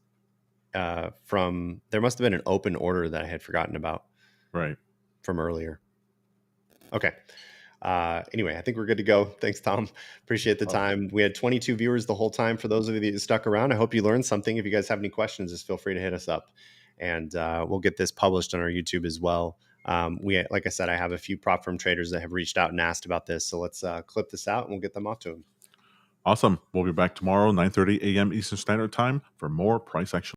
from, there must have been an open order that I had forgotten about. Right. From earlier. Okay. Anyway, I think we're good to go. Thanks, Tom. Appreciate the time. We had 22 viewers the whole time. For those of you that stuck around, I hope you learned something. If you guys have any questions, just feel free to hit us up. And we'll get this published on our YouTube as well. Like I said, I have a few prop firm traders that have reached out and asked about this. So let's clip this out and we'll get them off to them. Awesome. We'll be back tomorrow, 9:30 a.m. Eastern Standard Time for more price action.